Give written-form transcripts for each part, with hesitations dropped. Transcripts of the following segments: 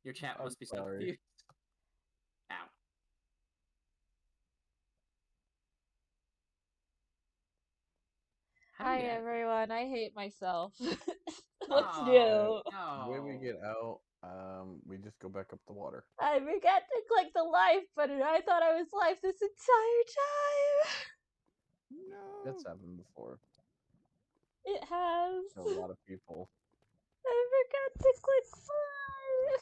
Your chat I'm must be so sorry. confused. Ow. How do we Hi get out of here? everyone, I hate myself. Let's Oh, do. The way we no. get out, we just go back up the water. I forgot to click the live button. I thought I was live this entire time. No. That's happened before. It has. To a lot of people. I forgot to click live.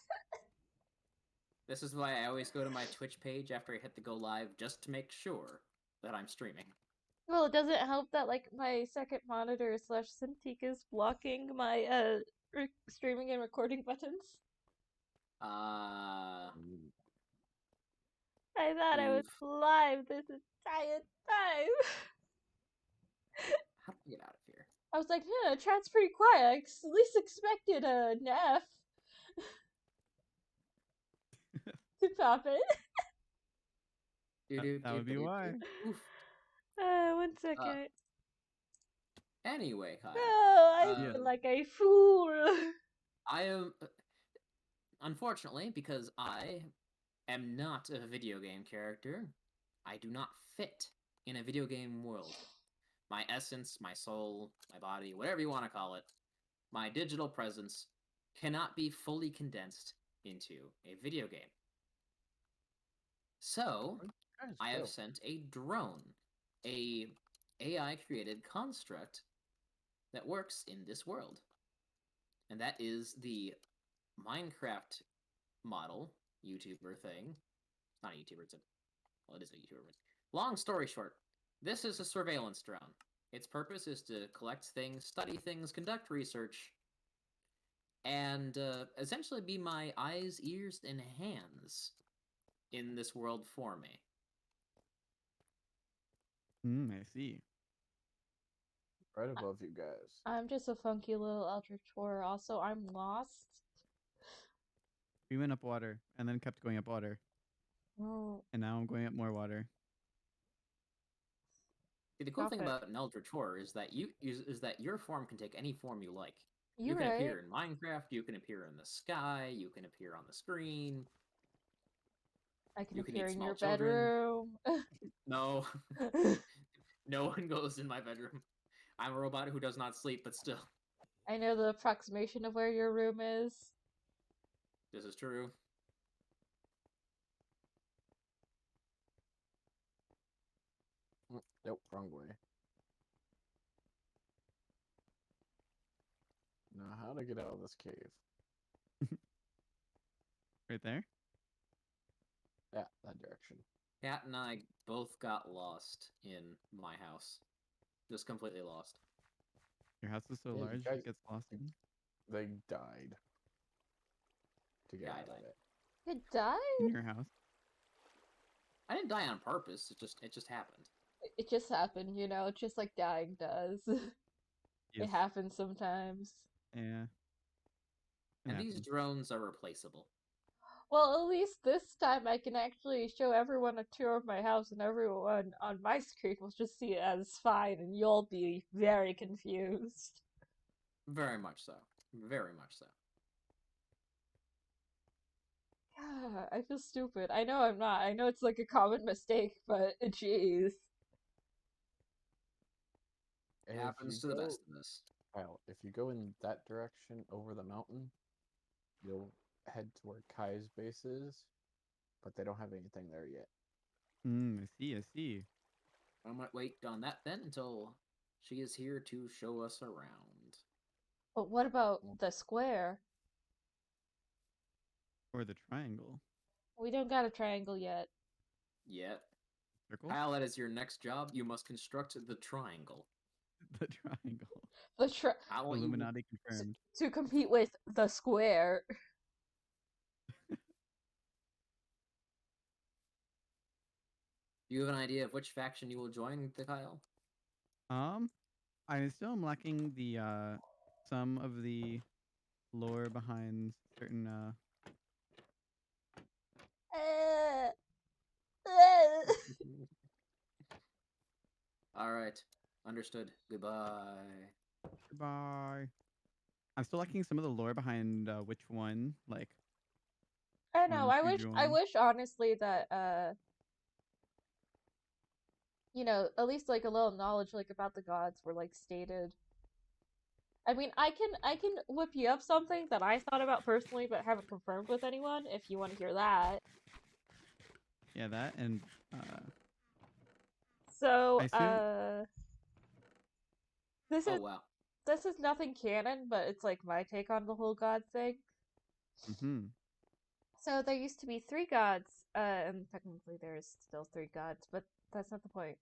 This is why I always go to my Twitch page after I hit the go live just to make sure that I'm streaming. Well, it doesn't help that like my second monitor / Cintiq is blocking my streaming and recording buttons. Mm. I thought I was Oof. live this entire time. How do we get out of here? I was like, chat's pretty quiet. I at least expected a F to pop in. That would be why. Oof. 1 second. Anyway, Kyle. No, I Yeah. feel like a fool. I am... Unfortunately, because I am not a video game character, I do not fit in a video game world. My essence, my soul, my body, whatever you want to call it, my digital presence cannot be fully condensed into a video game. So, I have sent a drone, a AI-created construct that works in this world. And that is the Minecraft model YouTuber thing. Not a YouTuber, well, it is a YouTuber. Long story short, this is a surveillance drone. Its purpose is to collect things, study things, conduct research, and essentially be my eyes, ears, and hands in this world for me. I see. Right above you guys. I'm just a funky little eldritch horror. Also, I'm lost. We went up water and then kept going up water. Oh. And now I'm going up more water. See, the cool thing about an eldritch horror is that your form can take any form you like. You can appear in Minecraft, you can appear in the sky, you can appear on the screen. I can You can appear eat in small your children. bedroom. No. No one goes in my bedroom. I'm a robot who does not sleep, but still. I know the approximation of where your room is. This is true. Nope, wrong way. Now, how to get out of this cave? Right there? Yeah, that direction. Kat and I both got lost in my house. Just completely lost. Your house is so Yeah, you large, guys- it gets lost in. They died to get Yeah, I out of died. it. It died? In your house? I didn't die on purpose. It just happened. It just happened, you know, just like dying does. Yes. It happens sometimes. Yeah. It And these happens. drones are replaceable. Well, at least this time I can actually show everyone a tour of my house, and everyone on my screen will just see it as fine, and you'll be very confused. Very much so. Very much so. Yeah, I feel stupid. I know I'm not. I know it's like a common mistake, but jeez. It happens to the best of us. Kyle, if you go in that direction over the mountain, you'll head to where Kai's base is, but they don't have anything there yet. I see, I see. I might wait on that then until she is here to show us around. But what about the square? Or the triangle. We don't got a triangle yet. Yet. Circle? Kyle, that is your next job. You must construct the triangle. The triangle. The Illuminati confirmed. to compete with the square. Do you have an idea of which faction you will join, Kyle? I still am lacking the some of the lore behind certain Alright. Understood. Goodbye. Goodbye. I'm still lacking some of the lore behind which one, like I know. once you I join. wish honestly that you know, at least like a little knowledge like about the gods were like stated. I mean, I can whip you up something that I thought about personally but haven't confirmed with anyone if you want to hear that. Yeah, that and So, I assume. this Oh is wow. this is nothing canon, but it's like my take on the whole god thing. Mm-hmm. So there used to be three gods, and technically there's still three gods, but that's not the point.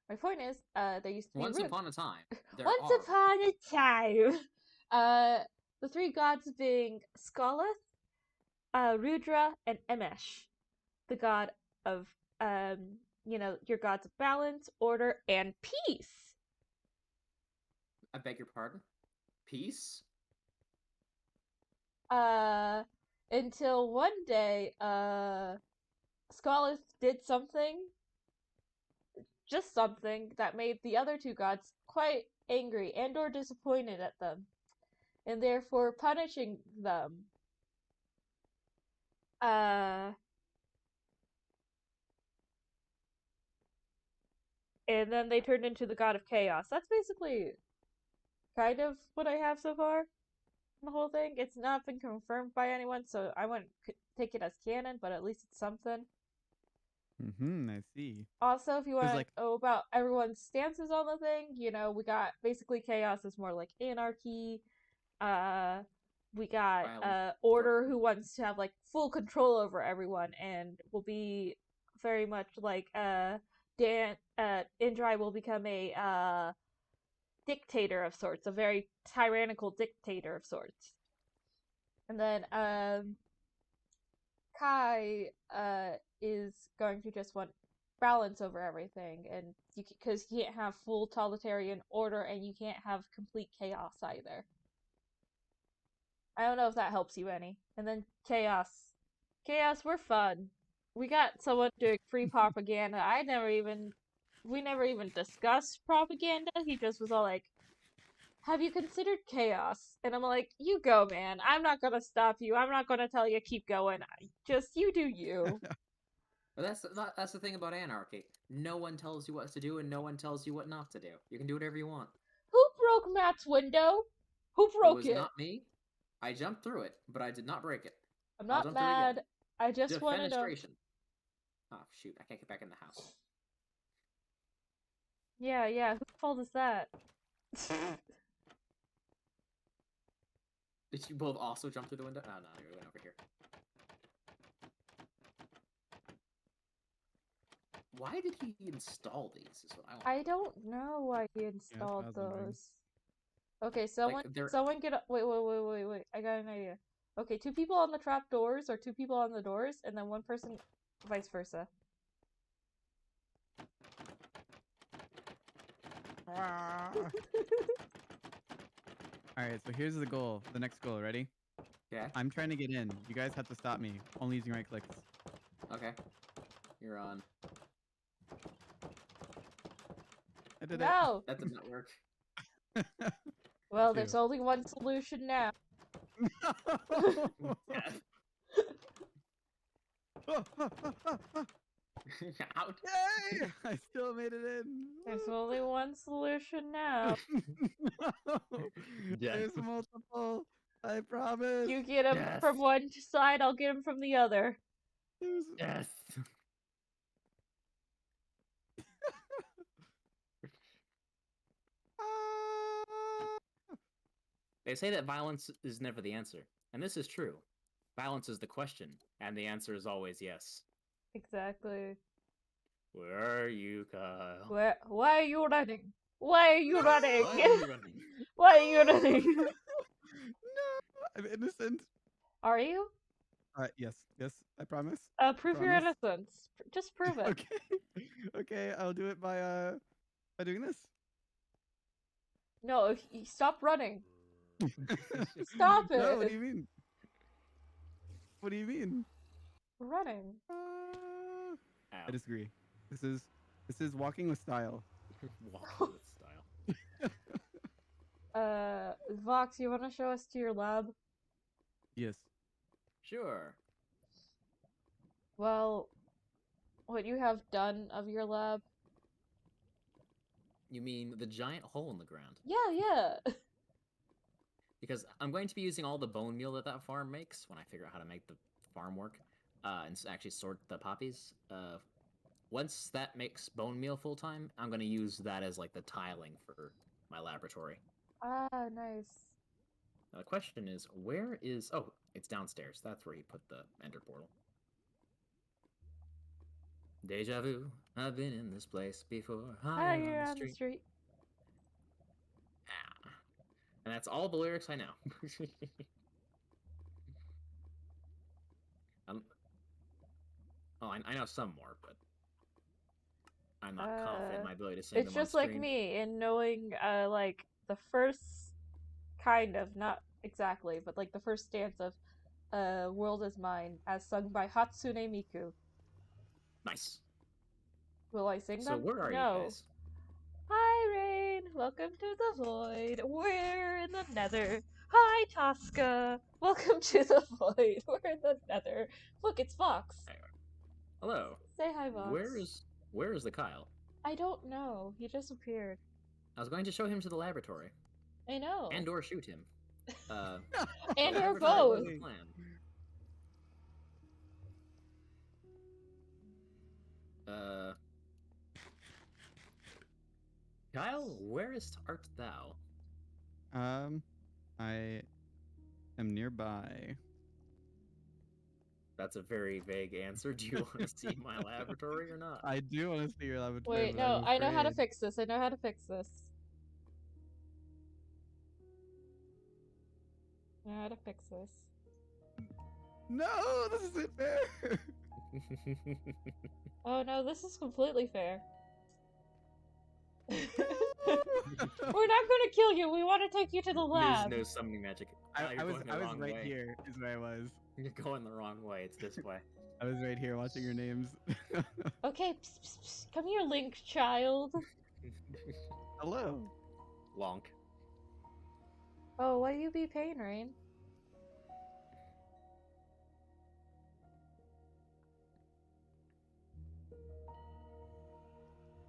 My point is, there used to be Once upon a time, there Once are. upon a time, the three gods being Skalith, Rudra, and Emesh, the god of, you know, your gods of balance, order, and peace. I beg your pardon. Peace. Until one day, Skalith did something, just something, that made the other two gods quite angry and or disappointed at them, and therefore punishing them. And then they turned into the god of chaos. That's basically kind of what I have so far. The whole thing. It's not been confirmed by anyone, so I wouldn't take it as canon, but at least it's something. Mm-hmm. I see. Also, if you want to like know about everyone's stances on the thing, you know, we got basically chaos is more like anarchy. We got order who wants to have like full control over everyone and will be very much like Indri will become a dictator of sorts, a very tyrannical dictator of sorts. And then Kai is going to just want balance over everything, and because you can't have full totalitarian order and you can't have complete chaos either. I don't know if that helps you any. And then chaos. Chaos, we're fun. We got someone doing free propaganda. We never even discussed propaganda. He just was all like, have you considered chaos? And I'm like, you go, man. I'm not gonna stop you. I'm not gonna tell you keep going. Just you do you. But that's the thing about anarchy. No one tells you what to do, and no one tells you what not to do. You can do whatever you want. Who broke Matt's window? Who broke it? It was not me. I jumped through it, but I did not break it. I'm not mad. I just want to know. Oh shoot! I can't get back in the house. Yeah. Whose fault is that? Did you both also jump through the window? Oh no, you're going over here. Why did he install these? Is what I want. I don't know why he installed those. Okay, someone get up. Wait. I got an idea. Okay, 2 people on the trap doors or 2 people on the doors, and then 1 person vice versa. Alright, so here's the goal. The next goal, ready? Okay. I'm trying to get in. You guys have to stop me. Only using right clicks. Okay. You're on. I did No! That did not work. Well, there's only one solution now. Out. Yay! I still made it in. There's only one solution now. No. There's multiple. I promise. You get him from one side, I'll get him from the other. Yes. They say that violence is never the answer, and this is true. Violence is the question, and the answer is always yes. Exactly. Where are you, Kyle? Why are you running? Why are you running? Why are you running? Why are you running? No, I'm innocent. Are you? Yes, I promise. Prove your innocence. Just prove it. Okay, I'll do it by doing this. No, stop running. Stop it. No, what do you mean? What do you mean? Running. I disagree. This is walking with style. Walking with style. Vox, you want to show us to your lab? Yes. Sure. Well, what you have done of your lab? You mean the giant hole in the ground? Yeah. Because I'm going to be using all the bone meal that farm makes when I figure out how to make the farm work, and actually sort the poppies. Once that makes bone meal full time, I'm going to use that as like the tiling for my laboratory. Ah, nice. Now, the question is, where is... Oh, it's downstairs. That's where he put the ender portal. Deja vu. I've been in this place before. Higher on the street. Ah. And that's all the lyrics I know. I know some more, but I'm not confident in my ability to sing It's them on just like stream. me in knowing, like, the first kind of, not exactly, but like the first stanza of World Is Mine as sung by Hatsune Miku. Nice. Will I sing them? So where are you No. guys? Hi, Rain. Welcome to the Void. We're in the Nether. Hi, Tosca. Welcome to the Void. We're in the Nether. Look, it's Vox. Hello. Say hi, Vox. Where is the Kyle? I don't know. He just appeared. I was going to show him to the laboratory. I know. And or shoot him. And the or laboratory both. was the plan. Kyle, where art thou? I am nearby. That's a very vague answer. Do you want to see my laboratory or not? I do want to see your laboratory. Wait, no, I know how to fix this. I know how to fix this. I know how to fix this. No, this isn't fair. Oh no, this is completely fair. We're not gonna kill you. We want to take you to the lab. There's no summoning magic. I was right here. Is where I was. You're going the wrong way. It's this way. I was right here watching your names. Okay, psst, psst, psst. Come here, Link child. Hello. Lonk. Oh, why you be paying, Rain?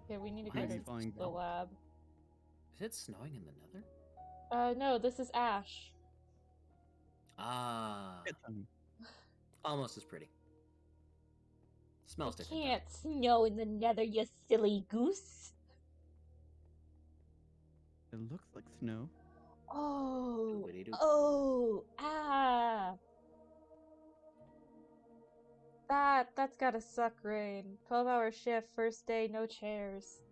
Yeah, we need to go to the lab. Is it snowing in the Nether? No, this is Ash. Ah. Almost as pretty. Smells different. Can't snow in the Nether, you silly goose. It looks like snow. Oh, ah. That's gotta suck, Rain. 12-hour shift, first day, no chairs.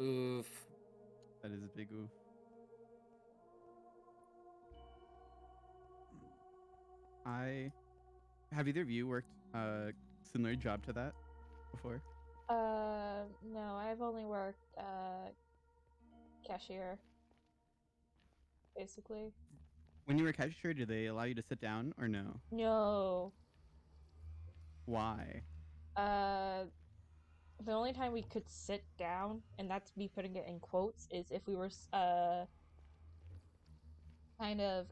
Oof. That is a big oof. Have either of you worked a similar job to that before? No, I've only worked cashier, basically. When you were cashier, did they allow you to sit down or no? No. Why? The only time we could sit down, and that's me putting it in quotes, is if we were kind of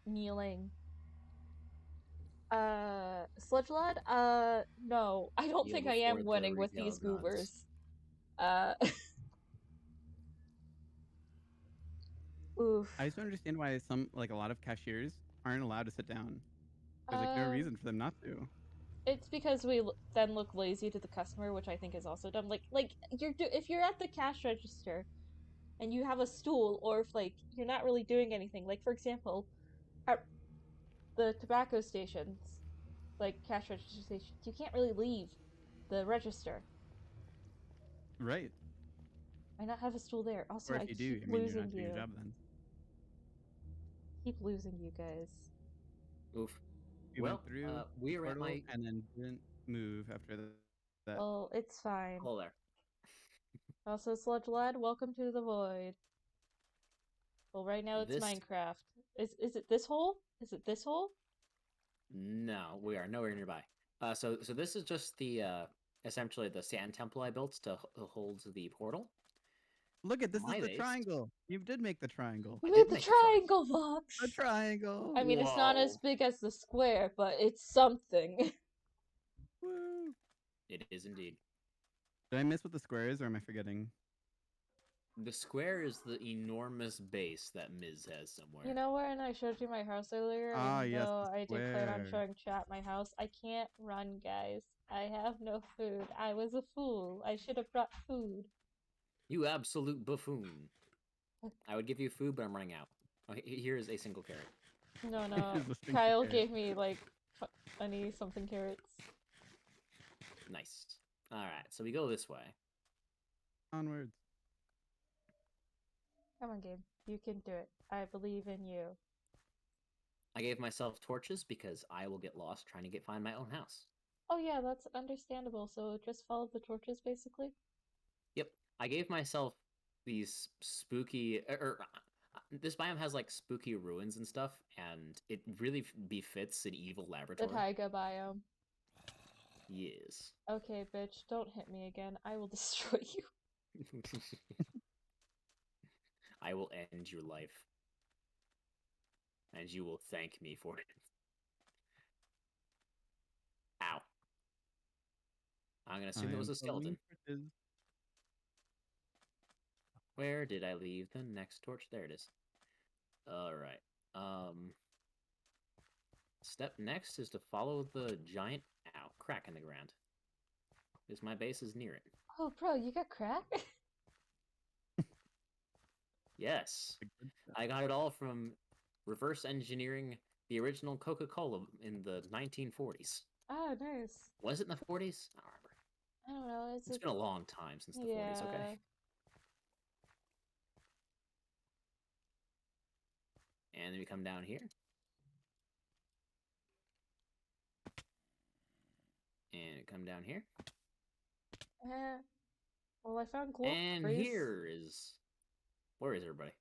kneeling. Sludge Lad? No, I don't think I am winning with these goobers. Oof. I just don't understand why a lot of cashiers aren't allowed to sit down. There's no reason for them not to. It's because we then look lazy to the customer, which I think is also dumb. Like if you're at the cash register and you have a stool, or if you're not really doing anything, like for example, at the tobacco stations, like cash register stations, you can't really leave the register. Right. Why not have a stool there? Also, or if I you keep do, losing you're not doing you. your job then. Keep losing you guys. Oof. We went through we are at my... and then didn't move after that. Well, it's fine. Hold there. Also, Sludge Lad, welcome to the Void. Well, right now it's Minecraft. Is it this hole? Is it this hole? No, we are nowhere nearby. So this is just the essentially the sand temple I built to hold the portal. Look at this is the triangle. You did make the triangle. You made the triangle, Vox. The triangle. I mean, it's not as big as the square, but it's something. Woo! It is indeed. Did I miss what the square is, or am I forgetting? The square is the enormous base that Miz has somewhere. You know when I showed you my house earlier, Ah, even yes, though the I did plan on square. showing chat my house, I can't run, guys. I have no food. I was a fool. I should have brought food. You absolute buffoon. I would give you food, but I'm running out. Okay, here is a single carrot. No, Here's no. a single Kyle carrot. gave me like 20 something carrots. Nice. Alright, so we go this way. Onwards. Come on, Gabe. You can do it. I believe in you. I gave myself torches because I will get lost trying to find my own house. Oh yeah, that's understandable. So just follow the torches, basically. Yep, I gave myself these spooky. This biome has like spooky ruins and stuff, and it really befits an evil The laboratory. taiga biome. Yes. Okay, bitch, don't hit me again. I will destroy you. I will end your life. And you will thank me for it. Ow. I'm gonna assume it was a skeleton. Where did I leave the next torch? There it is. Alright. Step next is to follow the giant crack in the ground. Because my base is near it. Oh, bro, you got crack? Yes. I got it all from reverse engineering the original Coca-Cola in the 1940s. Oh, nice. Was it in the 40s? I don't remember. I don't know. It's been a long time since the 40s, okay? And then we come down here. And we come down here. Well, I found glowstone. And here is... Where is everybody?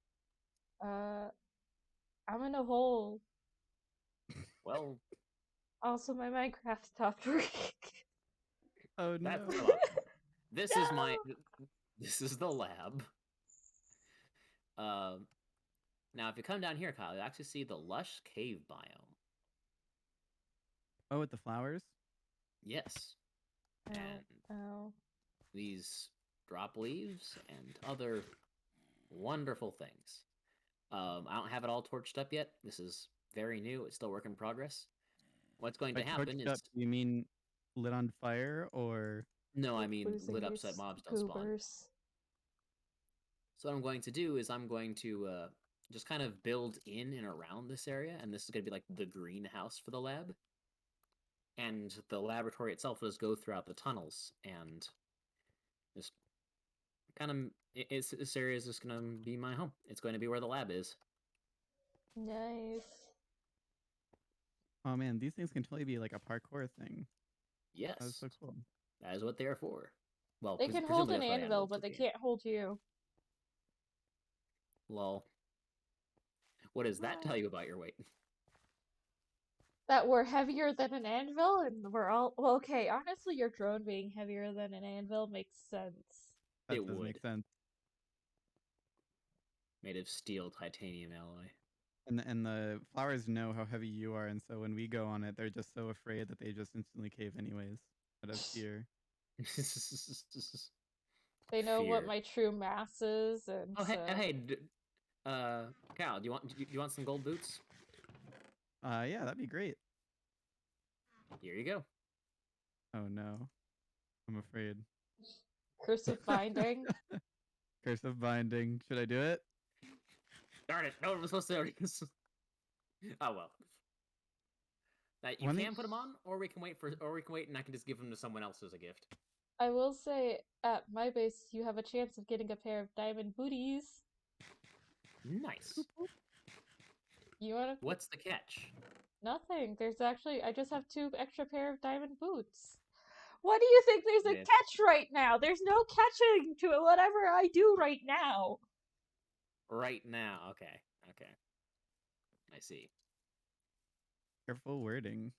I'm in a hole. Well... Also, my Minecraft stopped working. Oh no. This No! is my... This is the lab. Now, if you come down here, Kyle, you actually see the lush cave biome. Oh, with the flowers? Yes. Ow. And Ow. these drop leaves and other wonderful things. I don't have it all torched up yet. This is very new. It's still work in progress. What's going to happen is... Up, you mean lit on fire, or... No, I mean lit up so that mobs don't spawn. So what I'm going to do is I'm going to just kind of build in and around this area, and this is going to be like the greenhouse for the lab. And the laboratory itself will just go throughout the tunnels, and just kind of... This area is just going to be my home. It's going to be where the lab is. Nice. Oh man, these things can totally be like a parkour thing. Yes. That's so cool. That is what they're for. Well, they can hold an anvil, but they can't hold you. Lol. What does that tell you about your weight? That we're heavier than an anvil, and we're all... Well, okay, honestly, your drone being heavier than an anvil makes sense. That does make sense. Made of steel titanium alloy. And the flowers know how heavy you are, and so when we go on it, they're just so afraid that they just instantly cave anyways, out of fear. They know what my true mass is, and Cal, do you want some gold boots? Yeah, that'd be great. Here you go. Oh no, I'm afraid. Curse of binding. Curse of binding. Should I do it? Darn it! No one was supposed to. Oh well. You can put them on, or we can wait and I can just give them to someone else as a gift. I will say, at my base, you have a chance of getting a pair of diamond booties. Nice. You wanna? What's the catch? Nothing. There's actually, I just have 2 extra pair of diamond boots. What do you think? There's a catch right now. There's no catching to whatever I do right now. Right now, okay. I see. Careful wording.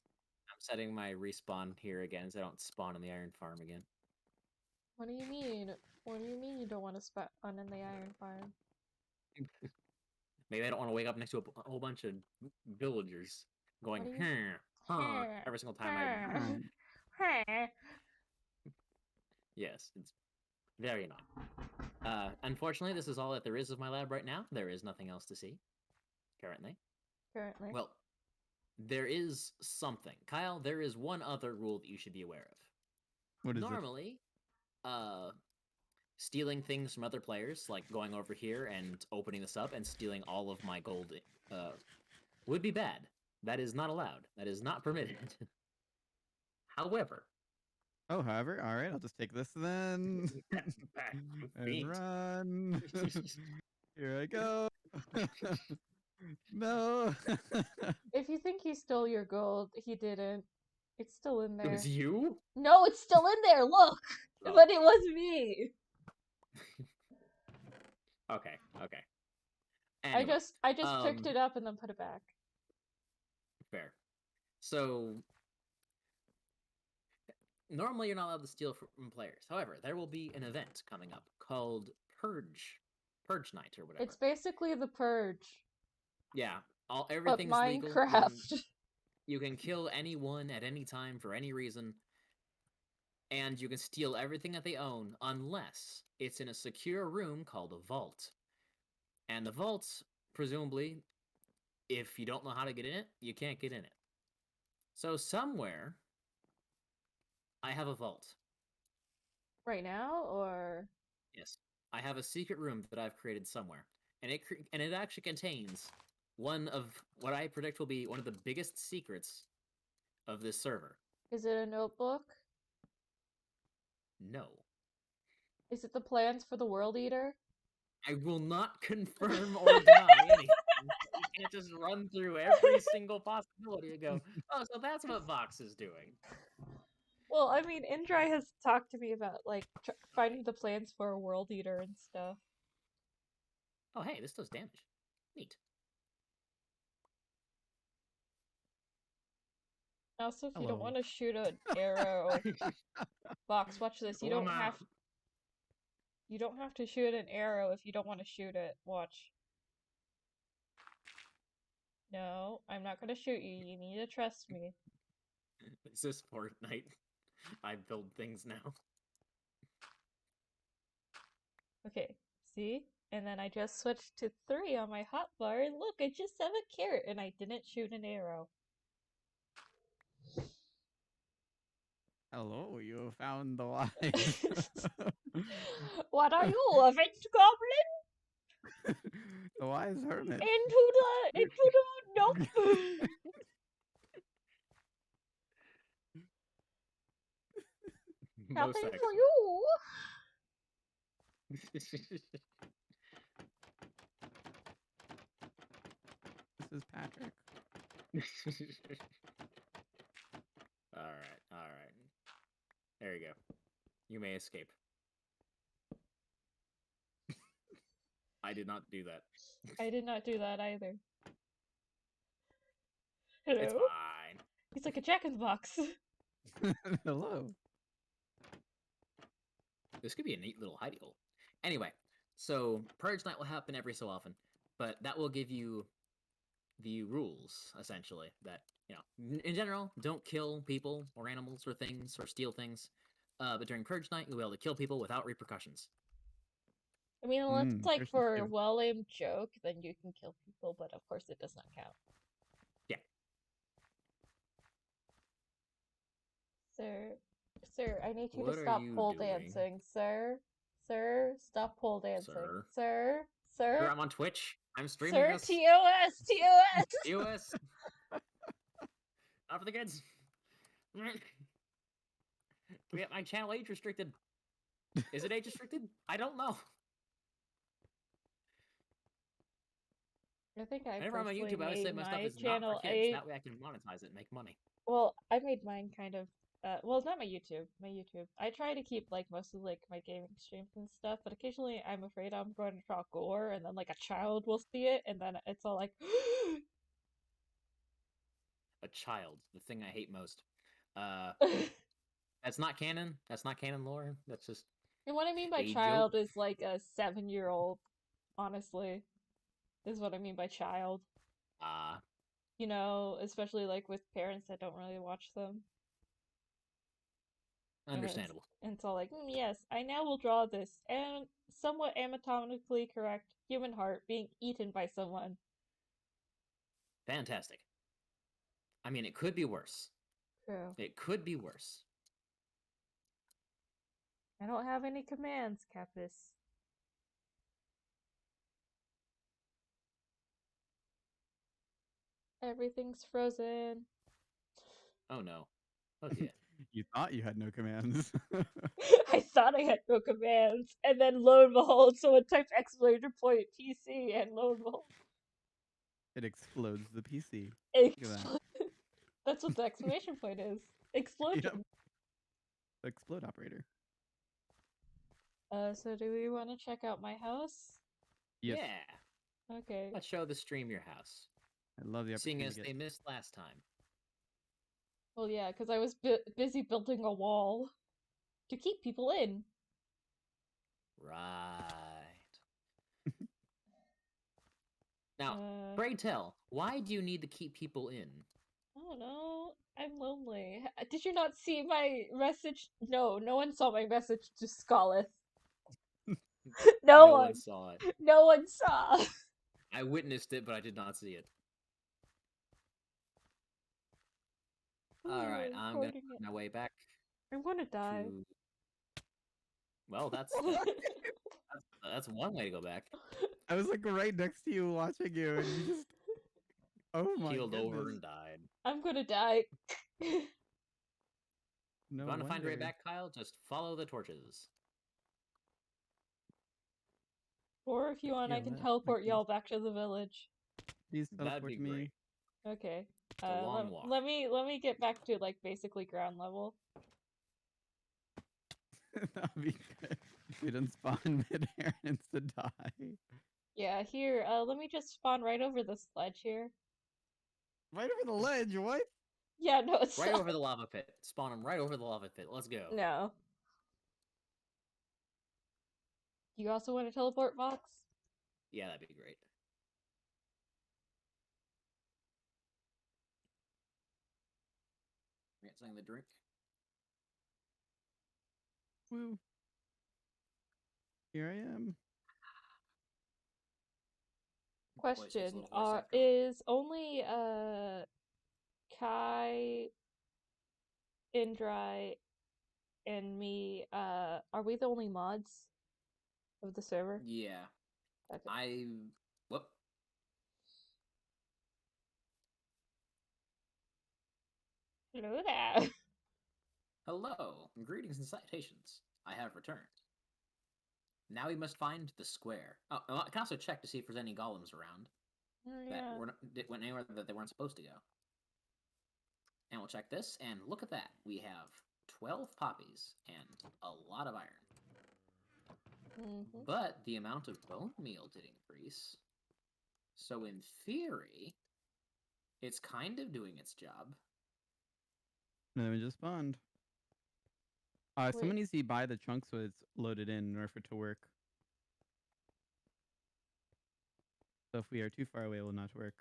I'm setting my respawn here again so I don't spawn in the iron farm again. What do you mean? What do you mean you don't want to spawn in the iron farm? Maybe I don't want to wake up next to a whole bunch of villagers going every single time Yes, it's very annoying. Unfortunately, this is all that there is of my lab right now. There is nothing else to see currently. Currently. Well, there is something. Kyle, there is one other rule that you should be aware of. What is Normally, stealing things from other players, like going over here and opening this up and stealing all of my gold, would be bad. That is not allowed. That is not permitted. However, Oh, however, all right, I'll just take this then. And Fiend. run. Here I go. No. If you think he stole your gold, he didn't. It's still in It there. was you? No, it's still in there. Look, Oh. but it was me. Okay. Anyway, I just picked it up and then put it back. fair. So normally you're not allowed to steal from players. However, there will be an event coming up called Purge Night or whatever. It's basically the Purge, Yeah, but everything's legal. Minecraft. You can kill anyone at any time for any reason, and you can steal everything that they own unless it's in a secure room called a vault. And the vault, presumably, if you don't know how to get in it, you can't get in it. So somewhere, I have a vault. Right now, or Yes, I have a secret room that I've created somewhere, and it actually contains one of what I predict will be one of the biggest secrets of this server. is it a notebook? No. Is it the plans for the World Eater? I will not confirm or deny anything. You can't just run through every single possibility and go, oh, so that's what Vox is doing. Well, I mean, Indri has talked to me about like finding the plans for a World Eater and stuff. Oh, hey, this does damage. Neat. Also, if you Hello. don't want to shoot an arrow, Vox, watch this. You Well, don't I'm have out. you don't have to shoot an arrow if you don't want to shoot it. Watch. No, I'm not gonna shoot you. You need to trust me. Is this Fortnite? I build things now. Okay, see? And then I just switched to 3 on my hotbar, and look, I just have a carrot, and I didn't shoot an arrow. Hello, you found the wise. What are you, a vent goblin? The wise hermit. Into the nope. No Nothing sex. for you. This is Patrick. Alright. There you go. You may escape. I did not do that. I did not do that either. Hello? It's fine. He's like a jack-in-the-box. Hello. This could be a neat little hidey hole. Anyway, so Purge Night will happen every so often, but that will give you the rules, essentially, that, you know, in general, don't kill people or animals or things or steal things, but during Purge Night, you'll be able to kill people without repercussions. I mean, unless it's like Christmas for a gift. well-aimed joke, then you can kill people, but of course it does not count. Yeah. Sir, I need you What to are stop you pole doing? dancing. Sir, stop pole dancing. Sir. Sir, I'm on Twitch. I'm streaming sir, this. TOS! TOS. Not for the kids. Do we get my channel age restricted? Is it age restricted? I don't know. I think I Whenever I'm on personally YouTube, I always say made my stuff my is not channel for kids. age. That way I can monetize it and make money. Well, I made mine kind of. Well, not my YouTube. I try to keep like most of like my gaming streams and stuff, but occasionally I'm afraid I'm going to draw gore, and then like a child will see it, and then it's all like. A child, the thing I hate most. That's not canon. That's not canon lore. That's just. And what I mean by a child joke. is like a 7-year-old. Honestly, is what I mean by child. You know, especially like with parents that don't really watch them. Understandable. And it's all like, yes, I now will draw this and somewhat anatomically correct human heart being eaten by someone. Fantastic. I mean, it could be worse. True. It could be worse. I don't have any commands, Capus. Everything's frozen. Oh no. Oh dear. You thought you had no commands. I thought I had no commands, and then lo and behold, someone typed exclamation point PC, and lo and behold, It explodes the PC. That's what the exclamation point is. Explosion. Yep. Explode operator. So do we want to check out my house? Yes. Yeah. Okay. Let's show the stream your house. I love the opportunity. Seeing as they missed last time. Well, yeah, because I was busy building a wall to keep people in. Right. Now, pray tell, why do you need to keep people in? I don't know. I'm lonely. Did you not see my message? No, no one saw my message to Scholith. No one saw it. No one saw. I witnessed it, but I did not see it. Alright, I'm gonna find my way back. I'm gonna die. Well, that's one way to go back. I was like right next to you watching you, and you just keeled over and died. I'm gonna die. No, if you want to find your way back, Kyle, just follow the torches. Or if you want, I can teleport y'all back to the village. Please teleport me. Great. Okay. It's a long walk. Let me get back to like basically ground level. That'd be good. We didn't spawn mid-air and to die. Yeah, here, let me just spawn right over this ledge here. Right over the ledge, what? Yeah, no, it's right over the lava pit. Spawn them right over the lava pit. Let's go. No. You also want to teleport, Vox? Yeah, that'd be great. Get something to drink. Woo. Here I am. Question: is only Kai, Indri, and me are we the only mods of the server? Yeah. Okay. Whoop. Hello there. Hello. Greetings and salutations. I have returned. Now we must find the square. Oh, I can also check to see if there's any golems around. Yeah. That went anywhere that they weren't supposed to go. And we'll check this, and look at that. We have 12 poppies and a lot of iron. But the amount of bone meal did increase. So in theory, it's kind of doing its job. And then we just spawned. Someone needs to buy the chunks so it's loaded in order for it to work. So if we are too far away, it will not work.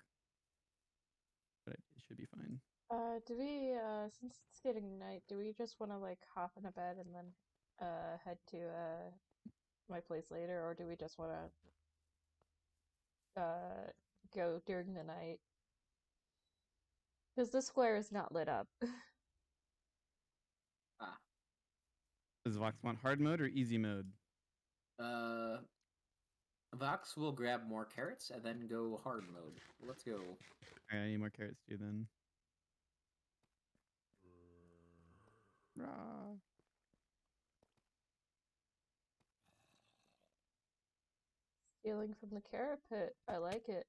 But it should be fine. Do we, since it's getting night, do we just want to, like, hop in a bed and then, head to, my place later, or do we just want to, go during the night? Because the square is not lit up. Does Vox want hard mode or easy mode? Vox will grab more carrots and then go hard mode. Let's go. Alright, I need more carrots too then. Rah. Stealing from the carrot pit. I like it.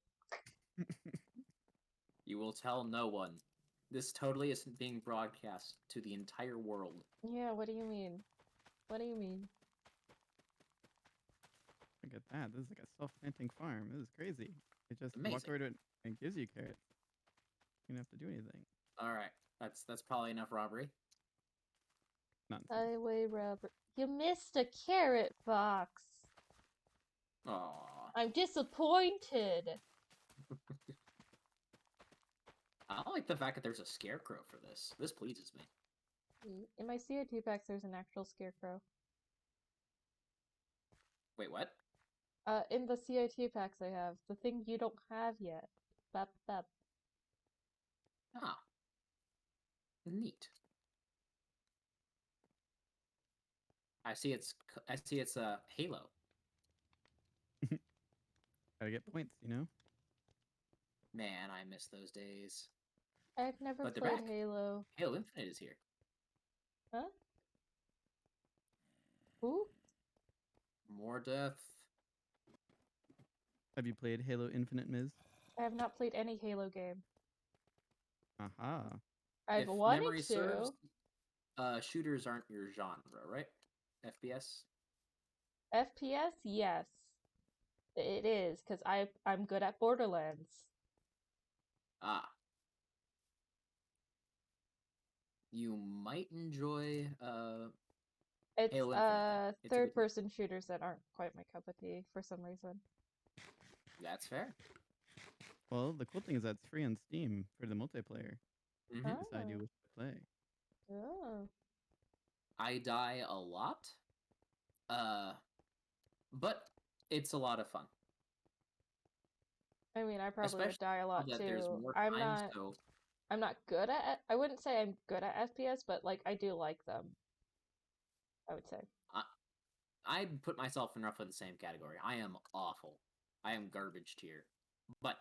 You will tell no one. This totally isn't being broadcast to the entire world. Yeah, what do you mean? What do you mean? Look at that. This is like a self-planting farm. This is crazy. It just walks Amazing. over to it and gives you carrots. You don't have to do anything. Alright, that's probably enough robbery. Nonsense. Highway robber. You missed a carrot box. Aww. I'm disappointed. I like the fact that there's a scarecrow for this. This pleases me. In my CO2 packs, there's an actual scarecrow. Wait, what? In the CO2 packs I have, the thing you don't have yet. Bap bap. Ah. Neat. I see it's Halo. Gotta get points, you know? Man, I miss those days. I've never But they're played back. Halo. Halo Infinite is here. Huh? Who? More death. Have you played Halo Infinite, Ms.? I have not played any Halo game. Aha. I've If wanted memory to. serves, shooters aren't your genre, right? FPS? FPS, yes. It is, because I'm good at Borderlands. Ah. You might enjoy It's Halo Infinite. It's a good third-person shooters that aren't quite my cup of tea for some reason. That's fair. Well, the cool thing is that it's free on Steam for the multiplayer. Mm-hmm. Oh. Decide you wish to play. Oh. I die a lot. But it's a lot of fun. I mean, I probably Especially would die a lot that too. there's more I'm time, not. so I'm not good at. I wouldn't say I'm good at FPS, but like I do like them. I would say. I'd put myself in roughly the same category. I am awful. I am garbage tier. But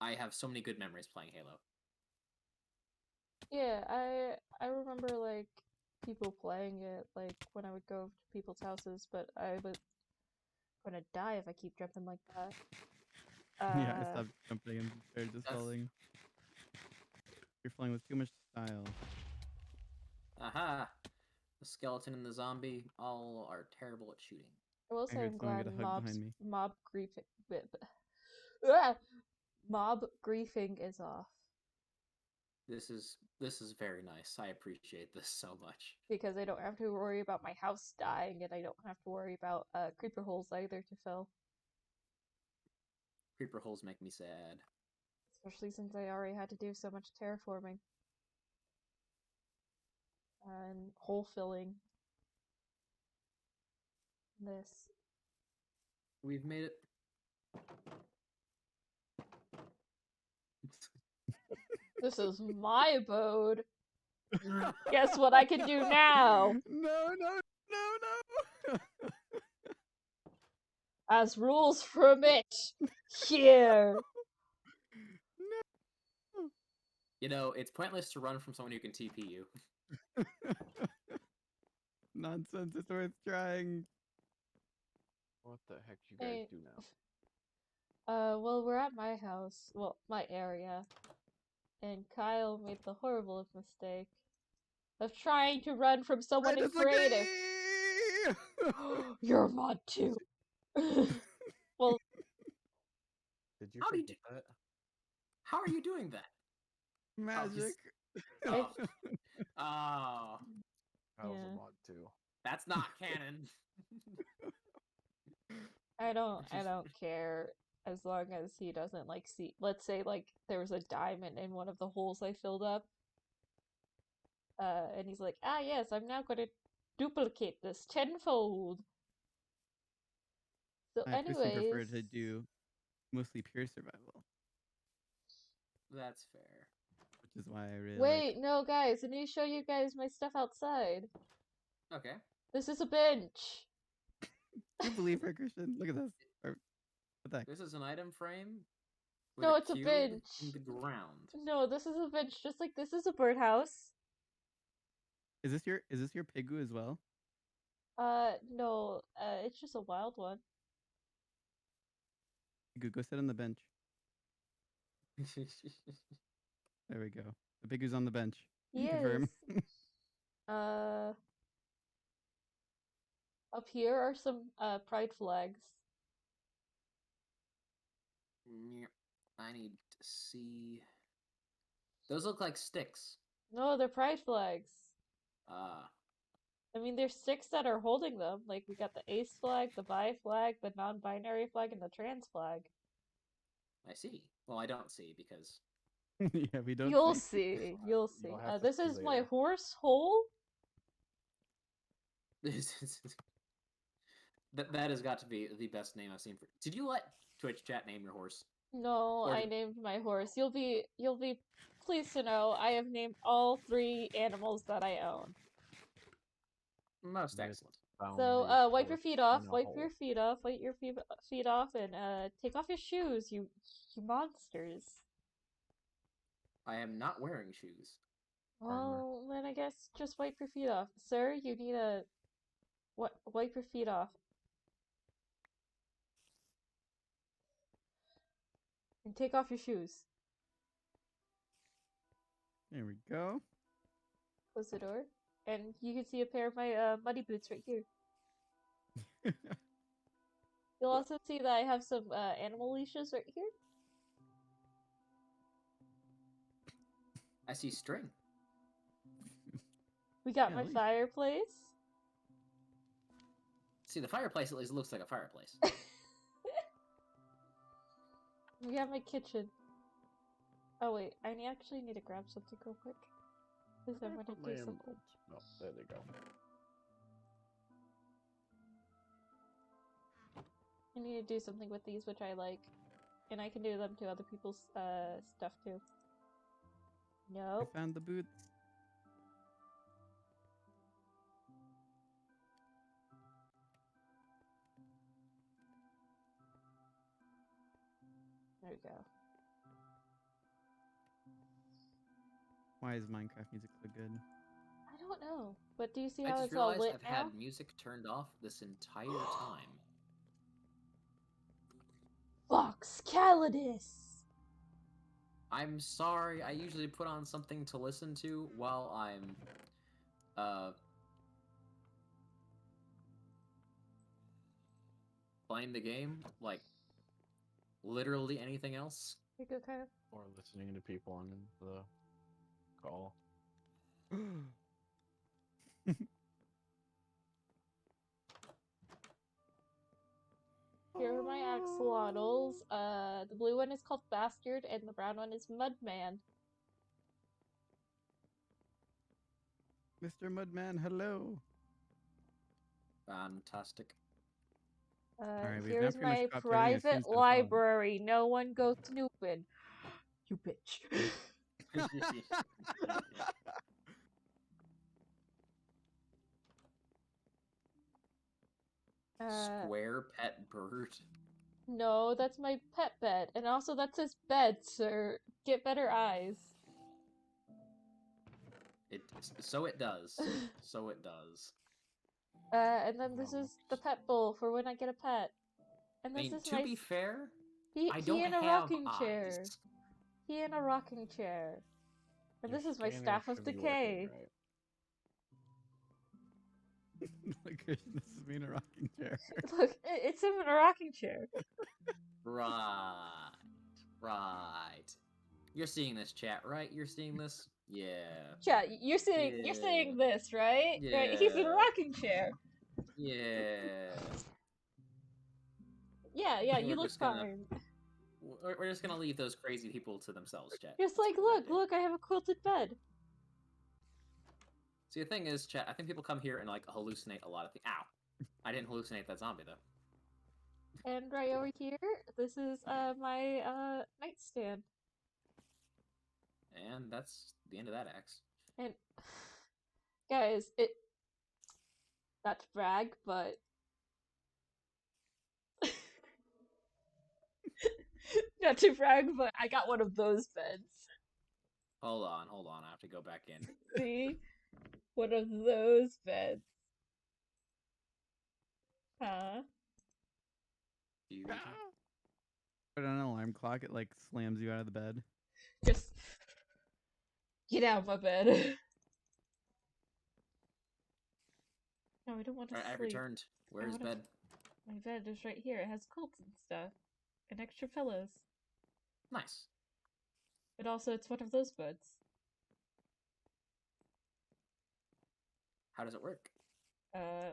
I have so many good memories playing Halo. Yeah, I remember like people playing it like when I would go to people's houses, but I was gonna die if I keep jumping like that. Yeah, I stopped jumping and started just falling. You're flying with too much style. Aha! The skeleton and the zombie all are terrible at shooting. I will I say heard I'm someone glad get a hug behind me. mob griefing is off. This is very nice. I appreciate this so much. Because I don't have to worry about my house dying, and I don't have to worry about creeper holes either to fill. Creeper holes make me sad. Especially since I already had to do so much terraforming. And hole filling. This. We've made it. This is my abode. Guess what I can do now? No. As rules permit. Here. No. You know, it's pointless to run from someone who can TP you. Nonsense, it's worth trying. What the heck do you guys do now? Well, we're at my house. Well, my area. And Kyle made the horrible mistake of trying to run from someone in creative. You're mod too. Well, Did you How do you forget that? How are you doing that? Magic. Oh. Oh. I was Yeah. a mod too. That's not canon. I don't care as long as he doesn't like see. Let's say like there was a diamond in one of the holes I filled up. And he's like, ah yes, I'm now going to duplicate this tenfold. So I personally prefer anyways, to do mostly pure survival, That's fair. which is why I really wait, no guys, I need to show you guys my stuff outside. Okay. This is a bench. Do you believe her, Christian? Look at this. What the heck? This is an item frame. With No, it's a cube bench. in the ground. No, this is a bench just like this is a birdhouse. Is this your pigu as well? No, it's just a wild one. Pigu, go sit on the bench. There we go. The pigu's on the bench. Can you confirm? Up here are some pride flags. I need to see. Those look like sticks. No, they're pride flags. Ah. I mean, there's sticks that are holding them. Like, we got the ace flag, the bi flag, the non-binary flag, and the trans flag. I see. Well, I don't see because Yeah, we don't You'll see. see. You'll see. You'll have to This see is my later. horse hole. That has got to be the best name I've seen for. Did you let Twitch chat name your horse? No, Or I did- named my horse. You'll be pleased to know I have named all 3 animals that I own. Most Nice. excellent. So, Found a wipe your horse feet off. in a Wipe hole. your feet off. Wipe your feet off, and take off your shoes. You monsters. I am not wearing shoes. Well, then I guess just wipe your feet off, sir. You need a wipe your feet off. And take off your shoes. There we go. Close the door. And you can see a pair of my muddy boots right here. You'll also see that I have some animal leashes right here. I see string. We got Yeah, my leash. fireplace. See, the fireplace at least looks like a fireplace. We got my kitchen. Oh wait, I actually need to grab something real quick. Because I'm gonna Put my do something. emeralds. Oh, there they go. I need to do something with these, which I like. And I can do them to other people's stuff too. Nope. I found the boots. There we go. Why is Minecraft music so good? I don't know. But do you see I how just it's all realized lit I've now? had music turned off this entire time. Voxcallidus! I'm sorry, I usually put on something to listen to while I'm, playing the game, like, literally anything else. You go, kind of. Or listening to people on the call. Here are my axolotls. The blue one is called Bastard, and the brown one is Mudman. Mr. Mudman, hello. Fantastic. Alright, we've now Here's pretty much my dropped everything that private seems to have library. No one go snooping. You bitch. Square pet bird. No, that's my pet bed. And also that's his bed, sir. Get better eyes. So it does. So it does. And then this is the pet bowl for when I get a pet. And I this mean, is to my be fair, he I don't in a have rocking eyes. chair. He in a rocking chair. And Your this is my scanner staff of should be decay. working right. Like, this is me in a rocking chair. Look, it's him in a rocking chair. Right. Right. You're seeing this, chat, right? You're seeing this? Yeah. Chat, you're seeing this, right? Right, he's in a Yeah. rocking chair. Yeah. Yeah, We're you look just gonna- fine. We're just gonna leave those crazy people to themselves, chat. Just like, That's what we're look, I have a quilted bed. See, the thing is, chat, I think people come here and, like, hallucinate a lot of things. Ow! I didn't hallucinate that zombie, though. And right over here, this is my nightstand. And that's the end of that axe. And guys, not to brag, but not to brag, but I got one of those beds. Hold on. I have to go back in. See? One of those beds. Huh? Put on an alarm clock, it like slams you out of the bed. Just get out of my bed. No, I don't want to Alright, sleep. I've returned. Where's wanna- bed? My bed is right here. It has quilts and stuff. And extra pillows. Nice. But also, it's one of those beds. How does it work?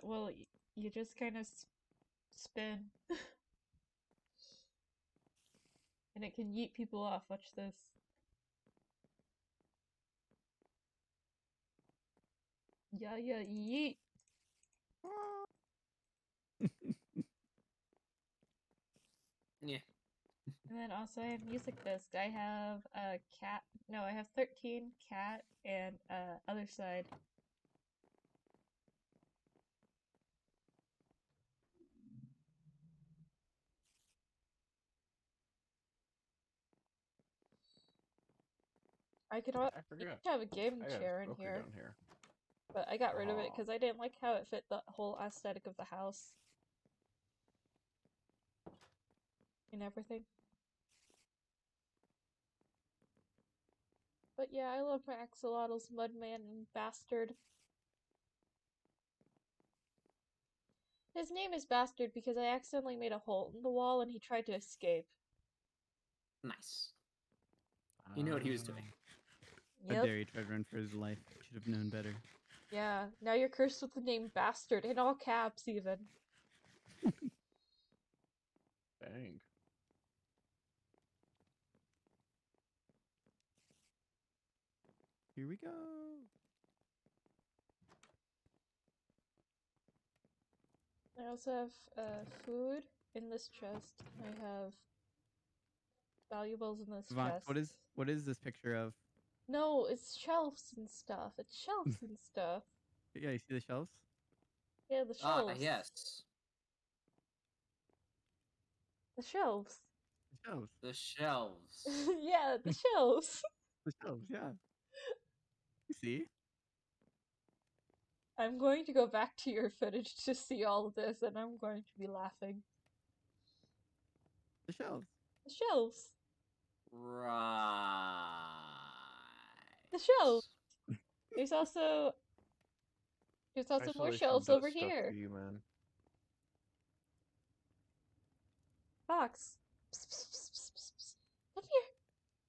Well, you just kind of spin. And it can yeet people off. Watch this. Yeah, yeet. Yeah. And then also I have music disc. I have a cat. No, I have 13 cat and other side. I could I forgot. have a gaming I got a chair in smoker here, down here. but I got rid of it Aw. because I didn't like how it fit the whole aesthetic of the house and everything. But yeah, I love my axolotls, Mudman and Bastard. His name is Bastard because I accidentally made a hole in the wall and he tried to escape. Nice. You know what he was doing. How Yep. dare he try to run for his life? Should have known better. Yeah, now you're cursed with the name Bastard, in all caps even. Dang. Here we go. I also have food in this chest. I have valuables in this Vox, chest. what is this picture of? No, it's shelves and stuff. It's shelves and stuff. Yeah, you see the shelves? Yeah, the shelves. Yes. The shelves. The shelves. The shelves. Yeah, the shelves. The shelves, yeah. You see? I'm going to go back to your footage to see all of this, and I'm going to be laughing. The shelves. The shelves. Right. The shelves. There's also more shelves over here. For you, man. Fox. Psst, psst, psst, psst, psst, psst. Come here.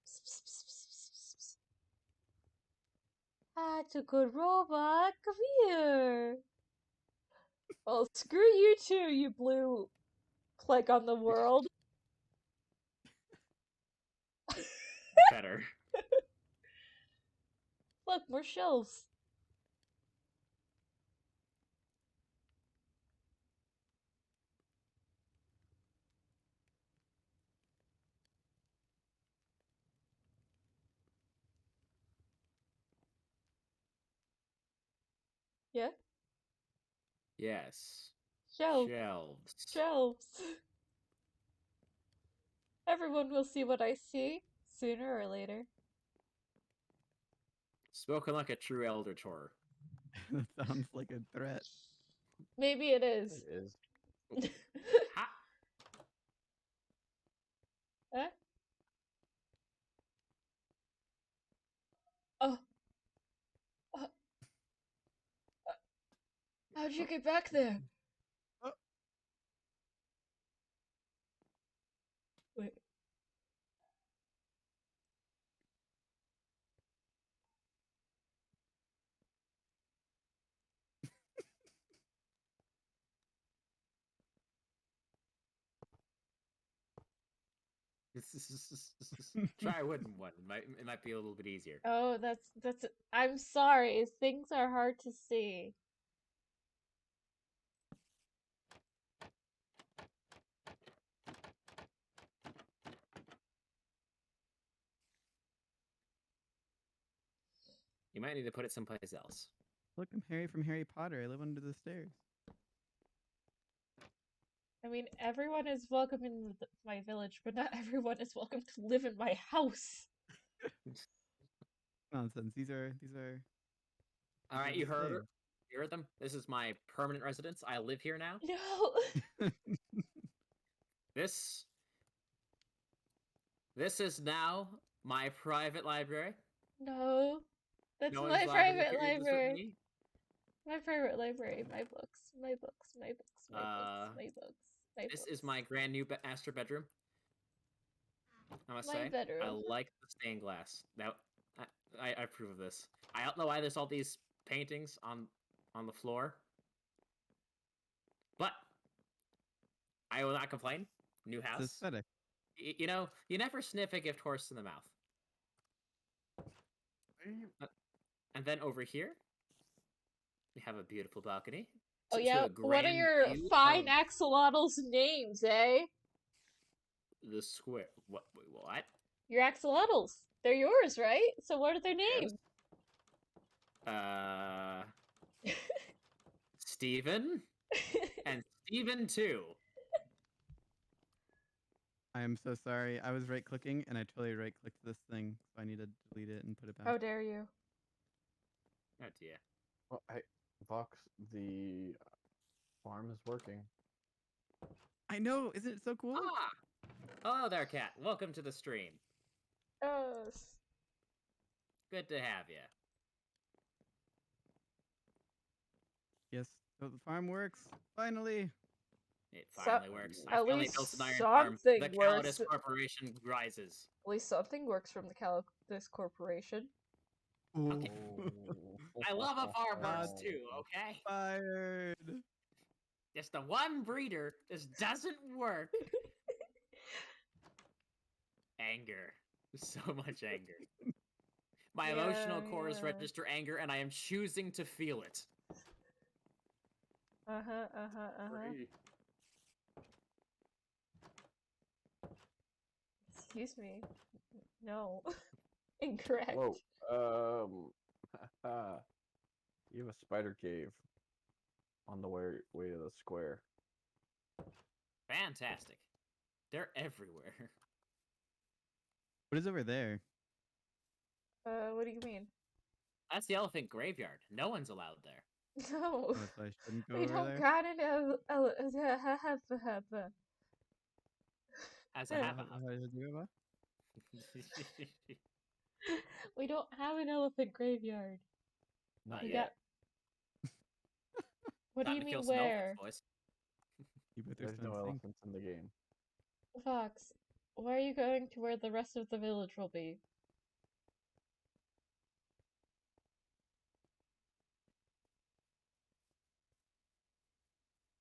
Psst, psst, psst, psst, psst, psst. That's a good robot. Come here. Well, screw you too, you blue plague on the world. Better. Look, more shelves. Yeah? Yes. Shelves. Shelves. Shelves. Everyone will see what I see, sooner or later. Spoken like a true Elder Tor. That sounds like a threat. Maybe it is. It is. Ha! Huh? Oh. How'd you get back there? Oh. Wait. Try a wooden one. It might be a little bit easier. Oh, that's. I'm sorry. Things are hard to see. You might need to put it someplace else. Look, I'm Harry from Harry Potter. I live under the stairs. I mean, everyone is welcome in my village, but not everyone is welcome to live in my house. Nonsense. These are. All right, you heard them. This is my permanent residence. I live here now. No. This is now my private library. No. That's No my one's allowed to private interfere with this with library. me. My private library. My books. My books. My books. My books. My books. My This books. is my brand new master bedroom. I must My say, bedroom. I like the stained glass. Now, I approve of this. I don't know why there's all these paintings on the floor, but I will not complain. New It's house. aesthetic. You know, you never sniff a gift horse in the mouth. And then over here, We have a beautiful balcony. Oh To yeah, a what are grand your view fine of axolotls' names, eh? the square. What? Wait, what? Your axolotls. They're yours, right? So what are their Yes. names? Steven and Steven 2. I am so sorry. I was right clicking and I totally right clicked this thing, so I need to delete it and put it back. How dare you? Oh dear. Well, hey, Vox, the farm is working. I know, isn't it so cool? Ah! Hello there, cat. Welcome to the stream. Good to have you. Yes, so the farm works. Finally. It finally works. I At finally least built an iron farm. something The works. Calidus Corporation rises. At least something works from the Calidus Corporation. Okay. Oh. I love a farm works too, okay? Fired. Just the one breeder just doesn't work. Anger. So much anger. My emotional cores register anger, and I am choosing to feel it. Excuse me. No. Incorrect. Whoa. You have a spider cave on the way to the square. Fantastic. They're everywhere. What is over there? What do you mean? That's the elephant graveyard. No one's allowed there. No. Oh, so I shouldn't go We over don't there? got an As a half a We don't have an elephant graveyard. Not We yet. What do Time you to mean kill some where? elephants, boys. You put There's no elephants in the game. Fox, why are you going to where the rest of the village will be?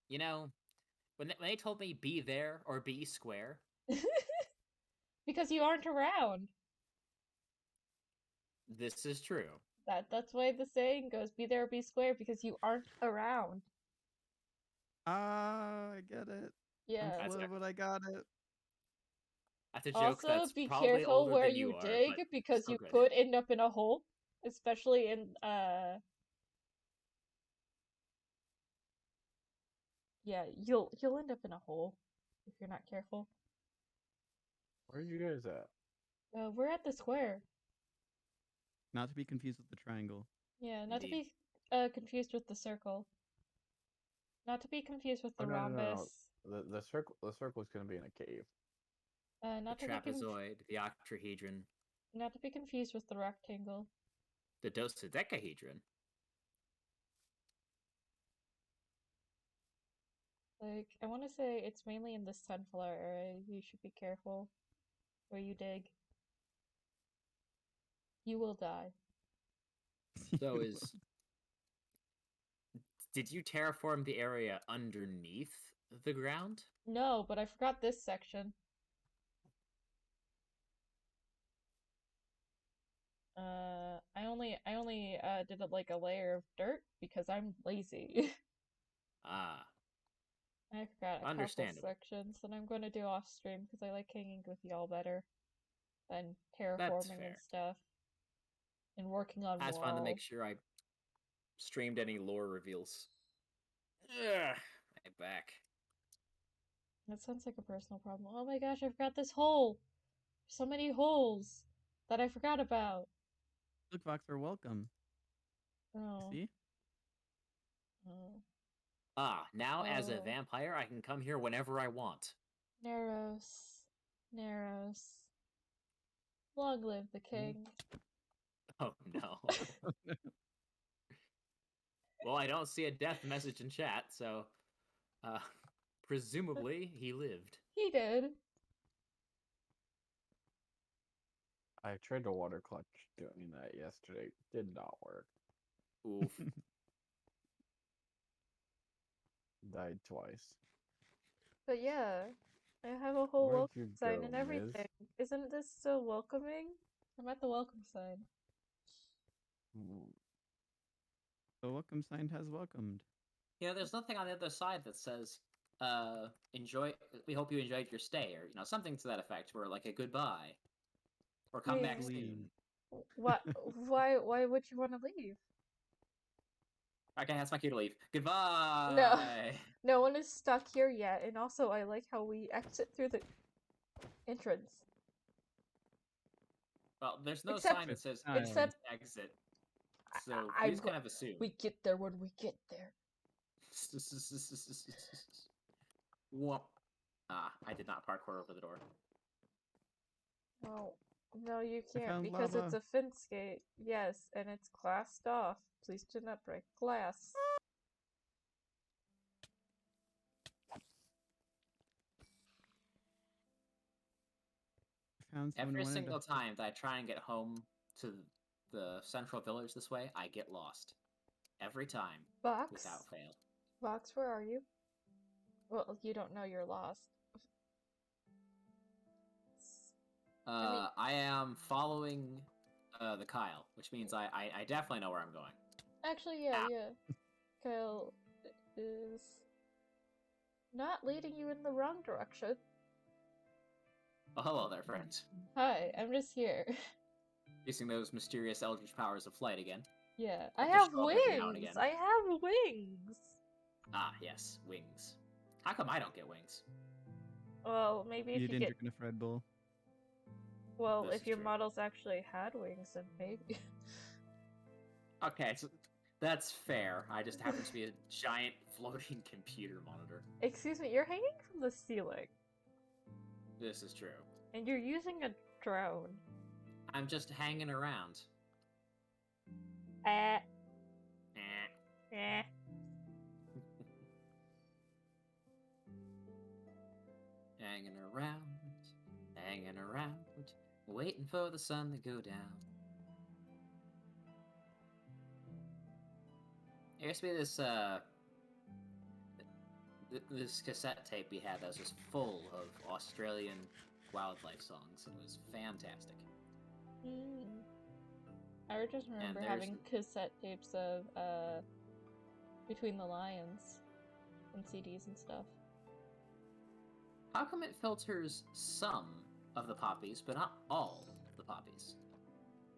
You know, when they told me be there or be square, Because you aren't around. this is true. That's why the saying goes, be there or be square, because you aren't around. Ah, I get it. Yeah. I'm slow, but I got it. That's a joke Also, that's be probably careful older where than you are, dig, but because still you good. could end up in a hole. Especially in, yeah, you'll end up in a hole if you're not careful. Where are you guys at? We're at the square. Not to be confused with the triangle. Yeah, not Indeed. to be confused with the circle. Not to be confused with the rhombus. No. The circle is gonna be in a cave. Not The to be trapezoid, the octahedron, not to be confused with the rectangle. the dodecahedron. Like, I want to say it's mainly in the sunflower area. You should be careful where you dig. You will die. So is... Did you terraform the area underneath the ground? No, but I forgot this section. I only did it like a layer of dirt because I'm lazy. Ah, I forgot a couple understandable. sections, and I'm going to do off stream because I like hanging with y'all better than That's terraforming fair. and stuff. And working on I just wanted to make walls. sure I streamed any lore reveals. Ugh, my back. That sounds like a personal problem. Oh my gosh, I forgot this hole! So many holes that I forgot about. Look, Vox, are welcome. Oh. See? Oh. Ah, now as a Oh. vampire, I can come here whenever I want. Narrows. Narrows. Long live the king. Oh no. Well, I don't see a death message in chat, so presumably he lived. He did. I tried to water clutch doing that yesterday. Did not work. Oof. Died twice. But yeah, I have a whole Where'd welcome you sign go, and Miz? everything. Isn't this still welcoming? I'm at the welcome sign. The welcome sign has welcomed. There's nothing on the other side that says, enjoy. We hope you enjoyed your stay, or something to that effect, or like a goodbye, or come back soon. What? Why would you want to leave? Okay, that's my cue to leave. Goodbye. No one is stuck here yet, and also I like how we exit through the entrance. Well, there's no Except- sign that says except- exit, so I you just kind of assume. We get there when we get there. Whoop. I did not parkour over the door. No, you can't found because it's lava. a fence gate. Yes, and it's glassed off. Please do not break glass. I found someone Every who wanted single to... time that I try and get home to the central village this way, I get lost. Every time. Vox? Without fail. Vox, where are you? Well, you don't know you're lost. I am following the Kyle, which means I definitely know where I'm going. Actually, yeah. Kyle is not leading you in the wrong direction. Oh, hello there, friend. Hi, I'm just here. Using those mysterious eldritch powers of flight again. Yeah, I Just have show up every now and wings! again. I have wings! Ah, yes, wings. How come I don't get wings? Well, maybe if You you didn't get... drink enough Red Bull. Well, This if is your true. models actually had wings, then maybe... Okay, so that's fair. I just happen to be a giant floating computer monitor. Excuse me, you're hanging from the ceiling. This is true. And you're using a drone. I'm just hanging around. Eh. Eh. Eh. Hanging around, waiting for the sun to go down. There used to be this cassette tape we had that was just full of Australian wildlife songs. It was fantastic. I just remember having cassette tapes of Between the Lions and CDs and stuff. How come it filters some of the poppies, but not all of the poppies?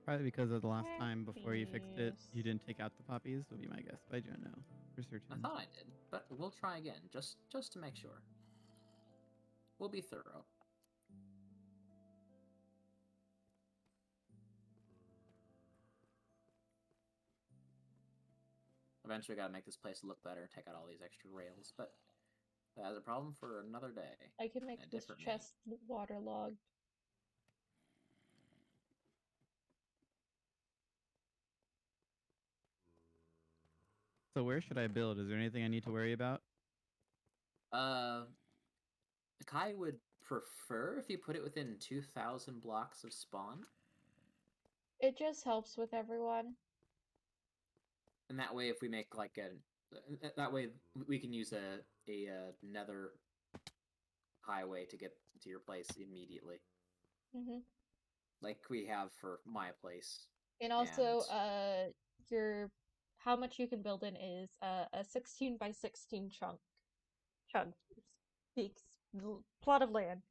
Probably because of the last time before you fixed it, you didn't take out the poppies, would be my guess. But I don't know for certain. I thought I did, but we'll try again, just to make sure. We'll be thorough. Eventually, gotta make this place look better, take out all these extra rails, but that's a problem for another day. I can make this chest waterlogged. So where should I build? Is there anything I need to worry about? Kai would prefer if you put it within 2,000 blocks of spawn. It just helps with everyone. And that way, if we make like that way we can use a nether highway to get to your place immediately. Like we have for my place. And also, how much you can build in is a 16 by 16 chunk plot of land,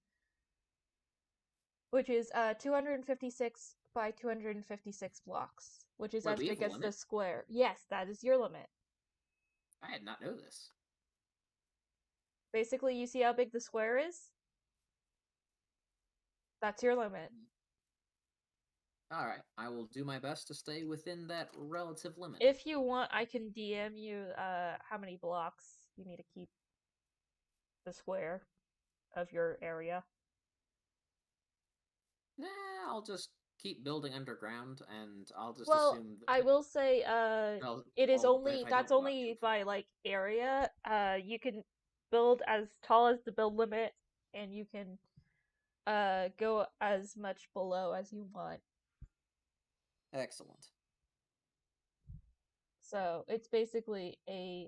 which is 256 by 256 blocks, which is as big as the square. Yes, that is your limit. I did not know this. Basically, you see how big the square is? That's your limit. Alright, I will do my best to stay within that relative limit. If you want, I can DM you how many blocks you need to keep the square of your area. Nah, I'll just keep building underground, and I'll just assume that... I will say, it is that's only by, like, area. You can build as tall as the build limit, and you can go as much below as you want. Excellent. So it's basically a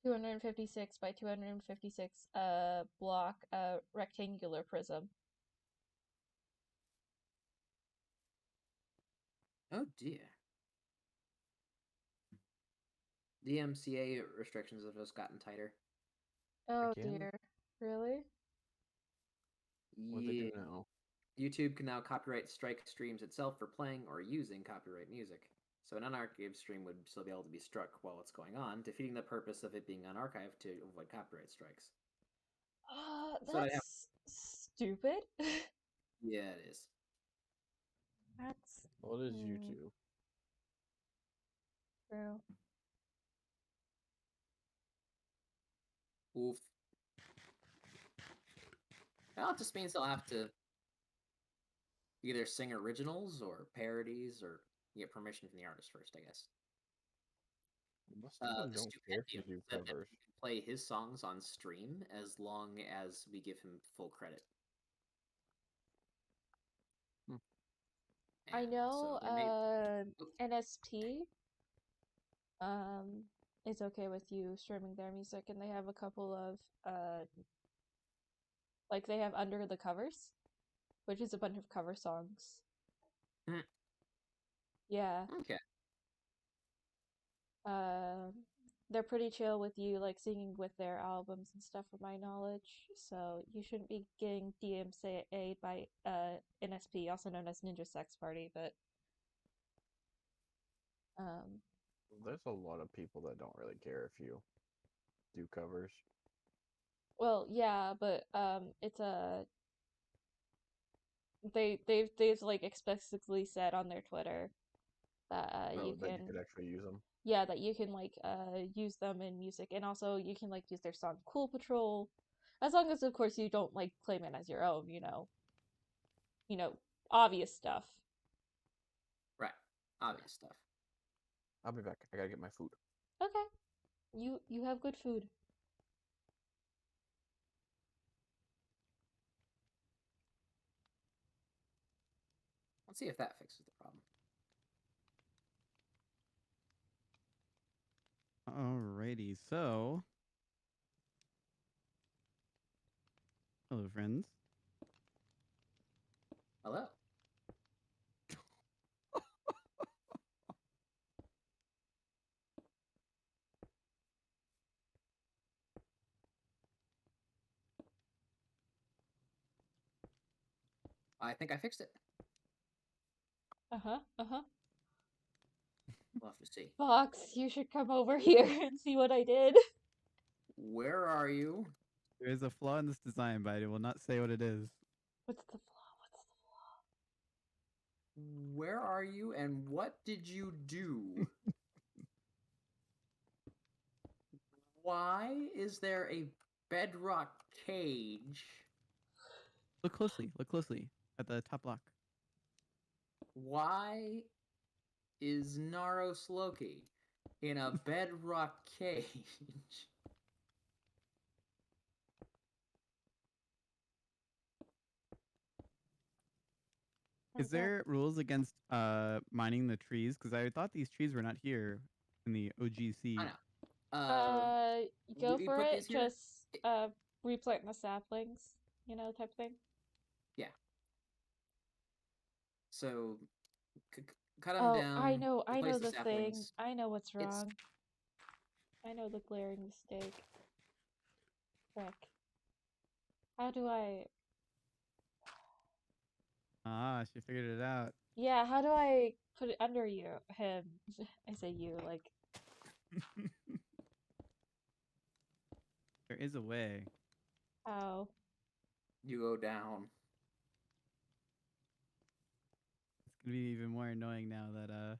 256 by 256 block rectangular prism. Oh dear. DMCA restrictions have just gotten tighter. Oh Again? dear. Really? What they do now? YouTube can now copyright strike streams itself for playing or using copyright music. So an unarchived stream would still be able to be struck while it's going on, defeating the purpose of it being unarchived to avoid copyright strikes. So That's stupid. Yeah, it is. That's What is YouTube? true. Oof. Well, it just means they'll have to either sing originals or parodies or get permission from the artist first, I guess. Most of them The don't care if you Stupendium do said that covers. we can play his songs on stream as long as we give him full credit. I And know so they NSP is okay with you streaming their music, and they have a couple of like they have Under the Covers, which is a bunch of cover songs. Hmm. Yeah. Okay. They're pretty chill with you like singing with their albums and stuff from my knowledge. So you shouldn't be getting DMCA by NSP, also known as Ninja Sex Party, but There's a lot of people that don't really care if you do covers. well, yeah, but it's a they've like explicitly said on their Twitter that you that can you could actually use them. yeah, that you can like use them in music, and also you can like use their song Cool Patrol, as long as of course you don't like claim it as your own, obvious stuff. Right. Obvious stuff. I'll be back. I gotta get my food. Okay. You have good food. Let's see if that fixes the problem. Alrighty, so hello, friends. Hello. I think I fixed it. Uh-huh. We'll have to see. Fox, you should come over here and see what I did. Where are you? There is a flaw in this design, but I will not say what it is. What's the flaw? Where are you and what did you do? Why is there a bedrock cage? Look closely at the top block. Why is Naros Loki in a bedrock cage? Is there rules against mining the trees? Because I thought these trees were not here in the OGC. I know. Go we for put it. these here? Just replant the saplings, type thing. Yeah. So cut them down. I know replace the thing. saplings. I know what's wrong. I know the glaring mistake. Frick. How do I... Ah, she figured it out. Yeah, how do I put it under him? I say you, like... There is a way. How? You go down. It's gonna be even more annoying now that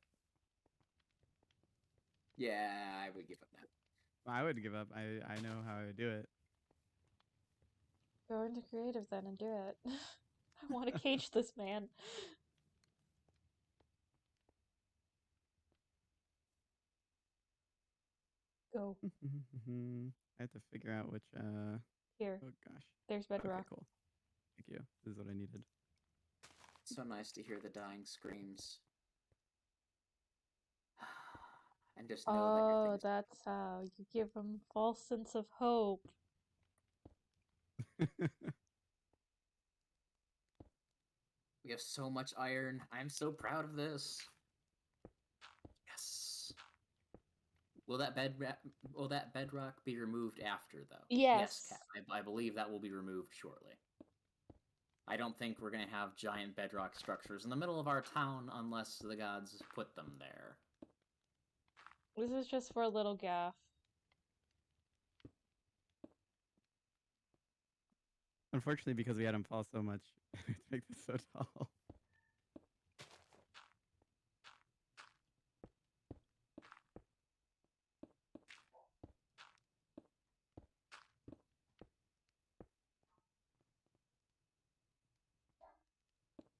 Yeah, I would give up now. I would give up. I know how I would do it. Go into creative then and do it. I want to cage this man. Go. I have to figure out which Here. Oh gosh. There's bedrock. Okay, cool. Thank you. This is what I needed. It's so nice to hear the dying screams. And just know that your that's how you give them false sense of hope. We have so much iron. I'm so proud of this. Yes. Will that bedrock be removed after, though? Yes. Kat. I believe that will be removed shortly. I don't think we're going to have giant bedrock structures in the middle of our town unless the gods put them there. This is just for a little gaff. Unfortunately, because we had him fall so much, it makes it so tall.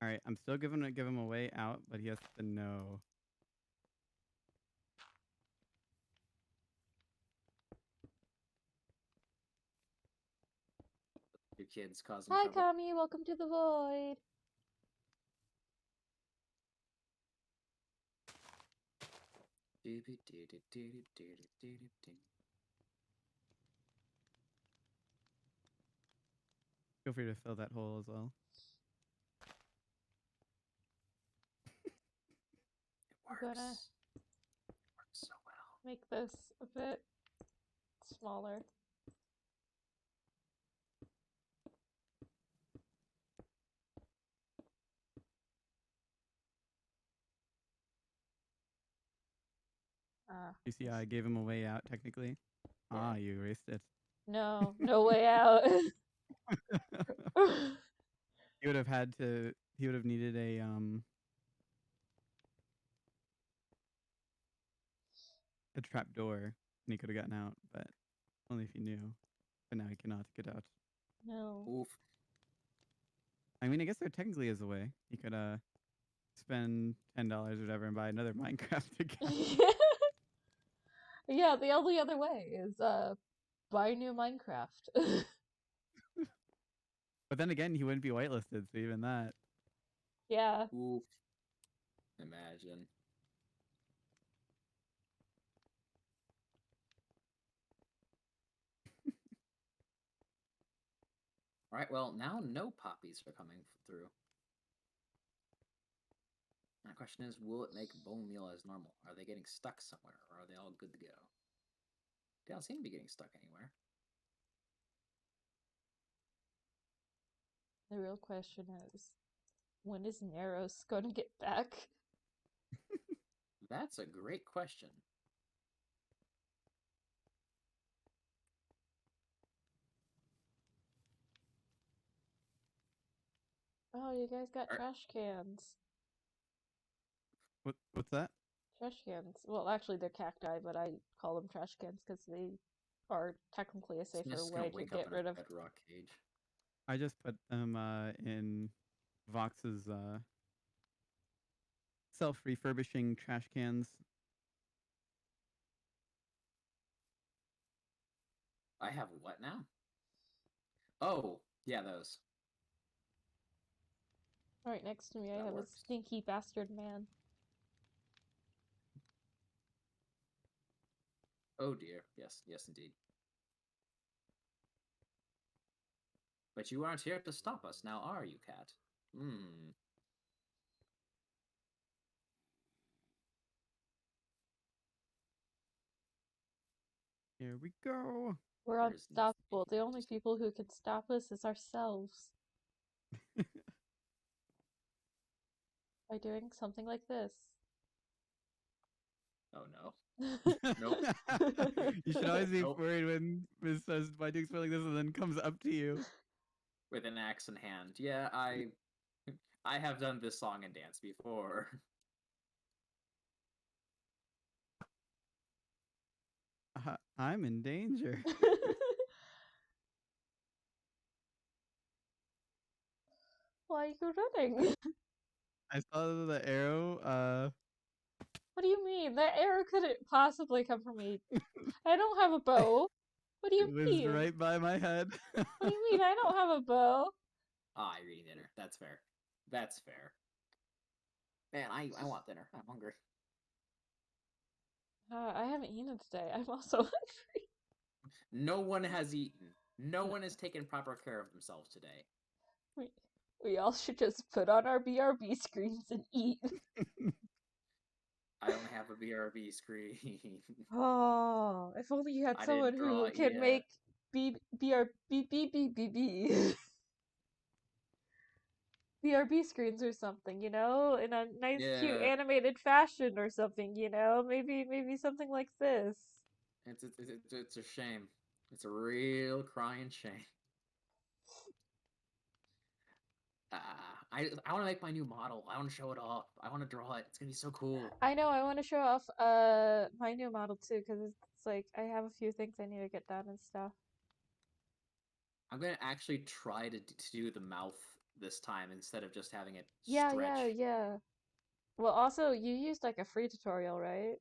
All right, I'm still giving him a way out, but he has to know. Your kids causing Hi, trouble. Kami. Welcome to the void. Feel free to fill that hole as well. It I'm gonna works so well. make this a bit smaller. You see, I gave him a way out technically. Yeah. Ah, you erased it. No, no way out. He would have had to. He would have needed a trap door, and he could have gotten out, but only if he knew. But now he cannot get out. No. Oof. I mean, I guess there technically is a way. He could spend $10 or whatever and buy another Minecraft account. Yeah, the only other way is buy new Minecraft. But then again, he wouldn't be whitelisted, so even that. Yeah. Oof. Imagine. Alright, well, now no poppies are coming through. My question is, will it make bone meal as normal? Are they getting stuck somewhere, or are they all good to go? They don't seem to be getting stuck anywhere. The real question is, when is Neros gonna get back? That's a great question. Oh, you guys got trash cans. What's that? Trash cans. Well, actually, they're cacti, but I call them trash cans because they are technically a safer Smith's way gonna to wake get up in rid a of. bedrock cage. I just put them in Vox's self-refurbishing trash cans. I have what now? Oh, yeah, those. Right next to me, I That have works. a stinky bastard man. Oh dear. Yes, yes indeed. But you aren't here to stop us now, are you, Cat? Hmm. Here we go. We're There's unstoppable. The nothing only to- people who can stop us is ourselves. By doing something like this. Oh no. Nope. You should always be Nope. worried when Miss says by doing something like this and then comes up to you. With an axe in hand. Yeah, I have done this song and dance before. I'm in danger. Why are you running? I saw the arrow. What do you mean? That arrow couldn't possibly come from me. I don't have a bow. What do you It was mean? right by my head. What do you mean? I don't have a bow. Ah, you're eating dinner. That's fair. That's fair. Man, I want dinner. I'm hungry. I haven't eaten today. I'm also hungry. No one has eaten. No one has taken proper care of themselves today. We all should just put on our BRB screens and eat. I don't have a BRB screen. Oh, if only you had I someone didn't draw who it can yet. make BRB screens or something, in a nice, cute Yeah. animated fashion or something, maybe something like this. It's a shame. It's a real crying shame. I want to make my new model. I want to show it off. I want to draw it. It's gonna be so cool. I know, I want to show off my new model too, because it's like I have a few things I need to get done and stuff. I'm gonna actually try to do the mouth this time instead of just having it Yeah, stretch. yeah. Well, also, you used like a free tutorial, right?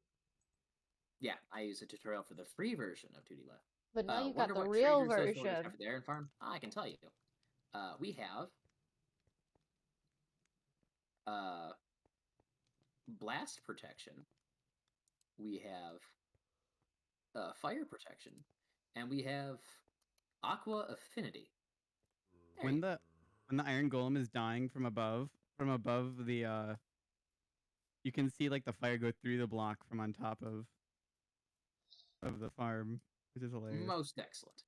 Yeah, I use a tutorial for the free version of 2D Left. But now you got Wonder the what real treasures those villagers have version. for their farm? I can tell you. We have blast protection. We have fire protection, and we have aqua affinity. When the iron golem is dying from above the you can see like the fire go through the block from on top of the farm, which is hilarious. Most excellent.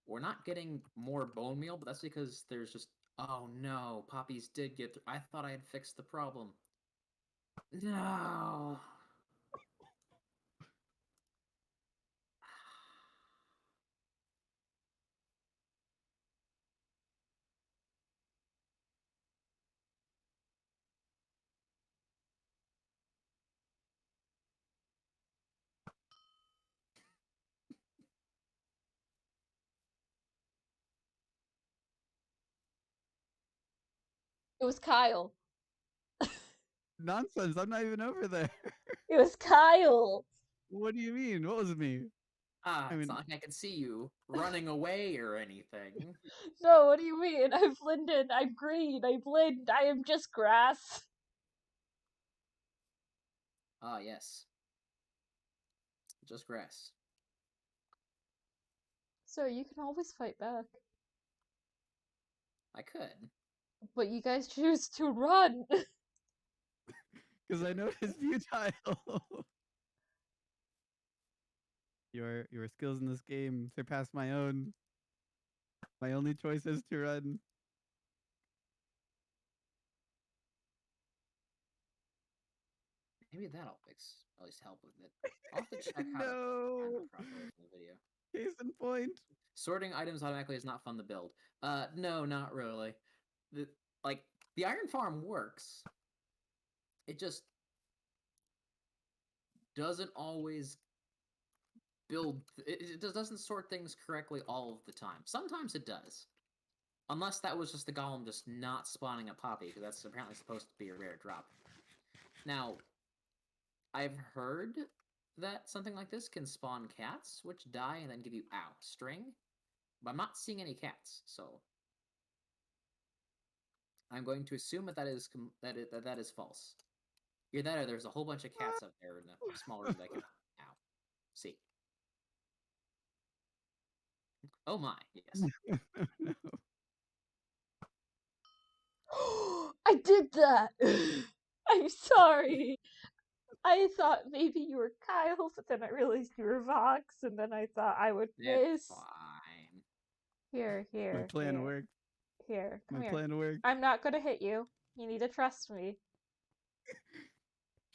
We're not getting more bone meal, but that's because there's just... Oh no, poppies did get through. I thought I had fixed the problem. No. It was Kyle. Nonsense! I'm not even over there. It was Kyle. What do you mean? What was me? I It's mean, not like I can see you running away or anything. No, what do you mean? I'm Linden. I'm green. I blend. I am just grass. Ah, yes. Just grass. So you can always fight back. I could. But you guys choose to run. because I know it is futile. Your skills in this game surpass my own. My only choice is to run. Maybe that'll at least help with it. I'll have to check how to No. time it properly from the video. Case in point. Sorting items automatically is not fun to build. No, not really. The iron farm works. It just doesn't always build... It just doesn't sort things correctly all of the time. Sometimes it does. Unless that was just the golem just not spawning a poppy, because that's apparently supposed to be a rare drop. Now, I've heard that something like this can spawn cats, which die and then give you, string. But I'm not seeing any cats, so I'm going to assume that that is false. Either that or there's a whole bunch of cats up there in a small room that I can, see. Oh my, yes. No. I did that! I'm sorry. I thought maybe you were Kyle, but then I realized you were Vox, and then I thought I would It's miss. fine. Here, My plan worked. Here, come My here. plan worked. I'm not gonna hit you. You need to trust me.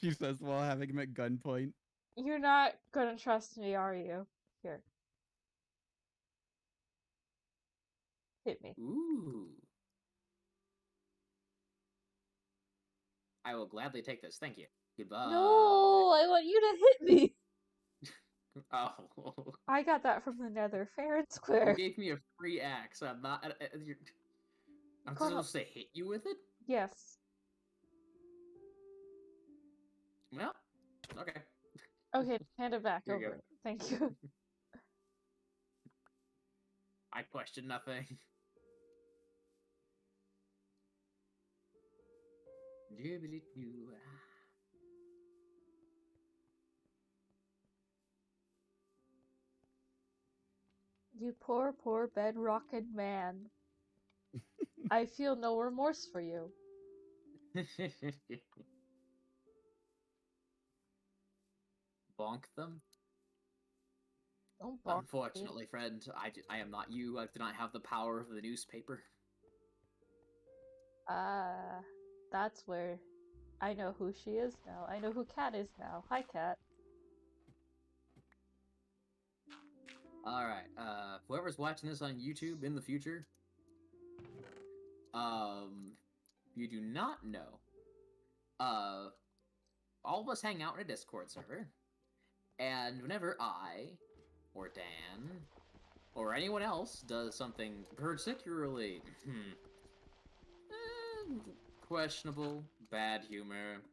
She says while having him at gunpoint. You're not gonna trust me, are you? Here. Hit me. Ooh. I will gladly take this. Thank you. Goodbye. No, I want you to hit me. Oh. I got that from the Nether, fair and You square. gave me a free axe. I'm not... I'm Carl. supposed to hit you with it? Yes. Well, okay. Okay, hand it back Here you over. go. Thank you. I question nothing. You poor, poor bedrockin' man. I feel no remorse for you. bonk them. Don't bonk me. Unfortunately, friend, I am not you. I do not have the power of the newspaper. That's where I know who she is now. I know who Cat is now. Hi, Cat. Alright, whoever's watching this on YouTube in the future, you do not know, all of us hang out in a Discord server, and whenever I, or Dan, or anyone else does something particularly, questionable, bad humor,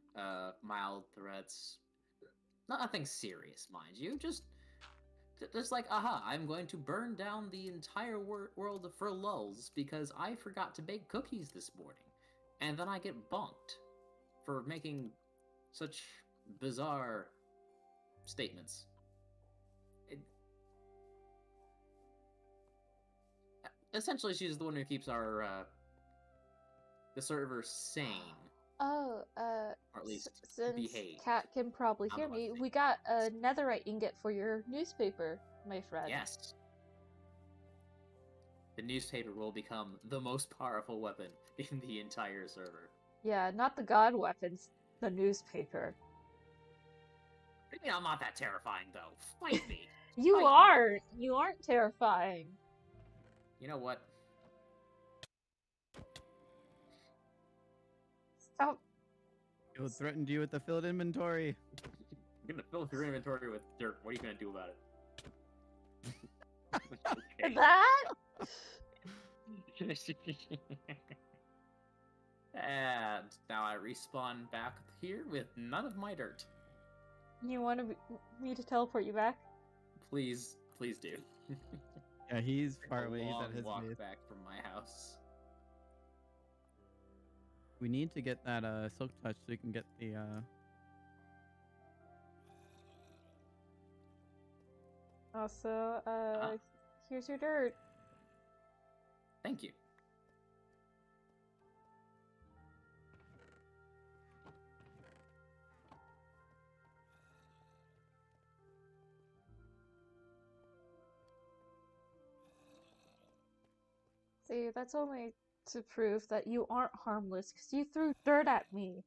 mild threats, nothing serious, mind you, just like, aha, I'm going to burn down the entire world for lulz because I forgot to bake cookies this morning. And then I get bonked for making such bizarre statements. Essentially, she's the one who keeps our, the server sane. Oh, or at least since behave. Cat can probably hear me, we got a netherite ingot for your newspaper, my friend. Yes. The newspaper will become the most powerful weapon in the entire server. Yeah, not the god weapons, the newspaper. What do you mean I'm not that terrifying, though? Fight me! You Fight aren't! Me. You aren't terrifying. You know what? Stop. It threatened you with the filled inventory. You're gonna fill your inventory with dirt. What are you gonna do about it? Okay. That? And now I respawn back here with none of my dirt. You want me to teleport you back? Please do. Yeah, he's Take far a away. He's long at his walk base. back from my house. We need to get that silk touch so we can get the Also, here's your dirt. Thank you. See, that's only to prove that you aren't harmless, because you threw dirt at me.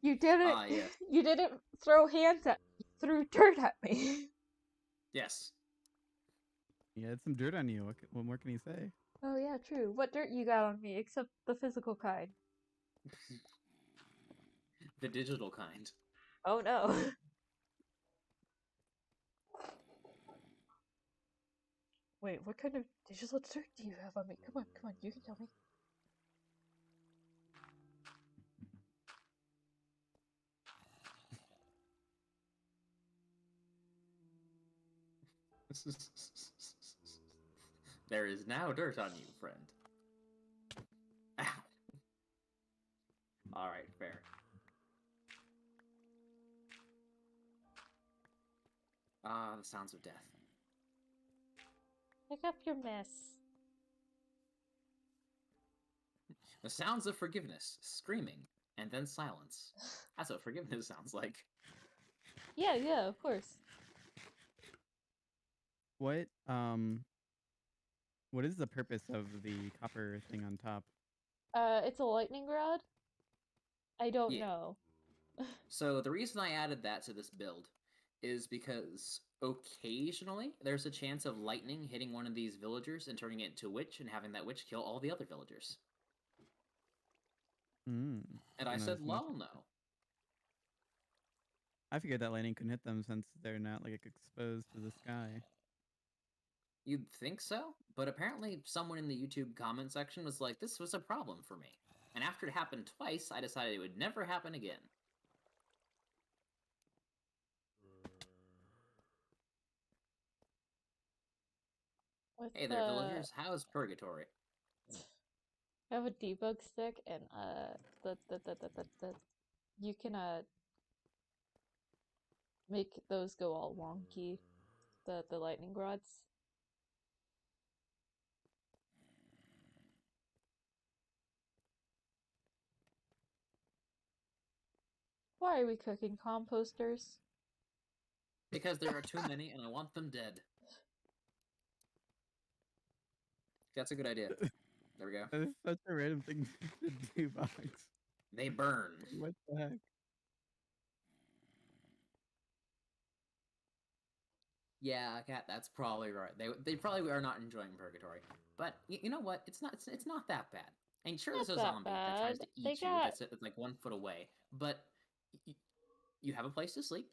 You didn't. Yes. You didn't throw hands at me. You threw dirt at me. Yes. he had some dirt on you. What more can he say? Oh yeah, true. What dirt you got on me, except the physical kind? The digital kind. Oh no. Wait, what kind of digital dirt do you have on me? Come on, you can tell me. There is now dirt on you, friend. Ow. Alright, fair. Ah, the sounds of death. Pick up your mess. The sounds of forgiveness, screaming, and then silence. That's what forgiveness sounds like. Yeah, of course. What is the purpose of the copper thing on top? It's a lightning rod? I don't know. So the reason I added that to this build is because occasionally there's a chance of lightning hitting one of these villagers and turning it into a witch and having that witch kill all the other villagers. And I said, lol, no. I figured that lightning couldn't hit them since they're not like exposed to the sky. You'd think so, but apparently someone in the YouTube comment section was like, this was a problem for me. And after it happened twice, I decided it would never happen again. Hey there, villagers. How's Purgatory? I have a debug stick, and you can make those go all wonky. The lightning rods. Why are we cooking composters? Because there are too many and I want them dead. That's a good idea. There we go. That is such a random thing to do, Vox. They burn. What the heck? Yeah, Cat, that's probably right. They probably are not enjoying purgatory. But you know what? It's not that bad. And sure, there's a Not that zombie that tries to bad. They eat you. got- That's like 1 foot away. But you have a place to sleep.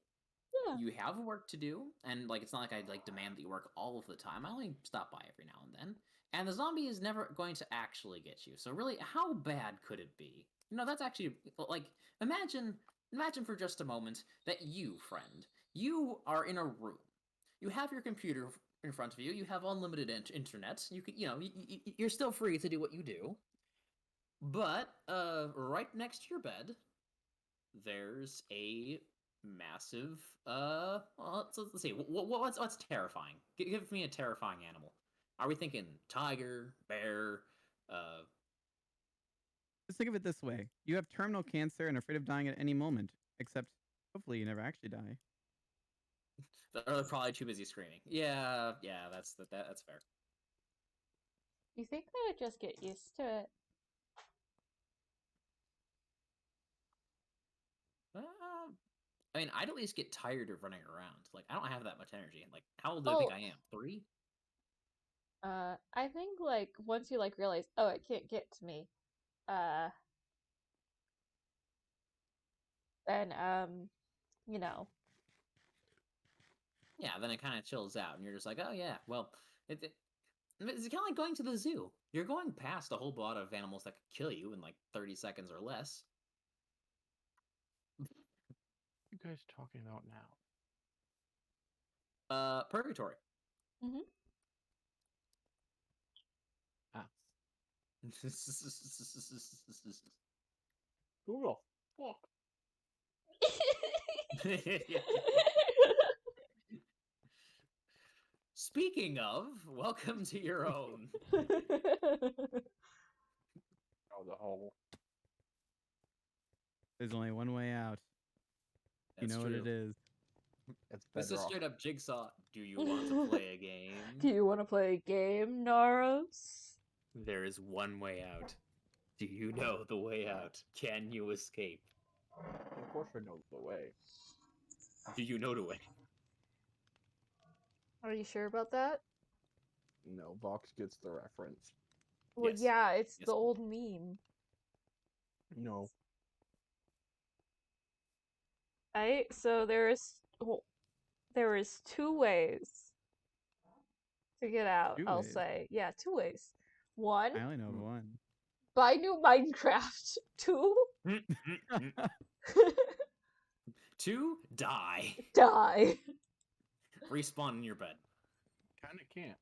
Yeah. You have work to do, and like it's not like I like demand that you work all of the time. I only stop by every now and then. And the zombie is never going to actually get you. So really, how bad could it be? You know, that's actually like imagine for just a moment that you, friend, you are in a room. You have your computer in front of you. You have unlimited internet. You could, you're still free to do what you do. But right next to your bed, there's a massive well, let's see, what's terrifying? Give me a terrifying animal. Are we thinking tiger, bear? Just think of it this way: you have terminal cancer and are afraid of dying at any moment. Except, hopefully, you never actually die. They're probably too busy screaming. Yeah, that's fair. You think they would just get used to it? I mean, I'd at least get tired of running around. Like, I don't have that much energy. Like, how old do I think I am? 3? I think like once you like realize, oh, it can't get to me, then you know. Yeah, then it kind of chills out, and you're just like, oh yeah, well, it's kind of like going to the zoo. You're going past a whole lot of animals that could kill you in like 30 seconds or less. What are you guys talking about now? Purgatory. Mm-hmm. Ah. Google. Fuck. Speaking of, welcome to your own. Oh, the hole. There's only one way out. That's you know true. what it is. It's This is bedrock. straight up Jigsaw. Do you want to play a game? Do you want to play a game, Naros? There is one way out. Do you know the way out? Can you escape? Of course I know the way. Do you know the way? Are you sure about that? No, Vox gets the reference. Well, Yes. yeah, it's Yes. the old meme. No. So there is 2 ways to get out. 2 I'll ways? say, yeah, 2 ways. 1, I only know of one. buy new Minecraft. 2, 2, die. die. Respawn in your bed. Kinda can't.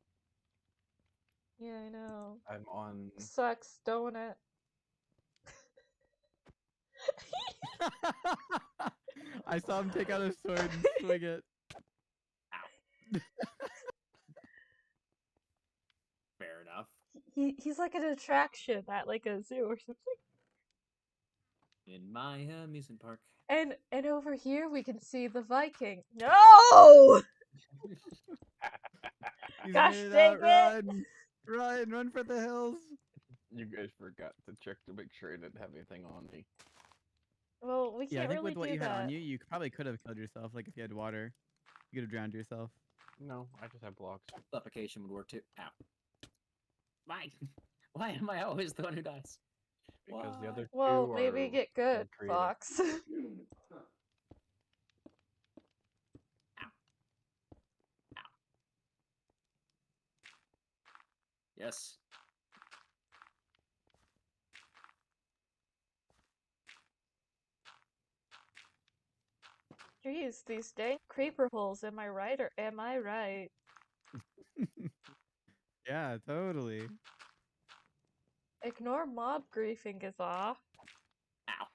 Yeah, I know. I'm on. Sucks, don't it? I saw him take out his sword and swing it. Fair enough. He's like an attraction at like a zoo or something. In my amusement park. And over here we can see the Viking. No! He's Gosh made it dang out. it! Run for the hills. You guys forgot to check to make sure I didn't have anything on me. Well, we Yeah, I can't think really with what do you that. had on you, you probably could have killed yourself. Like if you had water, you could have drowned yourself. No, I just have blocks. Suffocation would work too. Ow. Why am I always the one who dies? Because the other Well, two maybe are get good, creative. Fox. Yes. Jeez, these dang creeper holes. Am I right or am I right? Yeah, totally. Ignore mob griefing is off. Ow.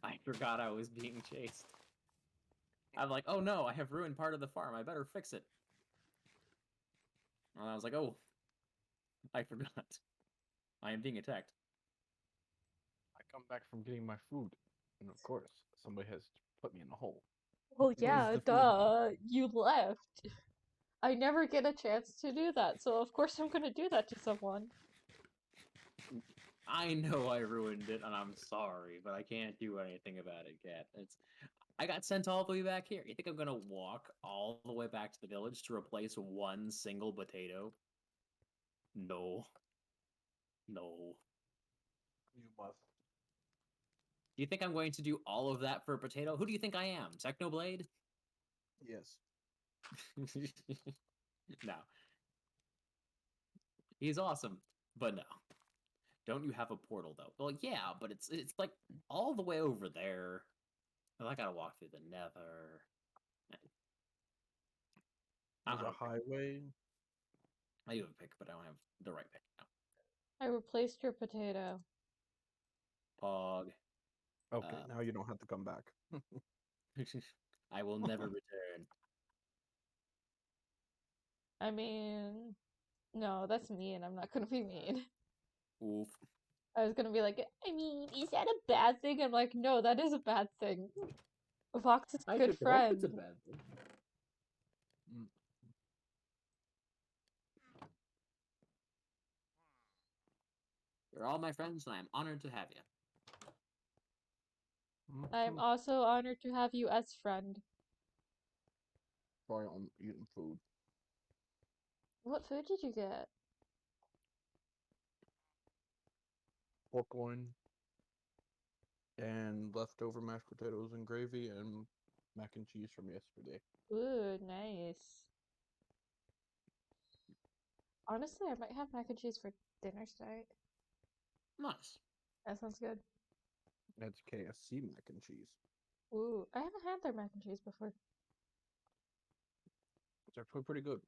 I forgot I was being chased. I'm like, oh no, I have ruined part of the farm. I better fix it. And I was like, oh, I forgot. I am being attacked. I come back from getting my food, and of course, somebody has put me in a hole. Well, Where's yeah, the food? duh. You left. I never get a chance to do that, so of course I'm gonna do that to someone. I know I ruined it, and I'm sorry, but I can't do anything about it, Cat. I got sent all the way back here. You think I'm gonna walk all the way back to the village to replace one single potato? No. No. You must. Do you think I'm going to do all of that for a potato? Who do you think I am? Technoblade? Yes. No. He's awesome, but no. Don't you have a portal though? Well, yeah, but it's like all the way over there. Well, I gotta walk through the Nether. I There's don't a have a pick. highway. I do have a pick, but I don't have the right pick now. I replaced your potato. Pog. Okay, now you don't have to come back. I will never return. I mean, no, that's mean. I'm not gonna be mean. Oof. I was gonna be like, I mean, is that a bad thing? I'm like, no, that is a bad thing. Vox is a good friend. It's a bad thing. You're all my friends, and I am honored to have you. I am also honored to have you as friend. Sorry, I'm eating food. What food did you get? Pork loin. And leftover mashed potatoes and gravy and mac and cheese from yesterday. Ooh, nice. Honestly, I might have mac and cheese for dinner tonight. Nice. That sounds good. That's KFC mac and cheese. Ooh, I haven't had their mac and cheese before. It's actually pretty good.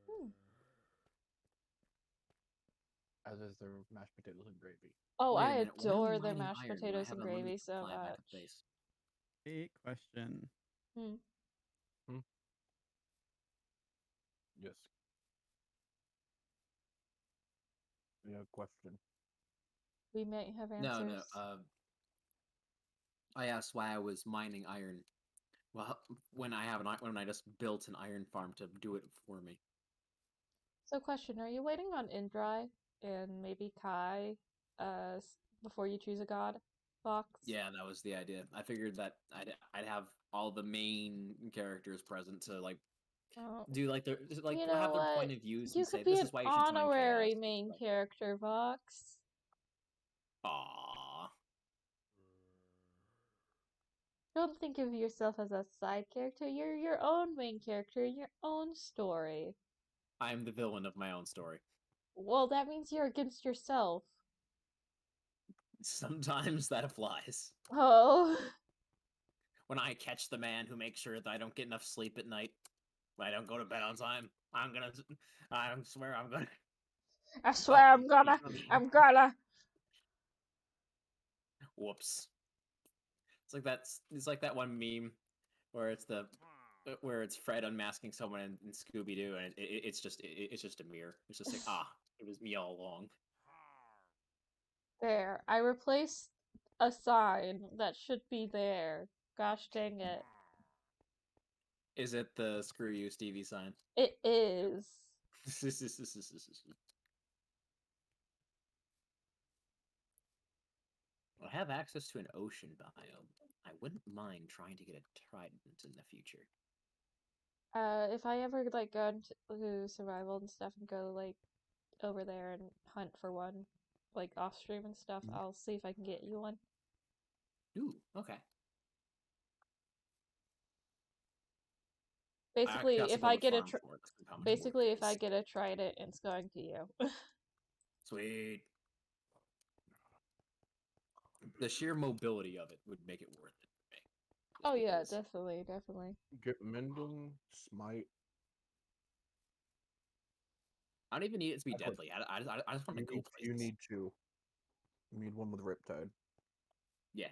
Hmm. As is their mashed potatoes and gravy. Oh, Wait a I minute, why are we adore their mining mashed iron when I potatoes have and unlimited gravy so supply of backup much. base? Great question. Yes. Yeah, question. We might have No, answers. no. I asked why I was mining iron. Well, when I just built an iron farm to do it for me. So, question: are you waiting on Indri and maybe Kai, before you choose a god, Fox? Yeah, that was the idea. I figured that I'd have all the main characters present to like Oh, do like their you know have their what? point of views You and say could be this an is why you should join honorary chaos. main character, Vox. Aww. Don't think of yourself as a side character. You're your own main character in your own story. I'm the villain of my own story. Well, that means you're against yourself. Sometimes that applies. Oh. When I catch the man who makes sure that I don't get enough sleep at night, when I don't go to bed on time, I swear I'm gonna. I swear Oh, I'm gonna. Whoops. It's like that one meme where it's Fred unmasking someone in Scooby Doo, and it's just a mirror. It's just like it was me all along. There. I replaced a sign that should be there. Gosh dang it. Is it the "Screw you, Stevie" sign? It is. I have access to an ocean biome. I wouldn't mind trying to get a trident in the future. If I ever like go into survival and stuff and go like over there and hunt for one, like off stream and stuff, I'll see if I can get you one. Ooh, okay. Basically, if I get a trident, it's going to you. Sweet. The sheer mobility of it would make it worth it for me. Oh yeah, definitely. Get mending, smite. I don't even need it to be deadly. I just want to go places. You need two. You need one with Riptide. Yeah.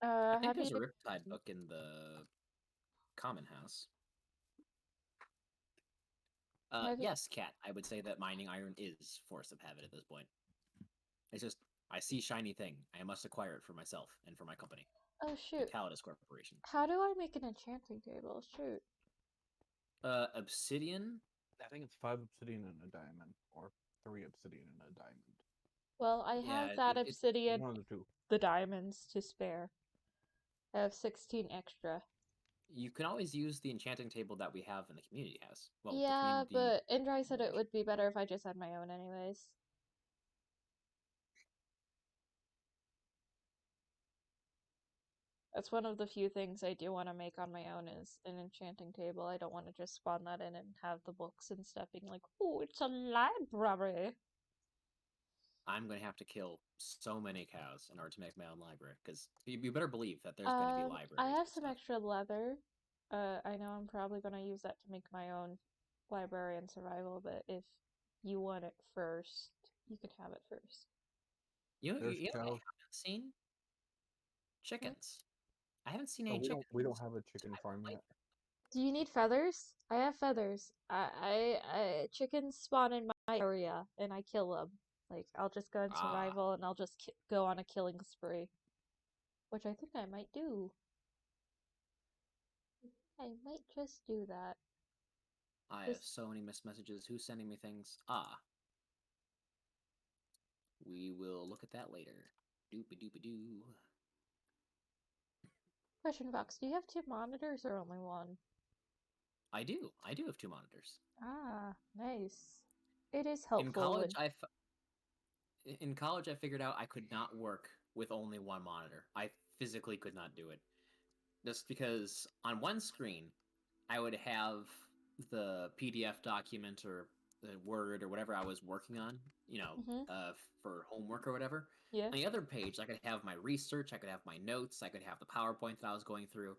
I think there's a you... Riptide book in the common house. Yes, Cat. I would say that mining iron is force of habit at this point. It's just I see shiny thing. I must acquire it for myself and for my company, Oh the shoot. Calidus Corporation. How do I make an enchanting table? Shoot. Obsidian. I think it's 5 obsidian and a diamond, or 3 obsidian and a diamond. Well, I Yeah, have that obsidian, One of the two. the diamonds to spare. I have 16 extra. You can always use the enchanting table that we have in the community house. Well, Yeah, the community. but Indri said it would be better if I just had my own anyways. That's one of the few things I do want to make on my own is an enchanting table. I don't want to just spawn that in and have the books and stuff being like, oh, it's a library. I'm going to have to kill so many cows in order to make my own library, because you better believe that there's going to be libraries. I have and some stuff. extra leather. I know I'm probably going to use that to make my own library and survival, but if you want it first, you can have it first. You know, There's you know what I cows. haven't seen? Chickens. I haven't seen Oh, any chickens. we don't have a chicken farm yet. Do you need feathers? I have feathers. I chickens spawn in my area, and I kill them. Like, I'll just go in Ah. survival, and I'll just go on a killing spree. Which I think I might do. I might just do that. I have so many missed messages. Who's sending me things? Ah. We will look at that later. Doopy-doopy-doo. Question box, do you have 2 monitors or only 1? I do. I do have 2 monitors. Ah, nice. It is helpful. In college, I figured out I could not work with only 1 monitor. I physically could not do it. Just because on one screen, I would have the PDF document or the Word or whatever I was working on, for homework or whatever. Yeah. On the other page, I could have my research, I could have my notes, I could have the PowerPoint that I was going through.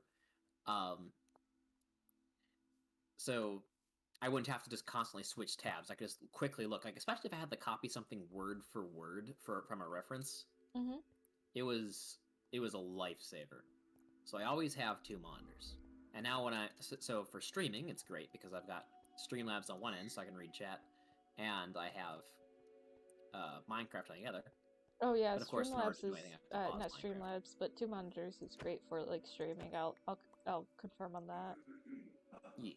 So I wouldn't have to just constantly switch tabs. I could just quickly look, like especially if I had to copy something word for word from a reference. Mm-hmm. It was a lifesaver. So I always have 2 monitors. And now so for streaming, it's great because I've got Streamlabs on one end so I can read chat, and I have Minecraft on the other. Oh yeah, but of course, Streamlabs is not not Streamlabs, but 2 monitors is great for like streaming. I'll confirm on that. Yeah.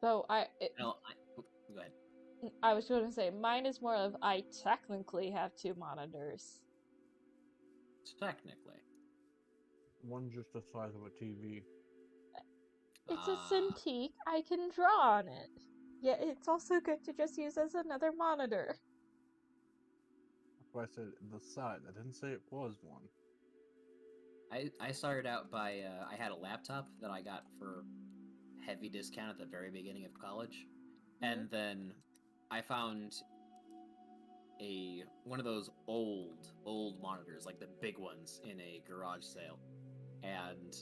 So go ahead. I was going to say mine is more of I technically have 2 monitors. Technically, One's just the size of a TV. It's a Cintiq. I can draw on it. Yeah, it's also good to just use as another monitor. That's why I said the size. I didn't say it was one. I started out by I had a laptop that I got for heavy discount at the very beginning of college, and then I found one of those old monitors, like the big ones, in a garage sale, and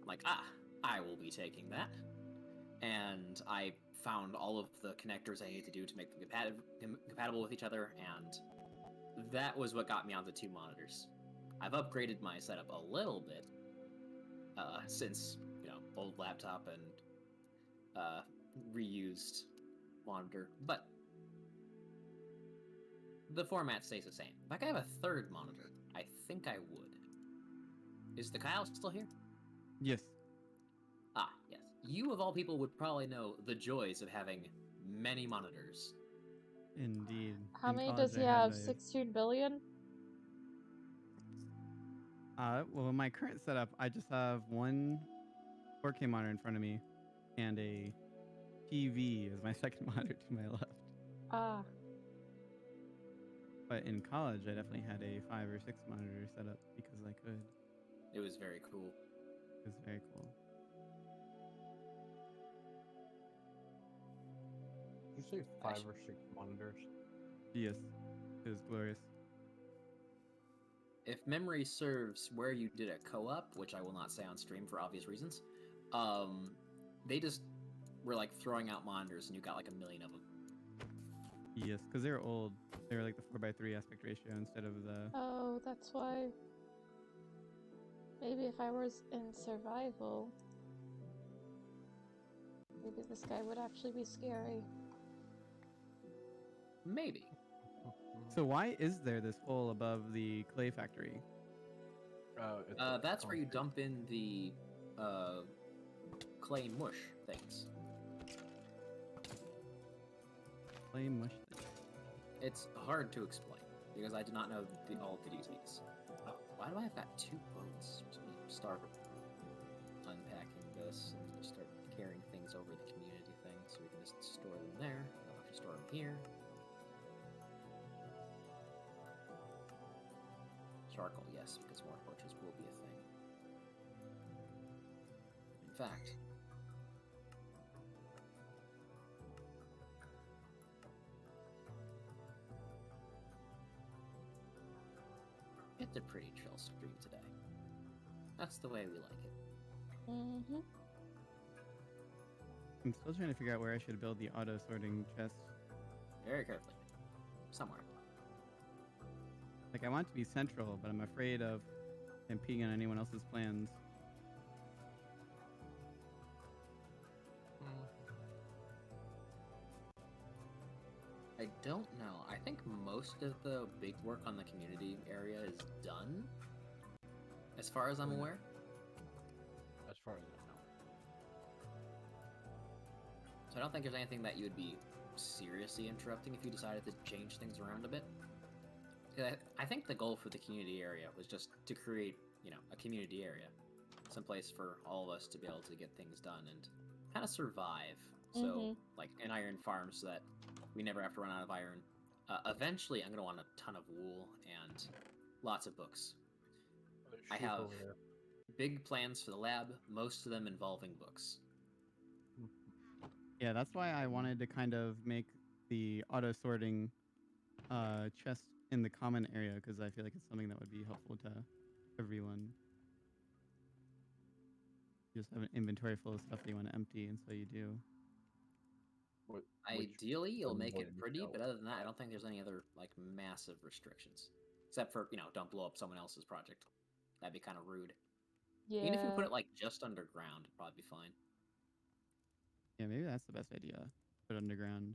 like I will be taking that, and I found all of the connectors I needed to do to make them compatible with each other, and that was what got me onto 2 monitors. I've upgraded my setup a little bit since old laptop and reused monitor, but the format stays the same. If I could have a 3rd monitor, I think I would. Is the Kyle still here? Yes. Ah, yes. You, of all people, would probably know the joys of having many monitors. Indeed. How many does he have? 16 billion? Well, in my current setup, I just have one 4K monitor in front of me and a TV as my second monitor to my left. Ah. But in college, I definitely had a 5 or 6 monitor setup because I could. It was very cool. It was very cool. Did you say 5 or 6 monitors? Yes. It was glorious. If memory serves, where you did a co-op, which I will not say on stream for obvious reasons, they just were like throwing out monitors and you got like 1 million of them. Yes, because they were old. They were like the 4:3 aspect ratio instead of the... Oh, that's why. Maybe if I was in survival, maybe this guy would actually be scary. Maybe. So why is there this hole above the clay factory? That's where you dump in the clay mush things. Clay mush. It's hard to explain because I do not know all the duties. Why do I have got 2 boats? I'm just gonna start unpacking this and just start carrying things over the community thing, so we can just store them there. We don't have to store them here. Charcoal, yes, because more torches will be a thing. In fact, it's a pretty chill stream today. That's the way we like it. Mm-hmm. I'm still trying to figure out where I should build the auto sorting chest. Very carefully. Somewhere. Like, I want it to be central, but I'm afraid of impeding on anyone else's plans. I don't know. I think most of the big work on the community area is done, as far as I'm aware. As far as I know. So I don't think there's anything that you would be seriously interrupting if you decided to change things around a bit. I think the goal for the community area was just to create, a community area. Someplace for all of us to be able to get things done and kind of survive. So, like an iron farm so that we never have to run out of iron. Eventually, I'm going to want a ton of wool and lots of books. I have big plans for the lab, most of them involving books. Yeah, that's why I wanted to kind of make the auto sorting chest in the common area, because I feel like it's something that would be helpful to everyone. You just have an inventory full of stuff that you want to empty, and so you do. Ideally, you'll make it pretty, but other than that, I don't think there's any other massive restrictions, except for don't blow up someone else's project. That'd be kind of rude. Yeah. Even if you put it just underground, it'd probably be fine. Yeah, maybe that's the best idea. Put it underground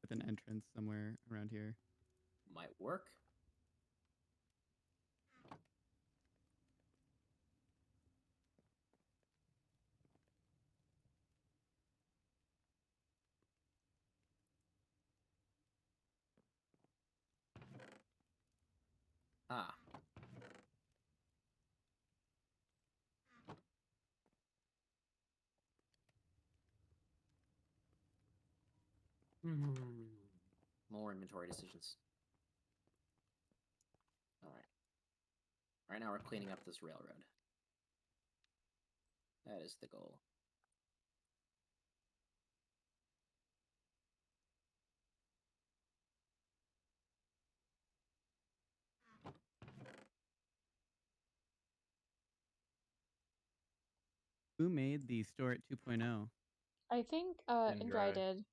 with an entrance somewhere around here. Might work. Ah. More inventory decisions. Alright. Right now we're cleaning up this railroad. That is the goal. Who made the store at 2.0? I think Indri did.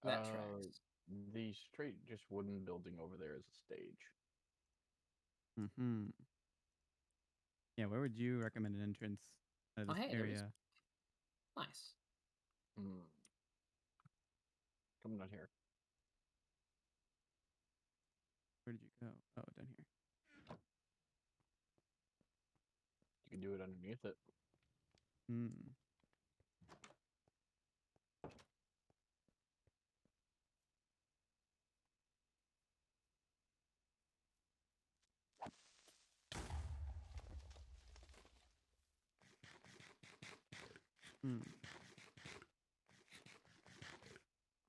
That tracks. The straight, just wooden building over there is a stage. Mm-hmm. Yeah, where would you recommend an entrance out of this area? Nice. Coming down here. Where did you go? Oh, down here. You can do it underneath it.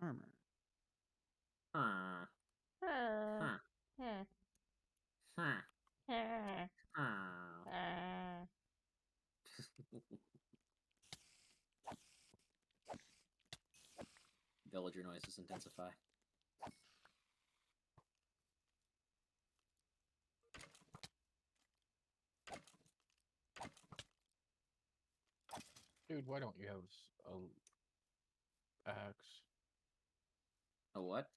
Armor. Villager noises intensify. Dude, why don't you have a axe? A what?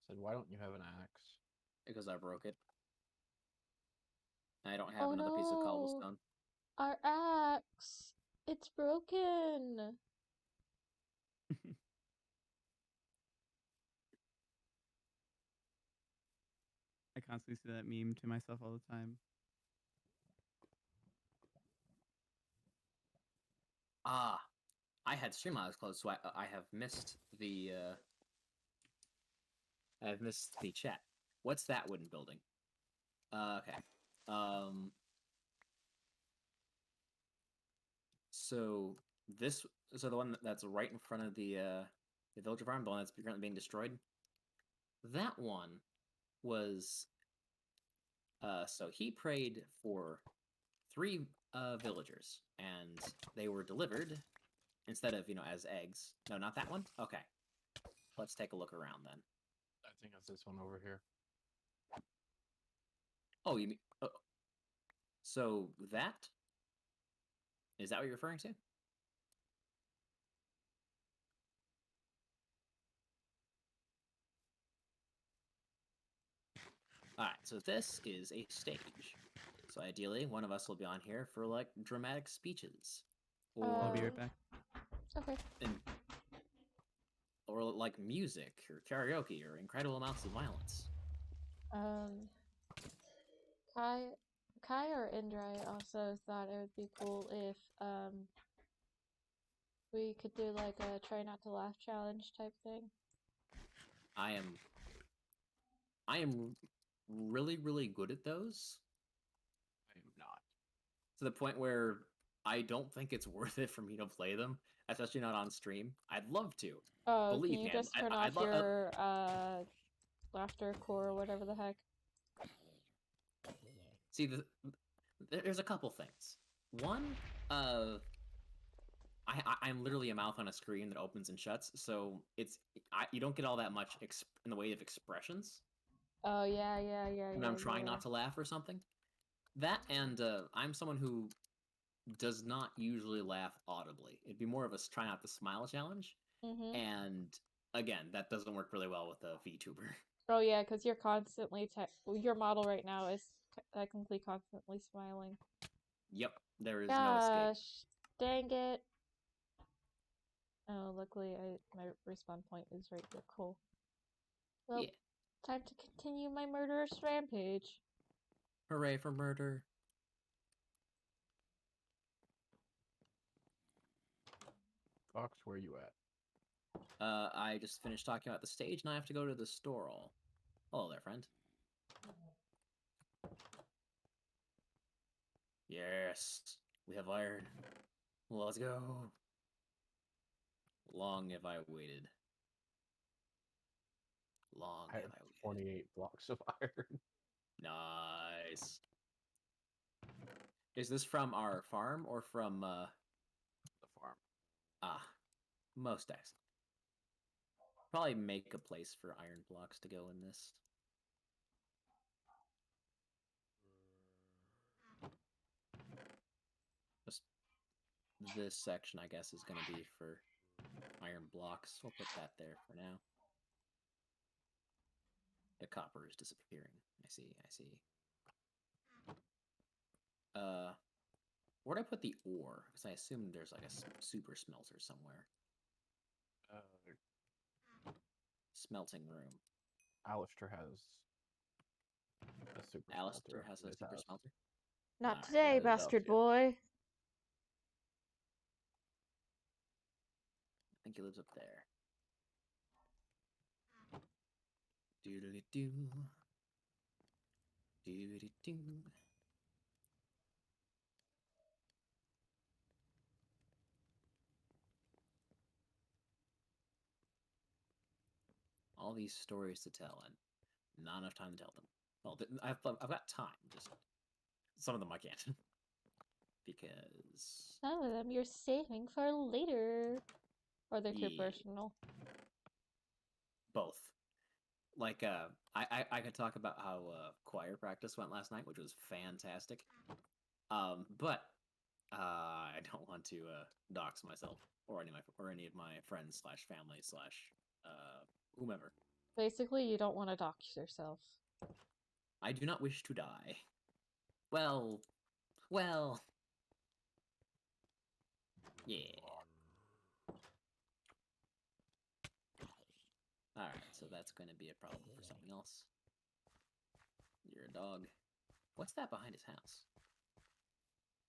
Said, why don't you have an axe? Because I broke it. I don't have another piece of cobblestone. Our axe! It's broken! I constantly say that meme to myself all the time. I had Streamlabs closed, so I have missed the chat. What's that wooden building? Okay. So the one that's right in front of the villager farm, the one that's currently being destroyed. That one was so he prayed for 3 villagers, and they were delivered instead of as eggs. No, not that one. Okay, let's take a look around then. I think it's this one over here. Oh, you mean so that is that what you're referring to? Alright, so this is a stage. So ideally, one of us will be on here for, like, dramatic speeches. Or, I'll be right back. Okay. or, like, music, or karaoke, or incredible amounts of violence. Kai or Indra also thought it would be cool if, we could do, like, a try not to laugh challenge type thing. I am really, really good at those. I am not. To the point where I don't think it's worth it for me to play them, especially not on stream. I'd love to. Oh, Believe can you me, just turn off your, laughter core or whatever the heck? See, there's a couple things. One, I'm literally a mouth on a screen that opens and shuts, so you don't get all that much in the way of expressions. Oh, yeah. When I'm trying not to laugh or something. That, and I'm someone who does not usually laugh audibly. It'd be more of a try not to smile challenge. Mm-hmm. And again, that doesn't work really well with a VTuber. Oh, yeah, because you're constantly your model right now is technically constantly smiling. Yep, there is no escape. Gosh, dang it. Oh, luckily my respawn point is right there. Cool. Well, Yeah. time to continue my murderous rampage. Hooray for murder. Fox, where you at? I just finished talking about the stage, and I have to go to the store all. Hello there, friend. Yes, we have iron. Let's go. Long have I waited. Long I have have I waited. 28 blocks of iron. Nice. Is this from our farm or from The farm. Ah, most excellent. Probably make a place for iron blocks to go in this. Just this section, I guess, is going to be for iron blocks. We'll put that there for now. The copper is disappearing. I see. Where'd I put the ore? Because I assume there's like a super smelter somewhere. Smelting room. Alistair has a super Alistair smelter has in a his super house. smelter? Not Alright. today, Yeah, bastard yeah. boy. I think he lives up there. Doodly-doo. Doodly-doo. All these stories to tell, and not enough time to tell them. Well, I've got time, just some of them I can't. Because... Some of them you're saving for later. Or they're too Yeah. personal. Both. Like, I could talk about how choir practice went last night, which was fantastic. But I don't want to dox myself or any of my friends / family / whomever. Basically, you don't want to dox yourself. I do not wish to die. Well. Yeah. Alright, so that's going to be a problem for something else. You're a dog. What's that behind his house?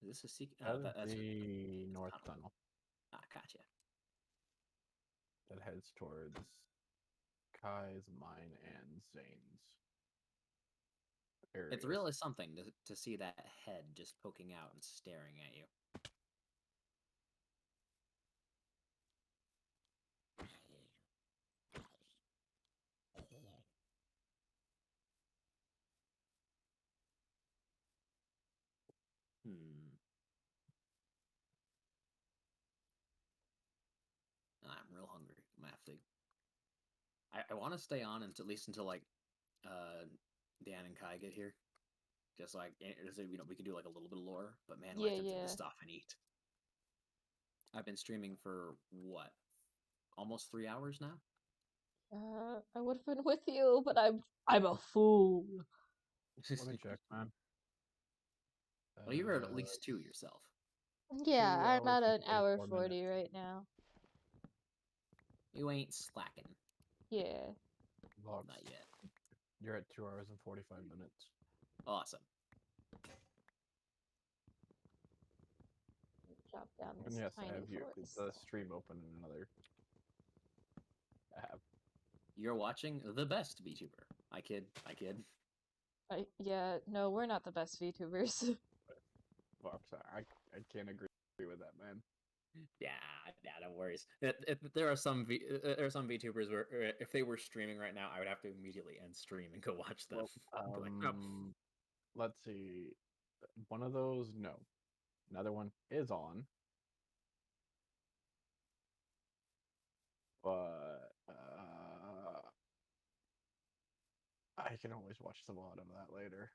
Is this a secret? That's the north tunnel. Ah, gotcha. That heads towards Kai's, mine, and Zane's areas. It's really something to see that head just poking out and staring at you. I'm real hungry. I'm gonna have to. I want to stay on until at least until like Dan and Kai get here. Just like we could do like a little bit of lore, but man, I have to stop and eat. I've been streaming for what, almost 3 hours now. I would have been with you, but I'm a fool. Let me check, man. Well, you were at least 2 yourself. Yeah, I'm at an hour 40 right now. You ain't slacking. Yeah. Vox, not yet. You're at 2 hours and 45 minutes. Awesome. Drop down this yes, tiny I have forest. the stream open in another app. You're watching the best VTuber. I kid. Yeah, no, we're not the best VTubers. Vox, I can't agree with that, man. Yeah, no worries. There are some VTubers where if they were streaming right now, I would have to immediately end stream and go watch them. Well, let's see. One of those, no. Another one is on. But I can always watch the VOD of that later.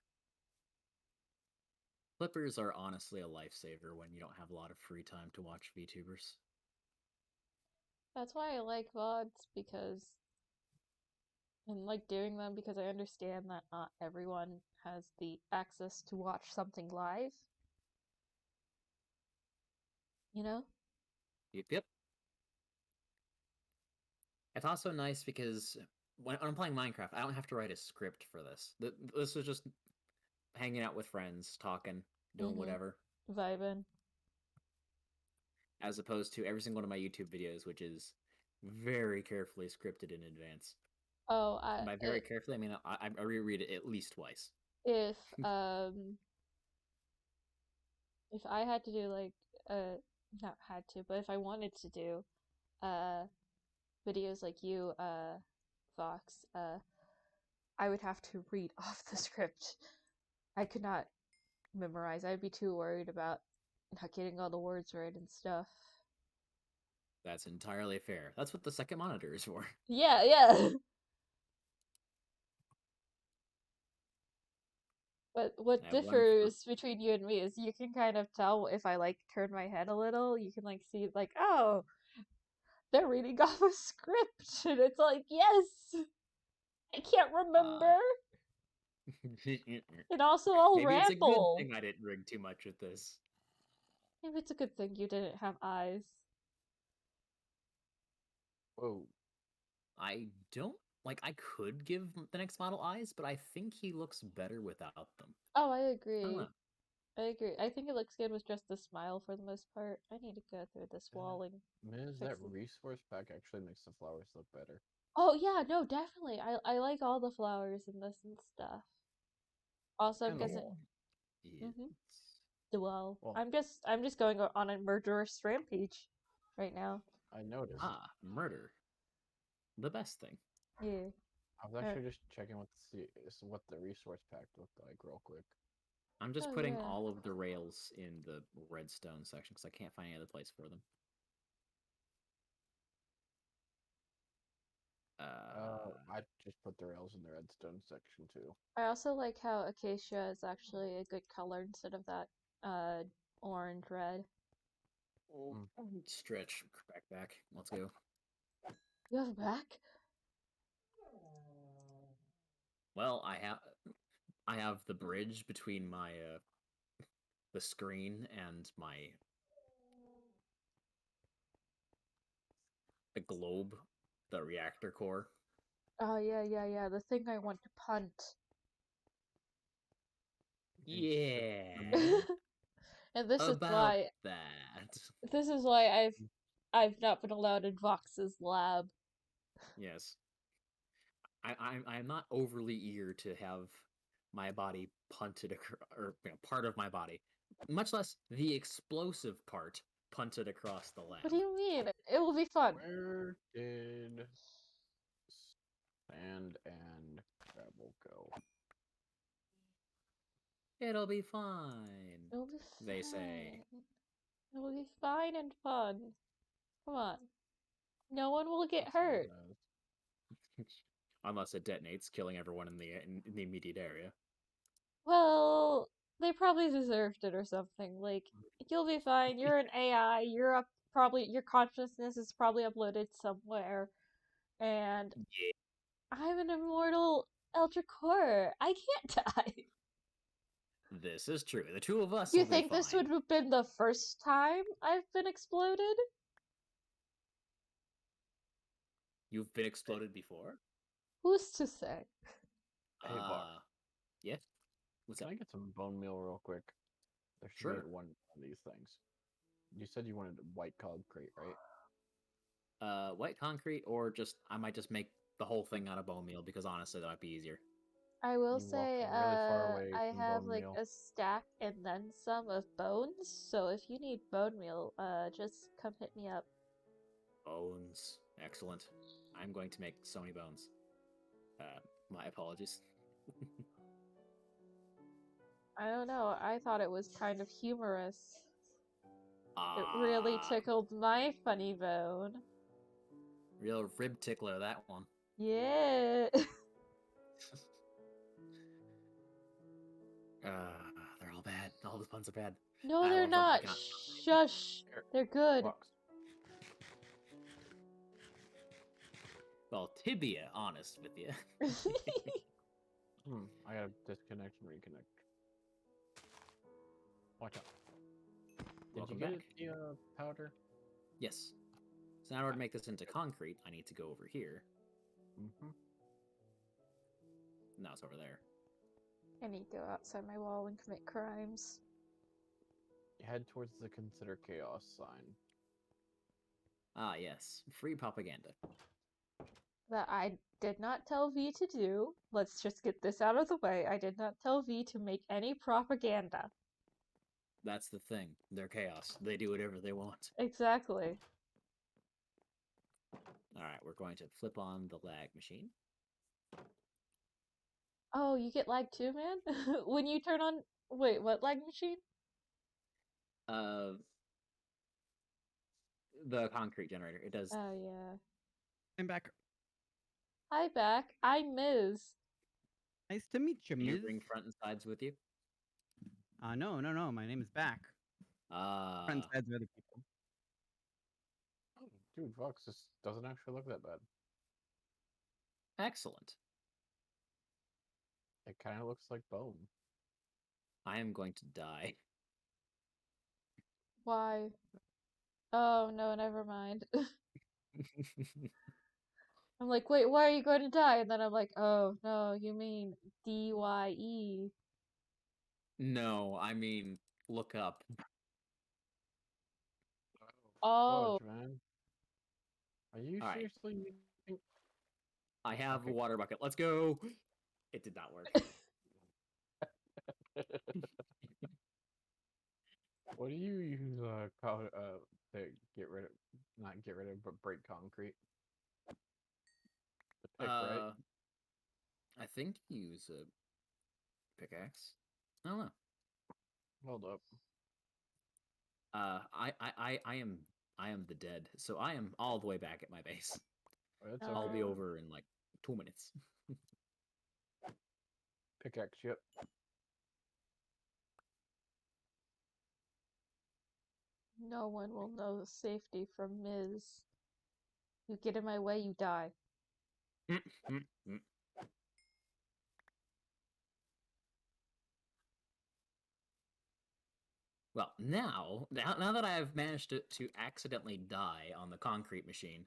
Flippers are honestly a lifesaver when you don't have a lot of free time to watch VTubers. That's why I like VODs, because and like doing them because I understand that not everyone has the access to watch something live. You know? Yep. It's also nice because when I'm playing Minecraft, I don't have to write a script for this. This is just hanging out with friends, talking, doing whatever. Vibing. As opposed to every single one of my YouTube videos, which is very carefully scripted in advance. Oh, by very carefully, I mean I reread it at least twice. If I had to do like not had to, but if I wanted to do videos like you, Vox, I would have to read off the script. I could not memorize. I'd be too worried about not getting all the words right and stuff. That's entirely fair. That's what the second monitor is for. Yeah. But what differs between you and me is you can kind of tell if I like turn my head a little. You can like see like, oh, they're reading off a script, and it's like, yes, I can't remember. And also, I'll Maybe ramble. It's a good thing I didn't rig too much with this. Maybe it's a good thing you didn't have eyes. Whoa. I don't like. I could give the next model eyes, but I think he looks better without them. Oh, I agree. I agree. I think it looks good with just the smile for the most part. I need to go through this wall and that resource pack actually makes the flowers look better. Oh yeah, no, definitely. I like all the flowers in this and stuff. Also, I'm guessing the wall. I'm just going on a murderous rampage right now. I noticed. Murder. The best thing. Yeah. I was actually just checking what the resource pack looked like real quick. I'm just putting all of the rails in the redstone section because I can't find any other place for them. I just put the rails in the redstone section too. I also like how acacia is actually a good color instead of that orange red. Stretch back. Let's go. You have a back? Well, I have the bridge between my the screen and the globe, the reactor core. Oh yeah, the thing I want to punt. Yeah. And this is About why that. I've not been allowed in Vox's lab. Yes. I'm not overly eager to have my body punted or part of my body, much less the explosive part punted across the lab. What do you mean? It will be fun. Where did sand and gravel go? It'll be fine. It'll be fine. They say. It will be fine and fun. Come on. No one will get That's all hurt. it is. Unless it detonates, killing everyone in the immediate area. Well, they probably deserved it or something. Like, you'll be fine. You're an AI. You're up. Probably your consciousness is probably uploaded somewhere, and Yeah. I'm an immortal Ultra Core. I can't die. This is true. The two of us Do you will think be this fine. would have been the first time I've been exploded? You've been exploded before? Who's to say? Hey, Vox. Yeah? What's Can up? I get some bone meal real quick? There should Sure. be one of these things. You said you wanted a white concrete, right? White concrete, or I might just make the whole thing out of bone meal, because honestly, that might be easier. I will You walk say, really far away I from have bone like meal. a stack and then some of bones. So if you need bone meal, just come hit me up. Bones. Excellent. I'm going to make so many bones. My apologies. I don't know. I thought it was kind of humorous. It really tickled my funny bone. Real rib tickler, that one. Yeah. They're all bad. All the puns are bad. No, I they're love them. I not. cannot- Shush. They're good. Vox. Well, tibia, honest with you. I gotta disconnect and reconnect. Watch out. Welcome Did you back. get the powder? Yes. So now in order to make this into concrete, I need to go over here. Mm-hmm. Now it's over there. I need to go outside my wall and commit crimes. Head towards the consider chaos sign. Ah, yes. Free propaganda. That I did not tell V to do. Let's just get this out of the way. I did not tell V to make any propaganda. That's the thing. They're chaos. They do whatever they want. Exactly. Alright, we're going to flip on the lag machine. Oh, you get lag too, man? When you turn on... Wait, what lag machine? The concrete generator. It does. Oh, yeah. I'm back. Hi, back. I'm Ms. Nice to meet you, Can you Ms. bring front and sides with you? No. My name is Back. Front and sides are other people. Oh, dude, Vox, this doesn't actually look that bad. Excellent. It kind of looks like bone. I am going to die. Why? Oh, no, never mind. I'm like, wait, why are you going to die? And then I'm like, oh, no, you mean D-Y-E. No, I mean, look up. Oh. Fudge, man. Are you All right. seriously using... I have Okay. a water bucket. Let's go. It did not work. What do you use to get rid of, not get rid of, but break concrete? The pick, right? I think you use a pickaxe. I don't know. Hold up. I am the dead, so I am all the way back at my base. Oh, that's I'll okay. be over in like 2 minutes. Pickaxe, yep. No one will know safety from Ms. You get in my way, you die. Well, now that I have managed to accidentally die on the concrete machine,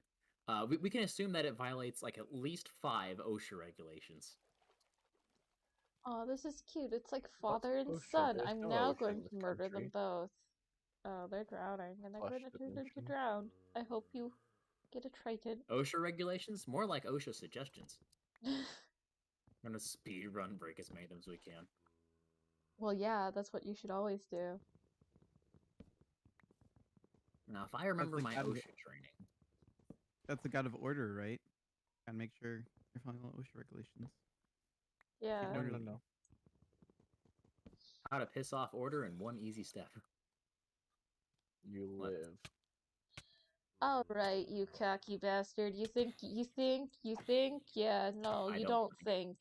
we can assume that it violates like at least 5 OSHA regulations. Oh, this is cute. It's like father and OSHA? son. There's I'm no now OSHA going in to this murder them country. both. Oh, they're drowning, and they're Flush going to turn into dimension. drown. I hope you get a Triton. OSHA regulations? More like OSHA suggestions. I'm gonna speed run break as many of them as we can. Well, yeah, that's what you should always do. Now, if I remember like my out of- OSHA training, That's a god of order, right? Gotta make sure you're following all OSHA regulations. Yeah. Keep No. notating. how to piss off order in one easy step. You What? live. All right, you cocky bastard. You think? Yeah, no, I you don't don't think.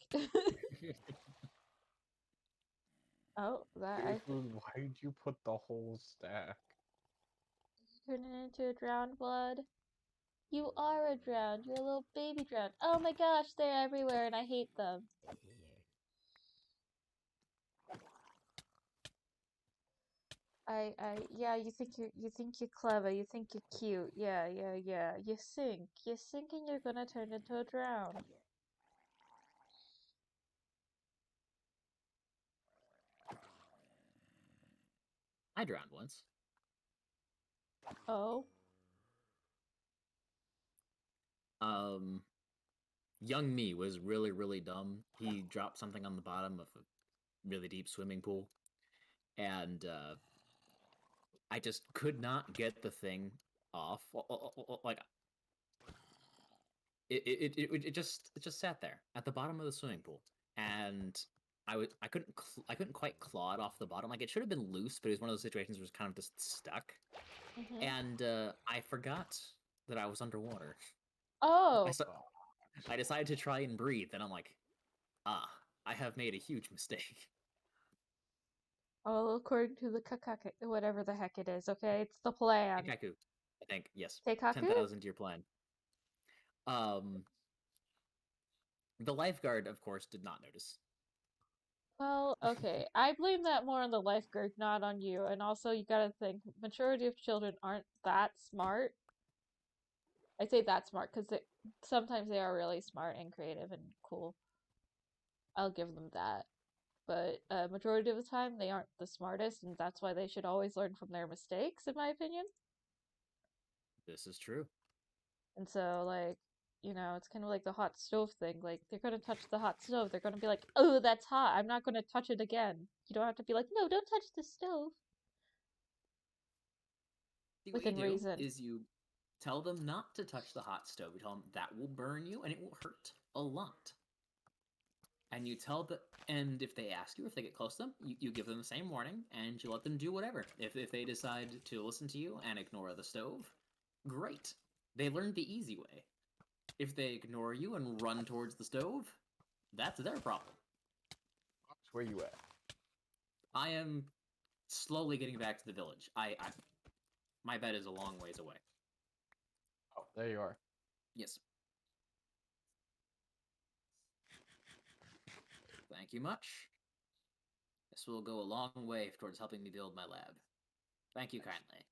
Oh, that I Why'd you put the whole stack? turned it into a drowned blood. You are a drowned. You're a little baby drowned. Oh my gosh, they're everywhere, and I hate them. Yeah, you think you're clever, you think you're cute, yeah. You sink and you're gonna turn into a drown. I drowned once. Oh, Young me was really, really dumb. He dropped something on the bottom of a really deep swimming pool, and I just could not get the thing off. Like it just sat there at the bottom of the swimming pool, and I couldn't quite claw it off the bottom. Like it should have been loose, but it was one of those situations where it was kind of just stuck. And I forgot that I was underwater. oh, I decided to try and breathe, and I'm like, I have made a huge mistake. oh, according to the kakake, whatever the heck it is, okay? It's the plan. Kaku, I think, yes. Teikaku? 10,000 to your plan. The lifeguard, of course, did not notice. Well, okay, I blame that more on the lifeguard, not on you. And also, you gotta think, majority of children aren't that smart. I say that smart because sometimes they are really smart and creative and cool. I'll give them that. But majority of the time, they aren't the smartest, and that's why they should always learn from their mistakes, in my opinion. This is true. And so, like, it's kind of like the hot stove thing. Like, they're gonna touch the hot stove. They're gonna be like, oh, that's hot. I'm not gonna touch it again. You don't have to be like, no, don't touch the stove. See, Within what you do reason. is you tell them not to touch the hot stove. You tell them that will burn you and it will hurt a lot. And you tell them, and if they ask you, if they get close to them, you give them the same warning, and you let them do whatever. If they decide to listen to you and ignore the stove, great. They learned the easy way. If they ignore you and run towards the stove, that's their problem. Where you at? I am slowly getting back to the village. My bed is a long ways away. Oh, there you are. Yes. Thank you much. This will go a long way towards helping me build my lab. Thank you kindly.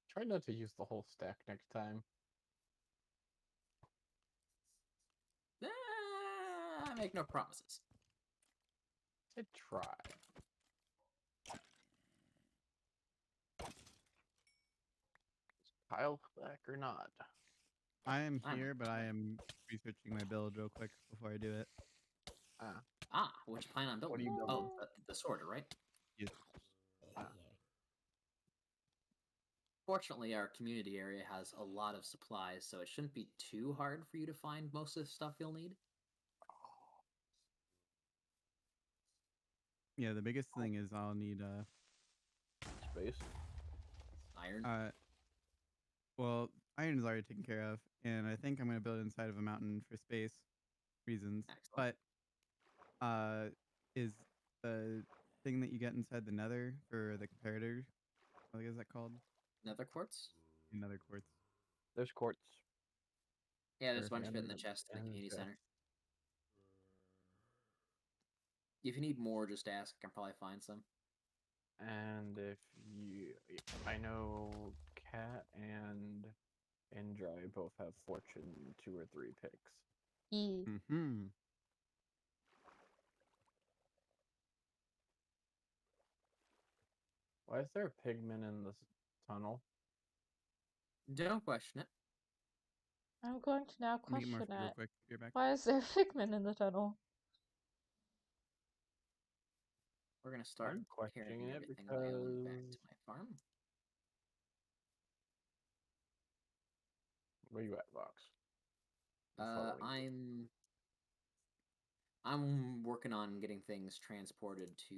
Try not to use the whole stack next time. I make no promises. I try. Is Kyle back or not? I am I'm here, but I am researching my build real quick before I do it. What you plan on building? What are you building? Oh, the sorter, right? Yes. Fortunately, our community area has a lot of supplies, so it shouldn't be too hard for you to find most of the stuff you'll need. Yeah, the biggest thing is I'll need Space. Iron. Well, iron is already taken care of, and I think I'm gonna build inside of a mountain for space reasons. Excellent. But is the thing that you get inside the nether for the comparator, what is that called? Nether quartz? Nether quartz. There's quartz. Yeah, there's a bunch Perfect. of it in the chest in the community And center. If you need more, just ask. I can probably find some. And if you, I know Cat and Indri both have fortune 2 or 3 picks. E. Mm-hmm. Why is there a pigman in this tunnel? Don't question it. I'm going to now Let me get more question food real it. quick. Be right back. Why is there Figment in the tunnel? We're gonna start I'm questioning carrying it everything I own back because to my farm. where you at, Vox? Following you. I'm working on getting things transported to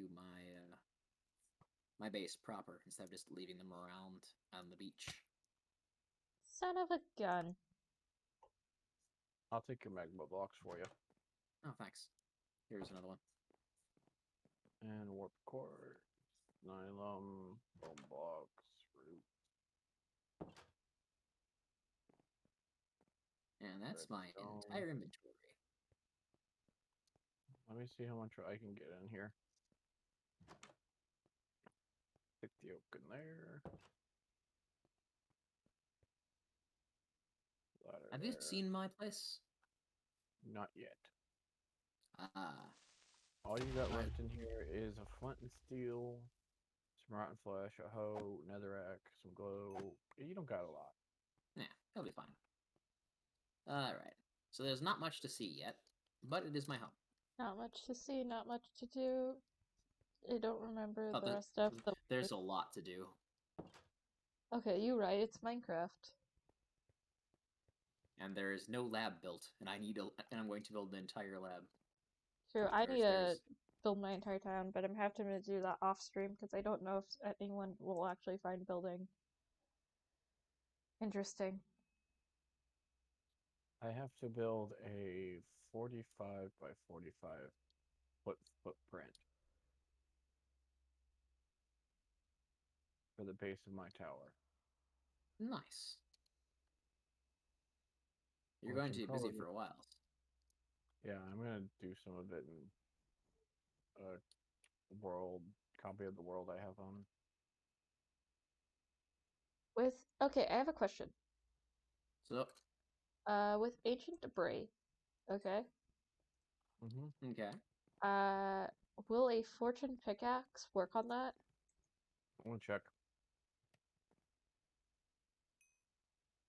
my base proper instead of just leaving them around on the beach. Son of a gun. I'll take your magma blocks for you. Oh, thanks. Here's another one. And warp cord, nylon, bone blocks, root. And that's my Redstone. entire inventory. Let me see how much I can get in here. Stick the oak in there. Ladder Have you there. seen my place? Not yet. Ah. All you got left in here is a flint and steel, some rotten flesh, a hoe, netherrack, some glow. You don't got a lot. Yeah, he'll be fine. Alright. So there's not much to see yet, but it is my home. Not much to see, not much to do. I don't remember Oh, the rest of the... There's a lot to do. Okay, you're right, it's Minecraft. And there is no lab built, and I'm going to build an entire lab. True, I need to There's build my entire town, but I'm having to do that off stream because I don't know if anyone will actually find building interesting. I have to build a 45 by 45 foot footprint for the base of my tower. nice. You're Which going I'm to be busy probably- for a while. Yeah, I'm gonna do some of it in a world copy of the world I have on. Okay, I have a question. So, With ancient debris, okay. okay. Will a fortune pickaxe work on that? I'm gonna check.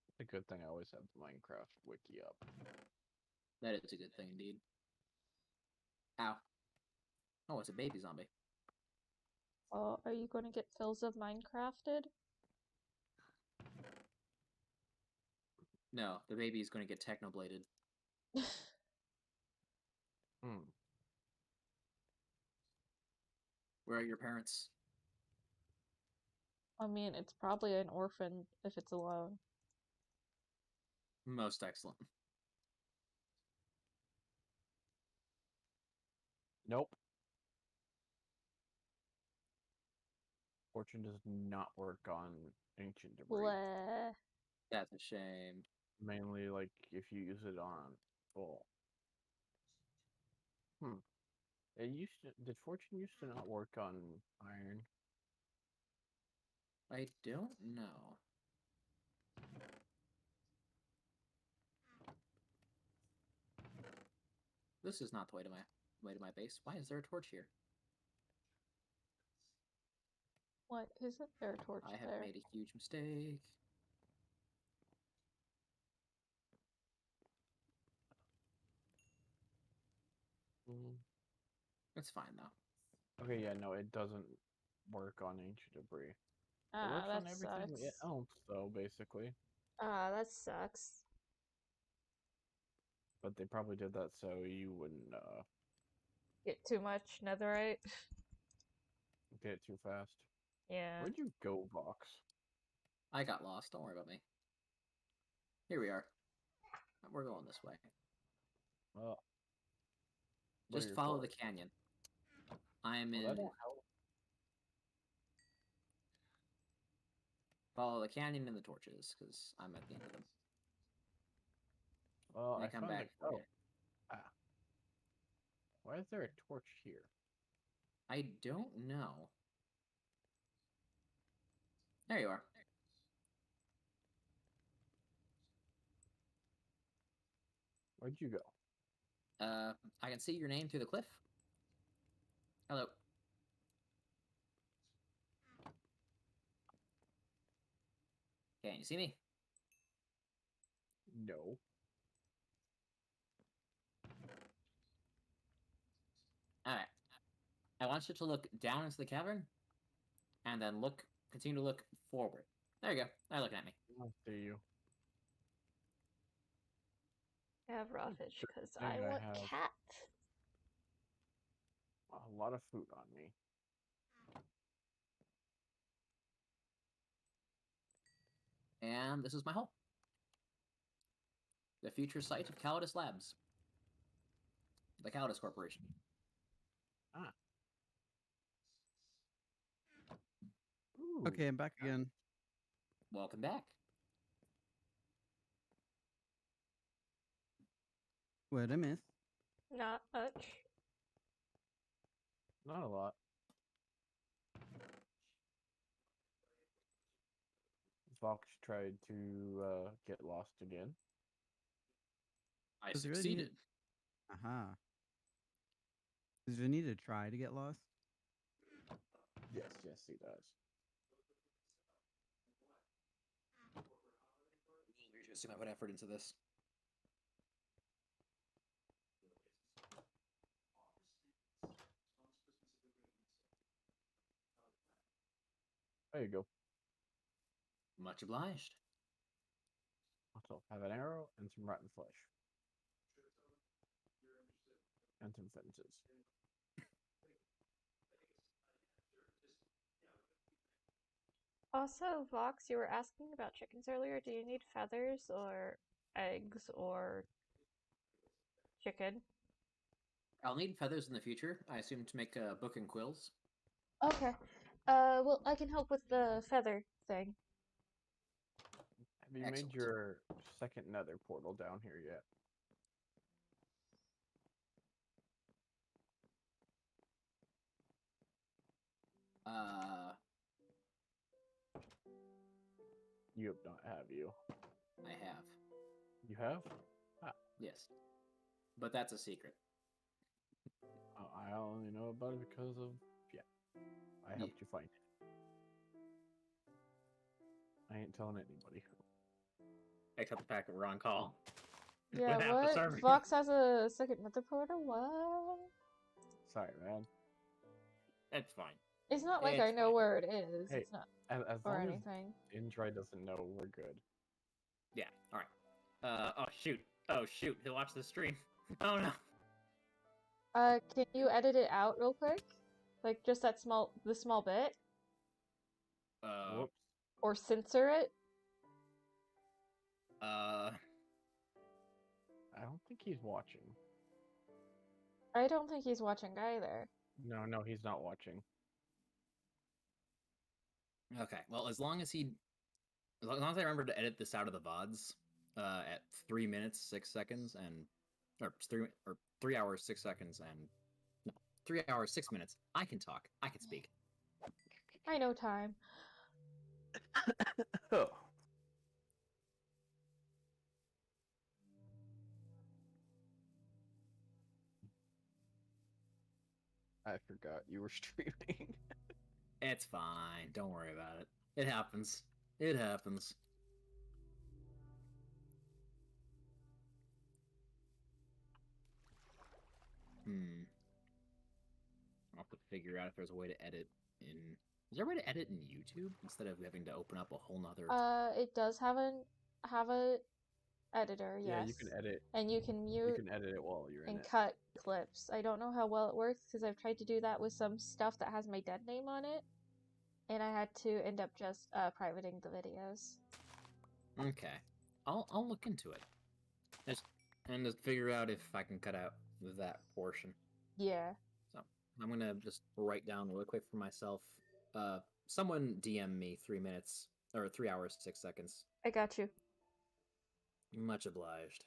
It's a good thing I always have the Minecraft wiki up. That is a good thing indeed. Ow. Oh, it's a baby zombie. Oh, are you going to get fills of Minecrafted? No, the baby is going to get technobladed. Where are your parents? I mean, it's probably an orphan if it's alone. Most excellent. Nope. Fortune does not work on ancient debris. Bleh. That's a shame. Mainly, like, if you use it on full. Did Fortune used to not work on iron? I don't know. This is not the way to my base. Why is there a torch here? What isn't there a torch I have there? made a huge mistake. It's fine though. Okay, yeah, no, it doesn't work on ancient debris. It Ah, works on that everything sucks. else, though, basically. Ah, that sucks. But they probably did that so you wouldn't Get too much netherite? get it too fast. Yeah. Where'd you go, Vox? I got lost. Don't worry about me. Here we are. We're going this way. Just follow the canyon. I'm in. That don't help. Follow the canyon and the torches, because I'm at the end of them. Well, I I come found back for you. Why is there a torch here? I don't know. There you are. Where'd you go? I can see your name through the cliff. Hello. Can you see me? No. Alright. I want you to look down into the cavern, and then continue to look forward. There you go. Now you're looking at me. I see you. I have raw fish Good because thing I I want have- cat. A lot of food on me. And this is my home. The future site of Calidus Labs. The Calidus Corporation. Ah. Okay, I'm back again. Welcome back. What'd I miss? Not much. Not a lot. Vox tried to get lost again. I Does it really succeeded. need- Aha. Does it need to try to get lost? Yes, he does. You assume I put effort into this. There you go. Much obliged. Also, have an arrow and some rotten flesh. And some fences. Also, Vox, you were asking about chickens earlier. Do you need feathers or eggs or chicken? I'll need feathers in the future, I assume, to make book and quills. Okay. Well, I can help with the feather thing. Have you Excellent. made your second nether portal down here yet? You have not, have you? I have. You have? Yes. But that's a secret. I only know about it because of, I helped you find it. I ain't telling anybody. Except the fact that we're on call. Yeah, With half the what? server. Vox has a second nether portal? What? Sorry, man. It's fine. It's not like It's I know fine. where it is. Hey, It's not As or long anything. as Indri doesn't know, we're good. Yeah, alright. Oh shoot. Oh shoot, he'll watch the stream. Oh no. Can you edit it out real quick? Like just the small bit? Whoops. Or censor it? I don't think he's watching. I don't think he's watching either. No, he's not watching. Okay, well, as long as I remember to edit this out of the VODs, at 3 minutes 6 seconds or 3 hours 6 seconds and no, 3 hours 6 minutes, I can talk. I can speak. I know time. Oh. I forgot you were streaming. It's fine. Don't worry about it. It happens. It happens. I'll have to figure out if there's a way to edit in... Is there a way to edit in YouTube instead of having to open up a whole nother... It does have a editor, yes. Yeah, you can edit. And you can mute You can edit it while you're in and it. cut clips. I don't know how well it works because I've tried to do that with some stuff that has my dead name on it, and I had to end up just privating the videos. Okay. I'll look into it. Just figure out if I can cut out that portion. Yeah. So I'm gonna just write down really quick for myself. Someone DM me 3 minutes or 3 hours 6 seconds. I got you. Much obliged.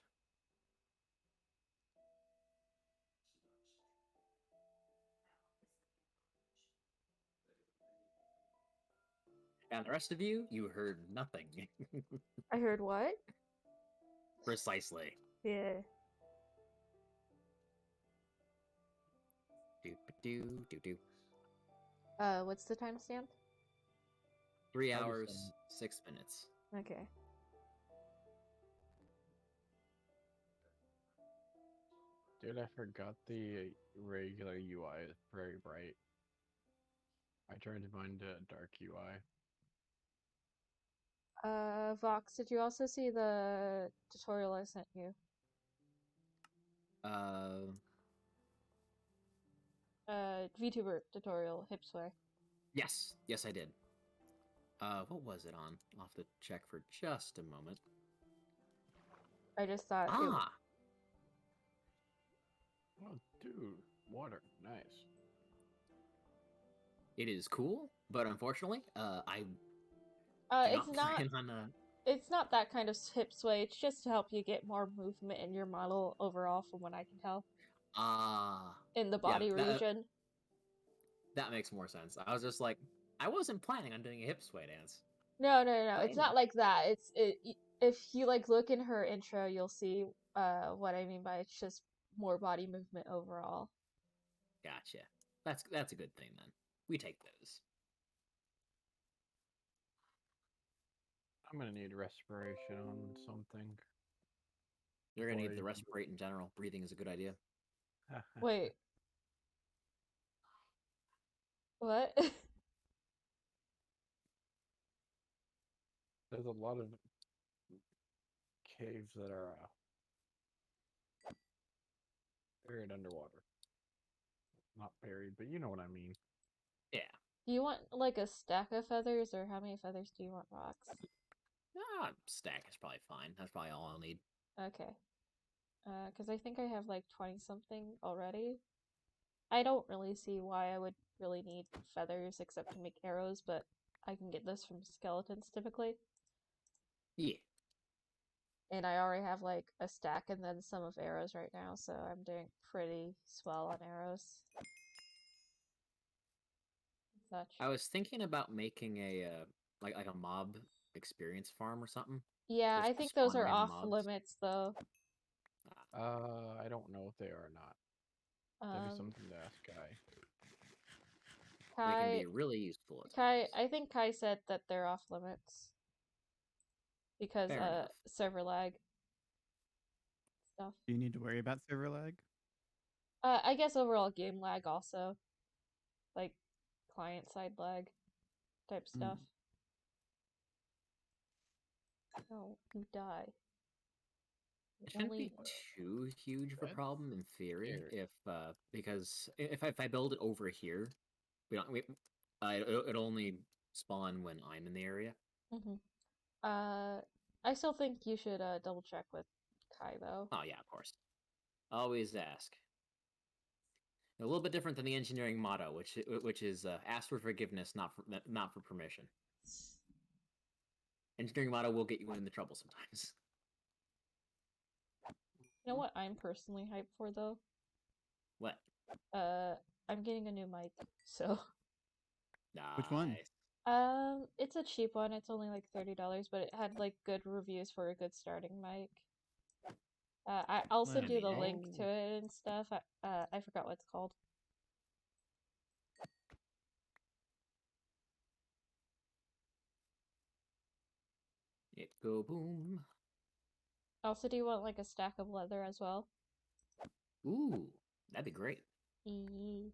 And the rest of you, you heard nothing. I heard what? Precisely. Yeah. What's the timestamp? 3 hours, 6 minutes. Okay. Dude, I forgot the regular UI is very bright. I tried to find a dark UI. Vox, did you also see the tutorial I sent you? VTuber tutorial, Hipsway. Yes, I did. What was it on? I'll have to check for just a moment. I just thought Ah! Oh, dude, water, nice. It is cool, but unfortunately, I it's not plan on it's not that kind of hip sway. It's just to help you get more movement in your model overall, from what I can tell. In the body region. That makes more sense. I was just like, I wasn't planning on doing a hip sway dance. No. It's not like that. If you like look in her intro, you'll see what I mean by it's just more body movement overall. Gotcha. That's a good thing then. We take those. I'm gonna need respiration on something. You're gonna need the respirate in general. Breathing is a good idea. Wait. What? There's a lot of caves that are buried underwater. Not buried, but you know what I mean. Yeah. Do you want like a stack of feathers, or how many feathers do you want, Rox? Stack is probably fine. That's probably all I'll need. Okay. Because I think I have like 20-something already. I don't really see why I would really need feathers except to make arrows, but I can get this from skeletons typically. Yeah. And I already have like a stack and then some of arrows right now, so I'm doing pretty swell on arrows. Such. I was thinking about making a like a mob experience farm or something. Yeah, I think those are off limits though. I don't know if they are or not. That'd be something to ask Kai. They can be really useful. Kai, I think Kai said that they're off limits because server lag stuff. Do you need to worry about server lag? I guess overall game lag also, like client side lag type stuff. Oh, you die. It shouldn't be too huge of a problem in theory, because if I build it over here, it'll only spawn when I'm in the area. I still think you should double check with Kai though. Oh yeah, of course. Always ask. A little bit different than the engineering motto, which is ask for forgiveness, not for permission. Engineering motto will get you into trouble sometimes. You know what I'm personally hyped for though? What? I'm getting a new mic, so. Nice. Which one? It's a cheap one. It's only like $30, but it had like good reviews for a good starting mic. I'll send you the link to it and stuff. I forgot what it's called. It go boom. Also, do you want like a stack of leather as well? Ooh, that'd be great. I'm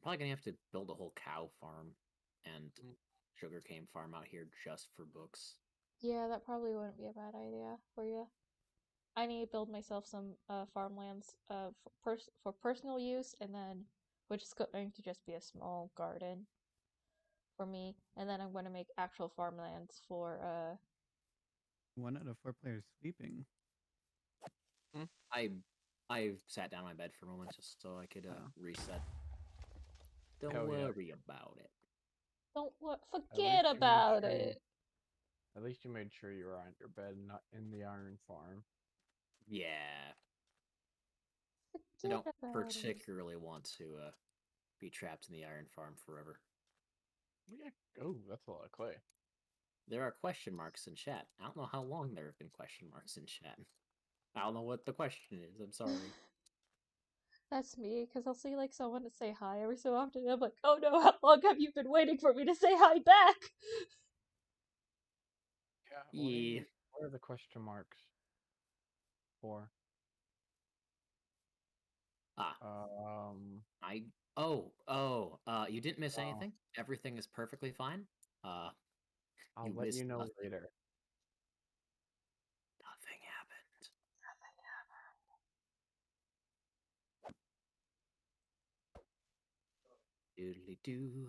probably gonna have to build a whole cow farm and sugarcane farm out here just for books. Yeah, that probably wouldn't be a bad idea for you. I need to build myself some farmlands for personal use, and then which is going to just be a small garden for me, and then I'm going to make actual farmlands for 1 out of 4 players sleeping. I sat down on my bed for a moment just so I could reset. Don't worry about it. Don't forget about it. At least you made sure you were on your bed, not in the iron farm. Yeah. I don't particularly want to be trapped in the iron farm forever. Yeah. Oh, that's a lot of clay. There are question marks in chat. I don't know how long there have been question marks in chat. I don't know what the question is. I'm sorry. That's me, because I'll see like someone to say hi every so often. And I'm like, oh no, how long have you been waiting for me to say hi back? Yeah. Yeah. What are the question marks for? You didn't miss Oh. anything. Everything is perfectly fine. I'll You let missed you know nothing. later. Nothing happened. Doodly doo.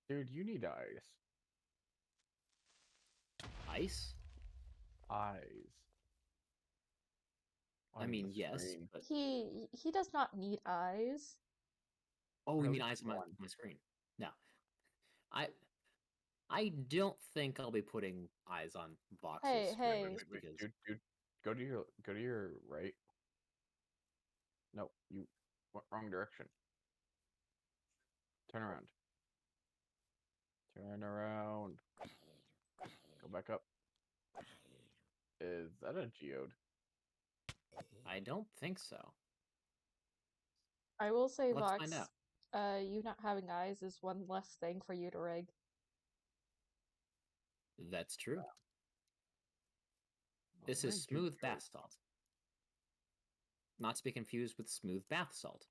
Dude, you need eyes. Ice? Eyes. I On mean, the yes, screen. but He does not need eyes. oh, you At mean least eyes on one. my screen? No, I don't think I'll be putting eyes on Vox's Hey, screen hey. just because. Dude, go to your right. No, you went wrong direction. Turn around. Turn around. Go back up. Is that a geode? I don't think so. I will say, Let's Vox, find out. You not having eyes is one less thing for you to rig. That's true. Well, This we're is gonna do smooth geode. bath salt. Not to be confused with smooth bath salt.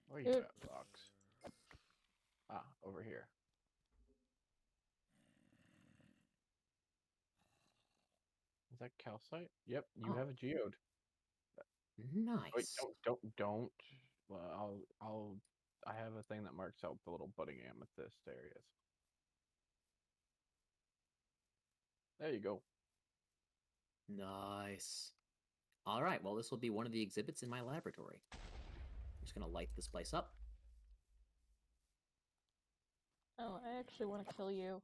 Where you at, Fox? Ah, over here. Is that calcite? Yep, you Oh. have a geode. Nice. Wait, don't. Well, I have a thing that marks out the little budding amethyst areas. There you go. Nice. All right, well, this will be one of the exhibits in my laboratory. I'm just going to light this place up. Oh, I actually want to kill you.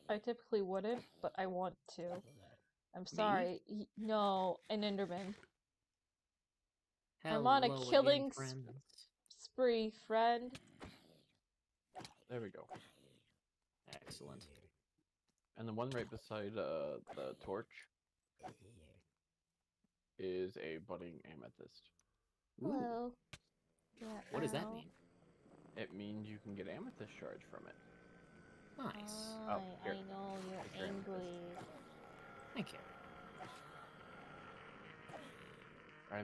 I typically wouldn't, but I want to. I'm sorry. No, an Enderman. I'm on a Hello killing again, friends. spree, friend. There we go. Excellent. And the one right beside the torch is a budding amethyst. Ooh, Hello. Yeah, what does that ow. mean? It means you can get amethyst shards from it. Nice. Oh, here. I know you're Take your amethyst. angry. Thank you. I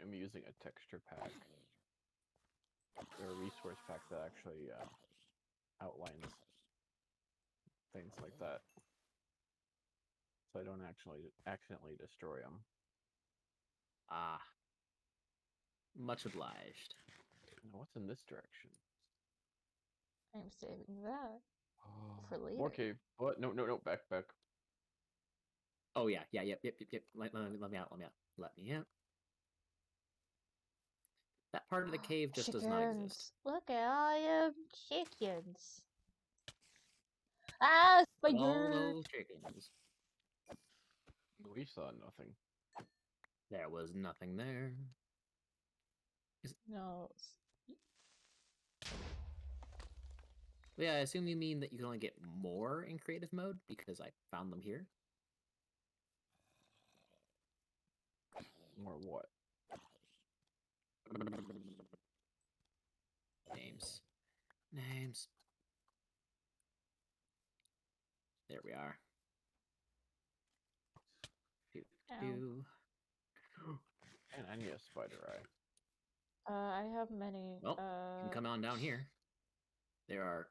am using a texture pack or a resource pack that actually outlines things like that, so I don't actually accidentally destroy them. Ah. Much obliged. Now, what's in this direction? I'm saving that for later. More cave. What? No, back. Oh, yeah. Yep. Let me out. That part of the cave just does not exist. Look at all them chickens. Ah, All spider! those chickens. We saw nothing. There was nothing there. No. Yeah, I assume you mean that you can only get more in creative mode because I found them here. More what? Names. There we are. Ow. And I need a spider eye. I have many. Well, you can come on down here. There are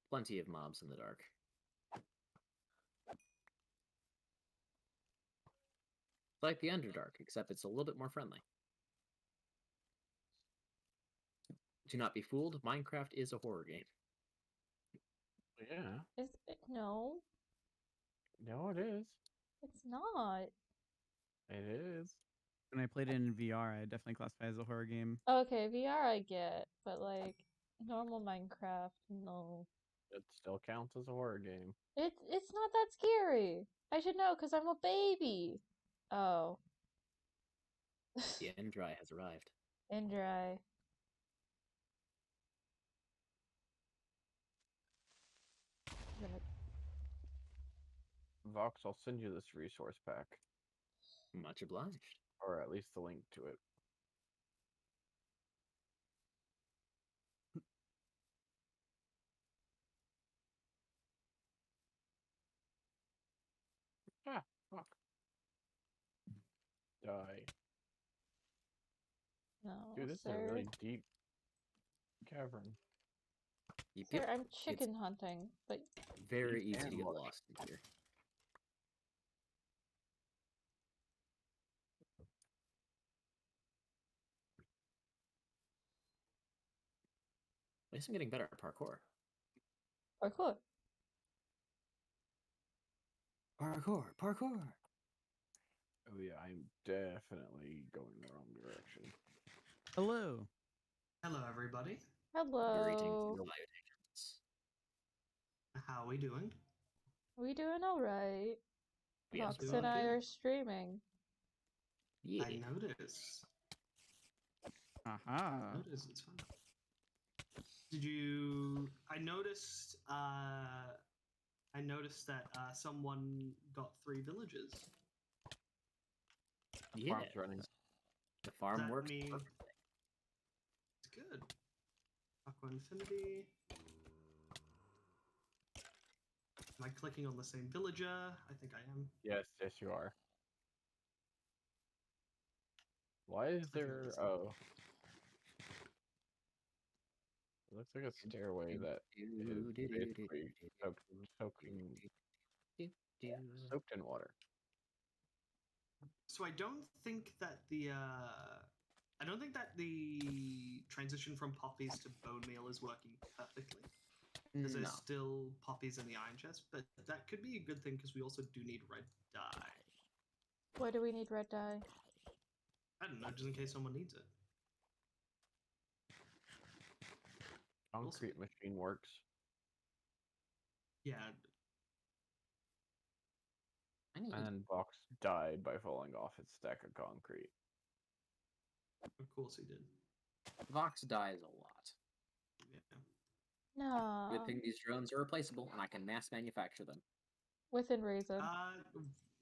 plenty of mobs in the dark. It's like the Underdark, except it's a little bit more friendly. Do not be fooled, Minecraft is a horror game. Yeah. Is it? No. No, it is. It's not. It is. When I played it in VR, I definitely classify it as a horror game. Okay, VR I get, but like normal Minecraft, no. It still counts as a horror game. It's not that scary. I should know because I'm a baby. Oh. The end dry has arrived. And dry. Vox, I'll send you this resource pack, Much obliged. or at least the link to it. Ah, fuck. Die. No, Dude, this is a sir. really deep cavern. Yep, Sir, yep. I'm chicken hunting, but Very Deep easy to and get lush. lost in here. At least I'm getting better at parkour. parkour. Parkour. Oh yeah, I'm definitely going the wrong direction. Hello. Hello, everybody. Greetings, Hello. biotechnics. How are we doing? We doing alright. Yeah, Vox doing and I good. are streaming. Yeah. I noticed. Aha. It's fun. Did you? I noticed. I noticed that someone got 3 villages. Yeah. Farm's running. The farm That works me- perfectly. It's good. Aqua Infinity. Am I clicking on the same villager? I think I am. Yes, yes, you are. Why is there? Oh, it looks like a stairway that is basically soaked in water. So I don't think that the transition from poppies to bone meal is working perfectly. Because No. there's still poppies in the iron chest, but that could be a good thing because we also do need red dye. Why do we need red dye? I don't know, just in case someone needs it. Concrete machine works. Yeah, I need. And Vox died by falling off its stack of concrete. of course he did. Vox dies a lot. Yeah. No. Good thing these drones are replaceable, and I can mass manufacture them. Within reason.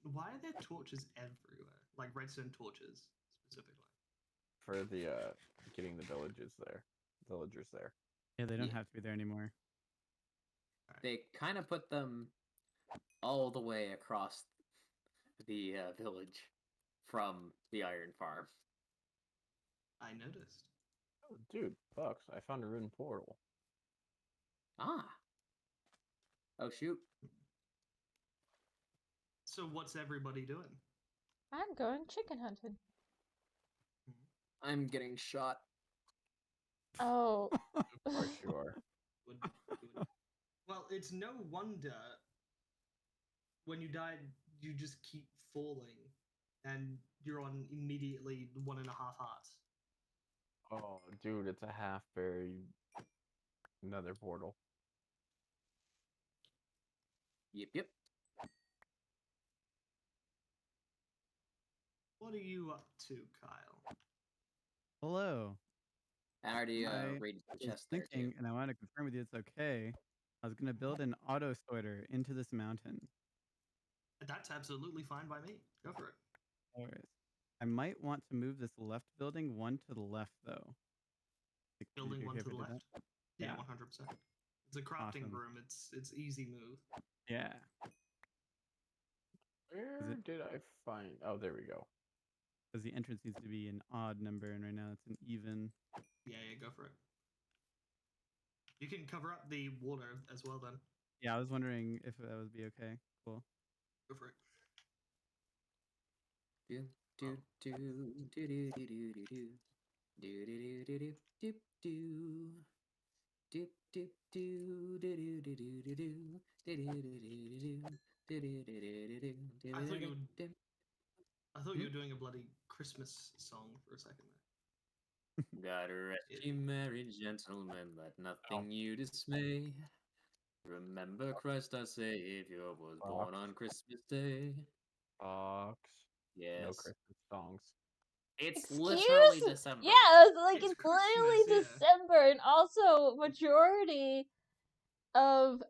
Why are there torches everywhere? Like redstone torches, specifically. For the getting the villagers there. Yeah, they don't Yeah. have to be there anymore. They kind of put them all the way across the village from the iron farm. I noticed. Oh, dude, Vox, I found a ruined portal. Ah. Oh shoot. So what's everybody doing? I'm going chicken hunting. I'm getting shot. Oh. Of course you are. Well, it's no wonder when you died, you just keep falling, and you're on immediately 1.5 hearts. Oh, dude, it's a half buried nether portal. Yep. What are you up to, Kyle? Hello. I already I raided the was chest there thinking, too. and I want to confirm with you it's okay. I was gonna build an auto sorter into this mountain. That's absolutely fine by me. Go for it. Alright. I might want to move this left building one to the left though. Like, would you Building be one okay to if the I did left. that? Yeah, Yeah. 100%. It's a crafting Awesome. room. It's easy move. Yeah. Where did I find? Oh, there we go. Because the entrance needs to be an odd number, and right now it's an even. Yeah, go for it. You can cover up the water as well then. Yeah, I was wondering if that would be okay. Cool. Go for it. Do do do do do do do do do do do do do do. Do do do do do do do do do. I thought you were doing a bloody Christmas song for a second there. God rest ye merry gentlemen, let nothing you dismay. Remember Christ our Savior was born on Christmas Day. Vox. Yes. No Christmas songs. It's Excuse? literally December. Yeah, I was like, It's it's literally Christmas, yeah. December, and also majority of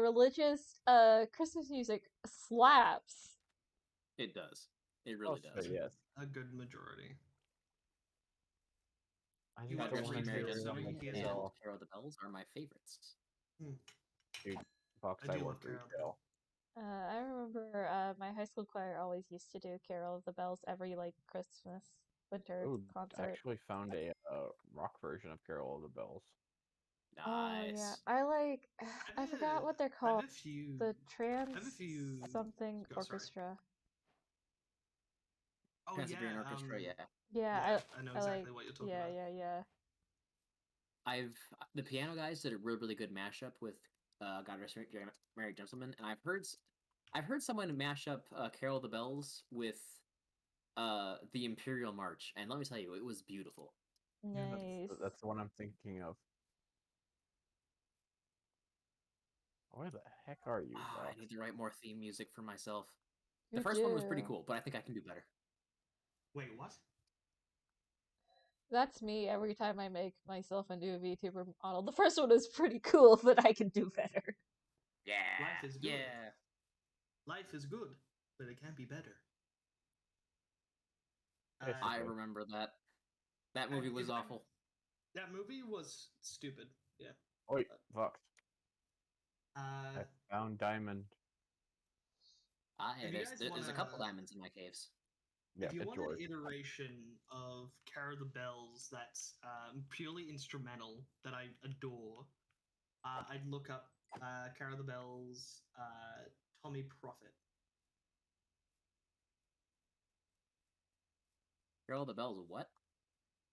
religious Christmas music slaps. It does. It really I'll does. say yes. A good majority. I You just watch don't want to Mary hear it Tyler on the Singing and as tail. well? Carol of the Bells are my favorites. Dude, Fox, I I do work love Carol. retail. I remember my high school choir always used to do Carol of the Bells every like Christmas winter Ooh, I concert. actually found a rock version of Carol of the Bells. Nice. Oh yeah, I like. I forgot what they're I called. have a few. The Trans I have a few. something Go, sorry. Orchestra. Oh Trans-Siberian yeah. Orchestra, yeah. Yeah, I know I exactly like. what you're talking Yeah, about. yeah. The piano guys did a really good mashup with God Rest Merry Gentlemen, and I've heard someone mash up Carol of the Bells with the Imperial March, and let me tell you, it was beautiful. Nice. That's the one I'm thinking of. Where the heck are you, Fox? I need to write more theme music for myself. You The first one was pretty do. cool, but I think I can do better. Wait, what? That's me every time I make myself into a VTuber model. The first one is pretty cool, but I can do better. Yeah. Life is good. Yeah. Life is good, but it can be better. I remember that. That movie was awful. That movie was stupid. Yeah. Wait, Fox. Uh, I found diamond. If you guys There's a couple wanna- diamonds in my caves. Yeah, if you it's want yours. an iteration of Carol of the Bells that's purely instrumental that I adore, I'd look up Carol of the Bells, Tommy Prophet. Carol of the Bells, what?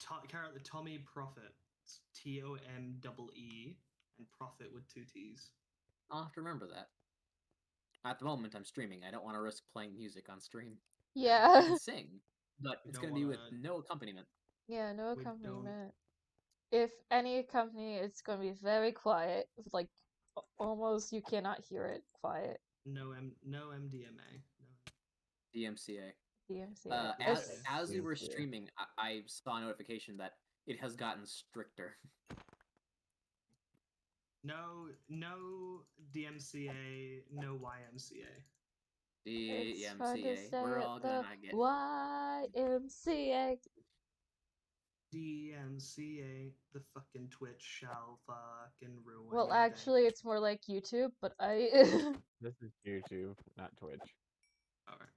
Tommy Prophet. It's Tomee, and Prophet with 2 T's. I'll have to remember that. At the moment, I'm streaming. I don't want to risk playing music on stream. I Yeah. can sing, but You it's don't going to be with wanna- no accompaniment. Yeah, no We accompaniment. If any accompany, it's going to be very quiet. Like, almost you cannot hear it quiet. No MDMA. No. DMCA. DMCA. As we were DMCA. streaming, I saw a notification that it has gotten stricter. No DMCA, no YMCA. It's fun to DMCA. say We're it all the gonna get YMCA. DMCA, the fucking Twitch shall fucking ruin. Well, your actually, day. it's more like YouTube, but I. This is YouTube, not Twitch. Alright.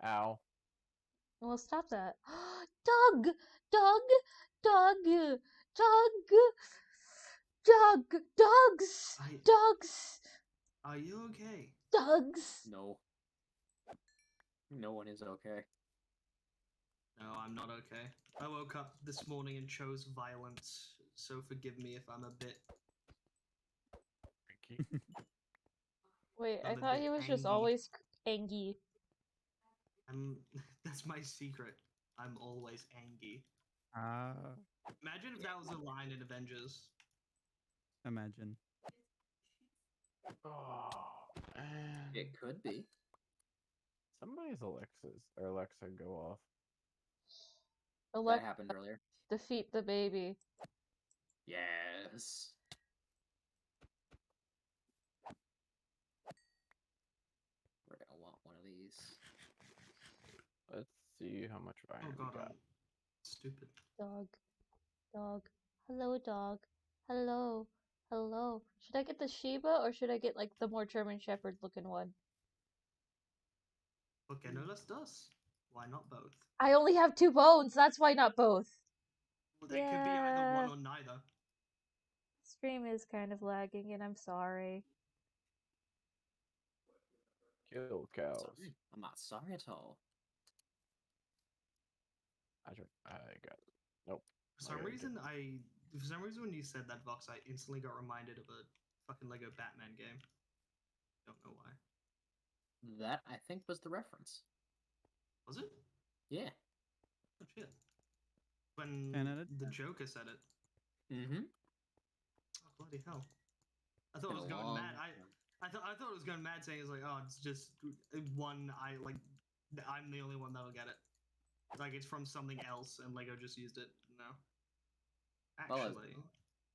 Ow. Well, stop that. Doug! Doug! Doug! Dogs! Dogs! Are you okay? Dogs! No. No one is okay. No, I'm not okay. I woke up this morning and chose violence, so forgive me if I'm a bit. Wait, I I'm a thought bit he was just angry. always angry. That's my secret. I'm always angry. Imagine if that was a line in Avengers. Imagine. Oh, man. It could be. Somebody's Alexa go off. That happened earlier. Defeat the baby. Yes. We're gonna want one of these. Let's see how much iron Oh god, we got. I'm stupid. Dog. Dog. Hello, dog. Hello. Hello. Should I get the Shiba or should I get like the more German Shepherd looking one? Okay, no, let's dos. Why not both? I only have 2 bones, that's why not both. Well, they could be either one or neither. Stream is kind of lagging and I'm sorry. Kill cows. Sorry. I'm not sorry at all. I got it. Nope. For some reason, when you said that, Vox, I instantly got reminded of a fucking Lego Batman game. Don't know why. That, I think, was the reference. Was it? Yeah. Oh shit. When 10 out of the Joker said it. Mm-hmm. Oh, bloody hell. I thought it was going mad. I thought it was going mad saying it's like, oh, it's just one, I'm the only one that'll get it. Like, it's from something else and Lego just used it. No. Actually,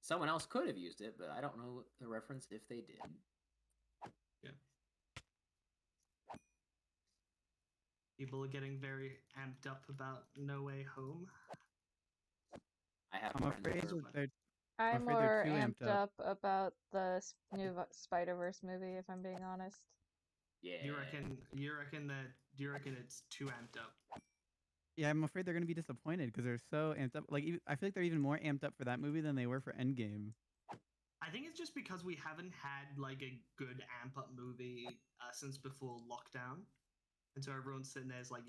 Someone else could have used it, but I don't know the reference if they did. Yeah. People are getting very amped up about No Way Home. I have I'm friends afraid that are that they're I'm afraid they're more too amped amped up. up about the new Spider-Verse movie, if I'm being honest. yeah. Do you reckon it's too amped up? Yeah, I'm afraid they're gonna be disappointed because they're so amped up. Like, I feel like they're even more amped up for that movie than they were for Endgame. I think it's just because we haven't had like a good amp up movie since before lockdown, and so everyone's sitting there, like,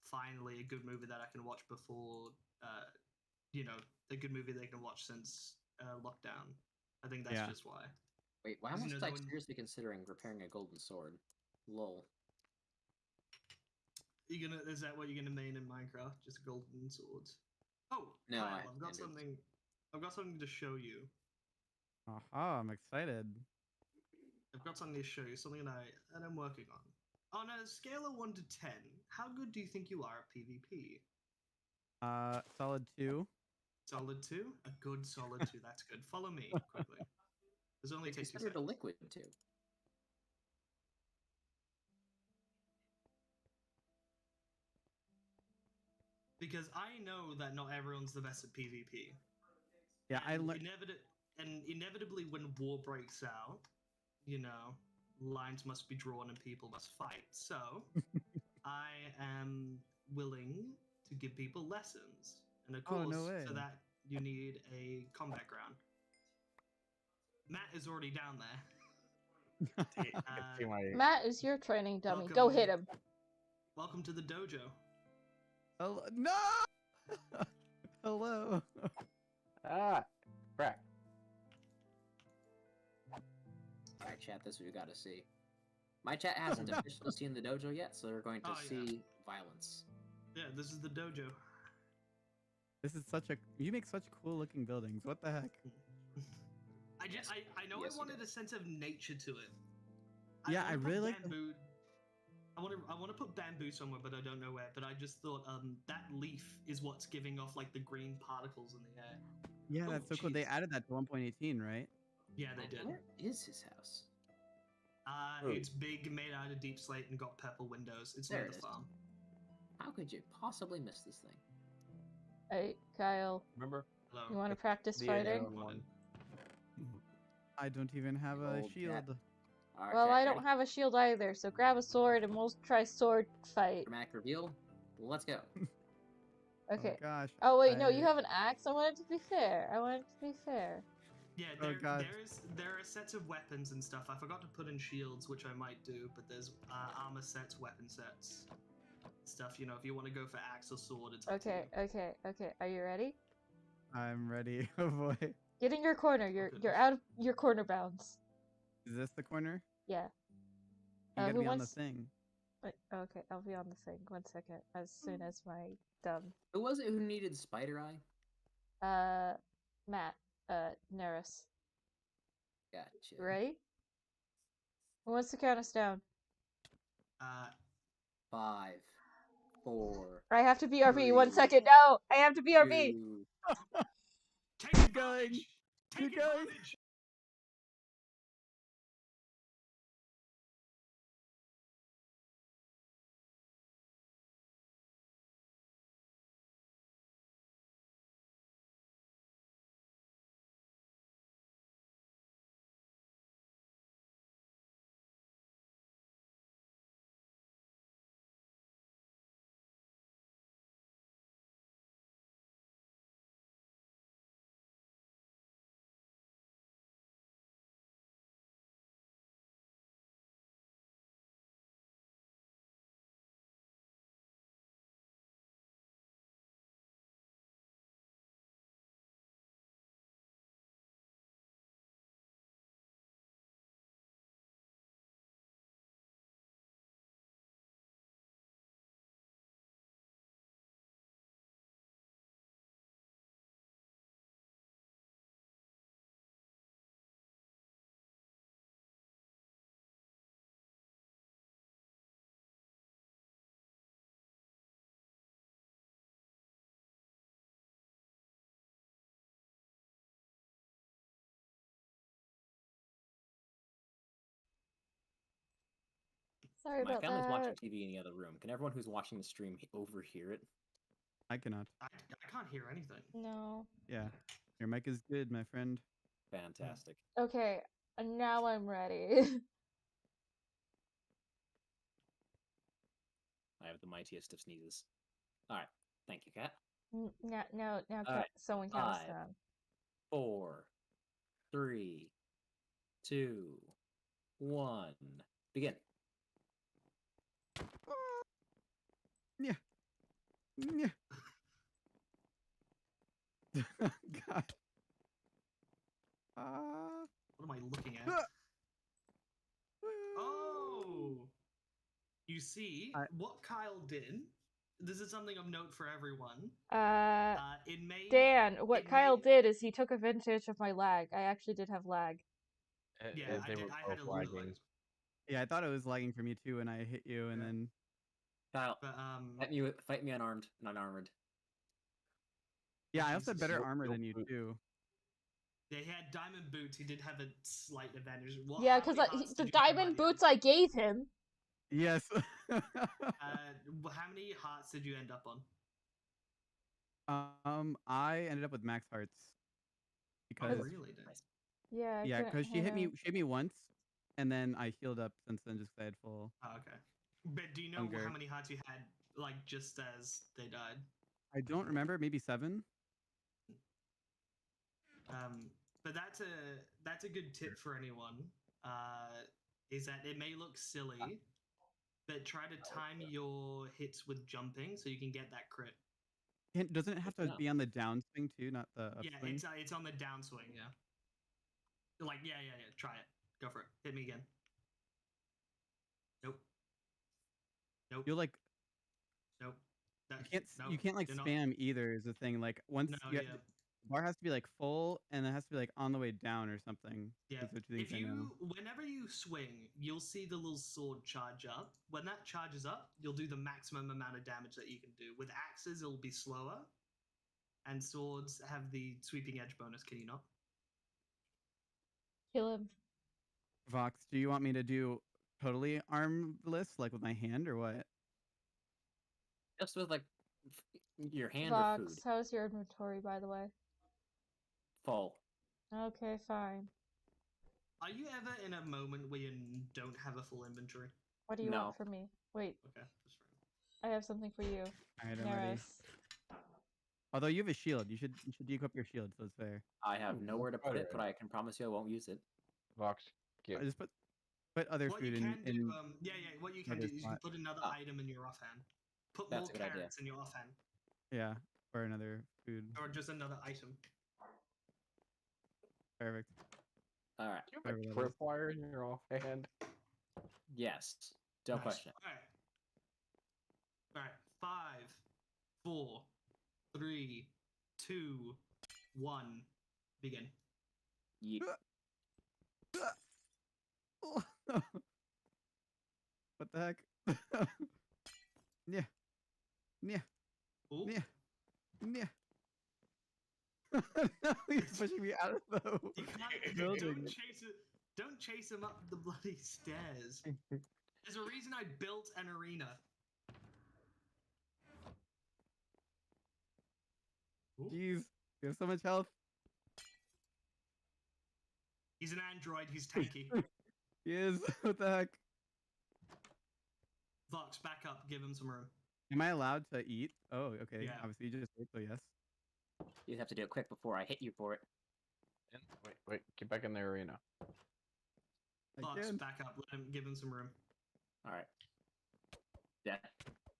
finally a good movie that I can watch before, a good movie they can watch since lockdown. I think that's Yeah. just why. Wait, why 'Cause, was I someone- seriously considering repairing a golden sword? Lol. Is that what you're gonna main in Minecraft? Just golden swords? Oh, No, Kyle, I I've got ended. something to show you. Aha, I'm excited. I've got something to show you, something that I'm working on. On a scale of 1 to 10, how good do you think you are at PvP? Solid 2. Solid 2? A good solid 2. That's good. Follow me quickly. This only It's takes 2 considered a seconds. liquid too. Because I know that not everyone's the best at PvP. Yeah, I And learned. inevitably when war breaks out, lines must be drawn and people must fight. So I am willing to give people lessons. And of Oh, course, no way. for that, you need a combat ground. Matt is already down there. See my Matt is your training dummy. welcome- Go hit him. Welcome to the dojo. Oh no! Hello. crack. Alright, chat, this is what you gotta see. My chat hasn't officially seen the dojo yet, so they're going to Oh, yeah. see violence. Yeah, this is the dojo. This is such a. You make such cool looking buildings. What the heck? I know Yes, I you wanted did. a sense of nature to it. Yeah, I wanna put really like the- bamboo. I want to put bamboo somewhere, but I don't know where. But I just thought that leaf is what's giving off like the green particles in the air. Yeah, Oh, that's so cool. They jeez. added that to 1.18, right? Yeah, they did. Where is his house? It's big, made out of deep slate, and got purple windows. It's There near it the is. farm. How could you possibly miss this thing? Hey, Kyle, Remember? Hello. you want to practice The fighting? one. I don't even have a Old cat. shield. Alright, Well, chat, I ready? don't have a shield either, so grab a sword and we'll try sword fight. Dramatic reveal. Let's go. Okay. Oh gosh. Oh wait, no, you have an axe. I want it to be fair. Yeah, Oh, God. there are sets of weapons and stuff. I forgot to put in shields, which I might do, but there's armor sets, weapon sets, stuff. If you want to go for axe or sword, it's up to you. Okay. Are you ready? I'm ready. Oh boy. Get in your corner. You're goodness. out of your corner bounds. Is this the corner? Yeah. You gotta who be on the wants- thing. Okay, I'll be on the thing. 1 second. As soon as my dumb. Who was it who needed spider eye? Matt. Neris. Gotcha. Ready? Who wants to count us down? 5, 4. I have to BRB. 1 3, second. No, I have to BRB. 2. Take Keep going. advantage! Take Keep going. advantage! Sorry My about family's watching that. TV in the other room. Can everyone who's watching the stream overhear it? I cannot. I can't hear anything. No. Yeah. Your mic is good, my friend. Fantastic. Okay, now I'm ready. I have the mightiest of sneezes. All right. Thank you, Kat. Now, Alright, someone count us 5, down. 4, 3, 2, 1. Begin. Yeah. Yeah. God. What am I looking at? Ah. Oh! You see, I- what Kyle did, this is something of note for everyone. It may... Dan, what it Kyle may- did is he took advantage of my lag. I actually did have lag. Yeah, They I were did. I had both a little lagging. Yeah, I thought it was lagging for me too, and I hit you, and Yeah. then Kyle, But, fight me unarmed, not armored. yeah, I also had Jesus. better Nope, armor nope, than you nope. too. Yeah, he had diamond boots. He did have a slight advantage. What, Yeah, how because many hearts the did you have by diamond the end? boots I gave him. Yes. How many hearts did you end up on? I ended up with max hearts Oh, because really? Did? Nice. Yeah, I yeah, couldn't because she hit hit me him. once, and then I healed up since then just 'cause I had full Oh, okay. But do you know hunger. how many hearts you had, like, just as they died? I don't remember, maybe 7. But that's a good tip for anyone. Is that it may look silly, but try to time your hits with jumping so you can get that crit. Doesn't it have Good to to know. be on the downswing too, not the upswing? Yeah, it's on the downswing. Yeah. Like yeah. Try it. Go for it. Hit me again. Nope. You're like Nope. you can't like you're not- spam either is the thing. Like once No, you yeah. the bar has to be like full and it has to be like on the way down or something. Yeah. Is what you think If I know. whenever you swing, you'll see the little sword charge up. When that charges up, you'll do the maximum amount of damage that you can do. With axes, it'll be slower, and swords have the sweeping edge bonus. Can you not? Kill him. Vox, do you want me to do totally armless, like with my hand or what? Just with like your hand or Vox, food. how's your inventory, by the way? Full. Okay, fine. Are you ever in a moment where you don't have a full inventory? What do you No. want from me? Wait, Okay, that's fine. I have something for you. Alright, I'm ready. Neros. Although you have a shield, you should de-equip your shield, so it's fair. I have Ooh, nowhere to put it, but alright. I can promise you I won't use it. Vox, give. Just put other What food you can in do, what you can do another is you can spot. put another Oh. item in your offhand. Put That's more a good idea. carrots in your offhand, Yeah, or another food. or just another item. Perfect. All right. Do you Whatever have that a is. tripwire in your offhand? Yes. Don't Nice. question it. All right. 5, 4, 3, 2, 1. Begin. Yeet. What the heck? Yeah. Yeah. Ooh. Yeah. Yeah. No, you're pushing me out of the You can't. building. Don't chase him up the bloody stairs. There's a reason I built an arena. Ooh. Jeez, you have so much health. He's an android. He's tanky. He is. What the heck? Vox, back up. Give him some room. Am I allowed to eat? Oh, okay. Yeah. Obviously, you just ate, so yes. You have to do it quick before I hit you for it. Wait, get back in the arena. Vox, Again. back up. Give him some room. All right. Death.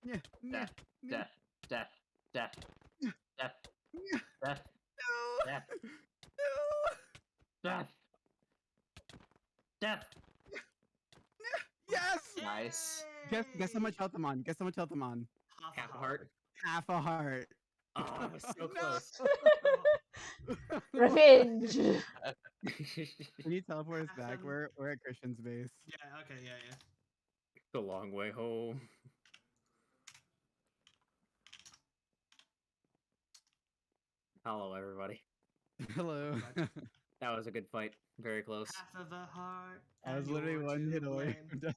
Yeah. Yeah. Death. Death. Death. Death. Death. Yeah. Death. No. Death. No. Death. Death. Yes. Nice. Guess how much health I'm on. Guess how much health I'm on. Half a heart. Half a heart. Oh, I was so No. close. Revenge! Can you teleport us back? Awesome. We're at Christian's base. Yeah. Okay. Yeah. The long way home. Hello, everybody. Hello. That was a good fight. Very close. Half of a heart. I was and literally you're one to hit away blame. from death.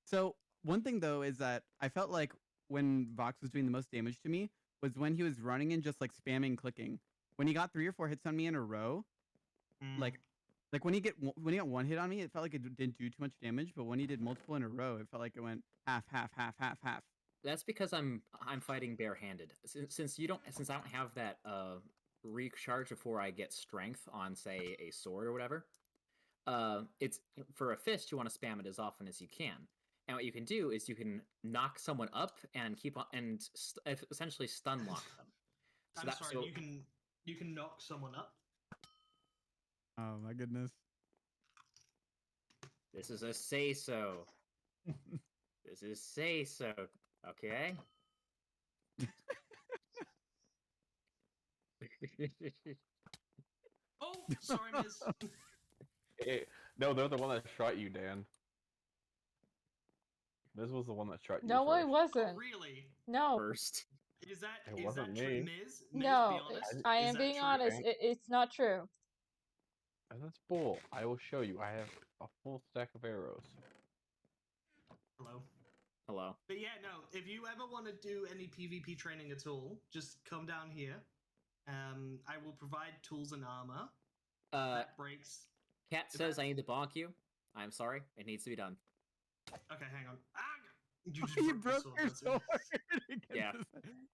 So one thing though is that I felt like when Vox was doing the most damage to me was when he was running and just like spamming clicking. When he got 3 or 4 hits on me in a row, like when he got 1 hit on me, it felt like it didn't do too much damage. But when he did multiple in a row, it felt like it went half, half, half, half, half. That's because I'm fighting barehanded. Since I don't have that recharge before I get strength on, say, a sword or whatever. It's for a fist, you want to spam it as often as you can. And what you can do is you can knock someone up and keep on and essentially stun lock them. You can knock someone up. Oh my goodness! This is a say so. This is say so. Okay. Oh, sorry, Miss. No, they're the one that shot you, Dan. This was the one that shot you. No, first. it wasn't. Really? No. First. Is that wasn't true, me. Miz? No, be honest? I Is am that being true? honest. It's not true. And that's bull. I will show you. I have a full stack of arrows. Hello. Hello. But yeah, no. If you ever want to do any PvP training at all, just come down here. I will provide tools and armor. That breaks. Cat says I need to bonk you. I'm sorry. It needs to be done. Okay, hang on. Ah! You broke your sword. Yeah.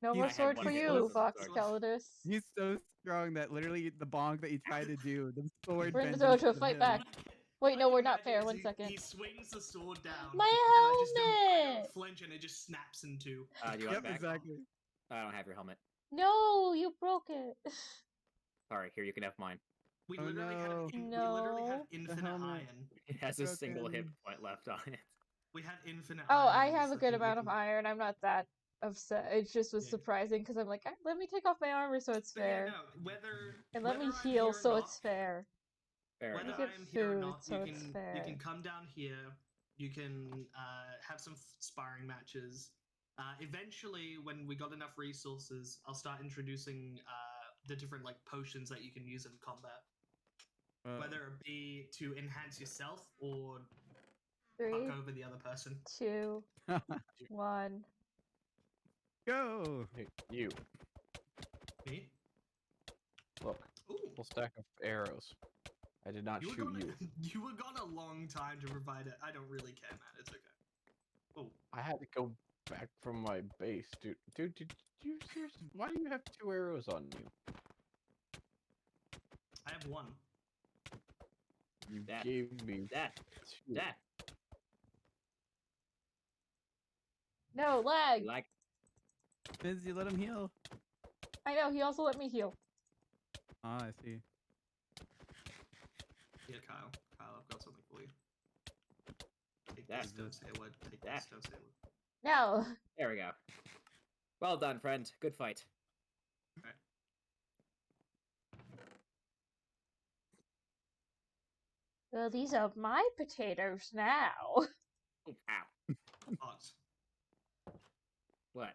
No more sword for you, Voxcallidus. He's so strong that literally the bonk that you tried to do, the sword. We're in the throw to a fight back. Wait, no, we're not fair. 1 second. He swings the sword down. My I helmet! don't flinch and it just snaps in two. Do you want it back? Exactly. I don't have your helmet. No, you broke it. Sorry, here, you can have mine. We Oh, literally no. have infinite helmet. iron. It has a single hit Broken. point left on it. We have infinite Oh, iron. I and have a stuff good that we amount of can- iron. I'm not that upset. It just was Yeah. surprising because I'm like, let me take off my armor so it's But yeah, fair. no, And let me whether I'm heal here or so not, it's fair. Fair Whether enough. get I'm here or food, not, so you it's can fair. come down here. You can have some sparring matches. Eventually, when we got enough resources, I'll start introducing the different like potions that you can use in combat. Whether it be to enhance yourself or 3, fuck over the other person. 2, 1. Go. Hey, you. Me? Look. Ooh. Full stack of arrows. I did not shoot you. You were gone a long time to provide it. I don't really care, man. It's okay. Oh. I had to go back from my base, dude. Dude, did you seriously? Why do you have 2 arrows on you? I have 1. You That- gave me That. 2. That. No, lag! Like. Miz, you let him heal. I know, he also let me heal. Ah, I see. Yeah, Kyle. Kyle, I've got something for you. Take That. this, don't say a word. Take That. this, don't say a word. No. There we go. Well done, friend. Good fight. Okay. Well, these are my potatoes now. Oh, ow. Fox, What?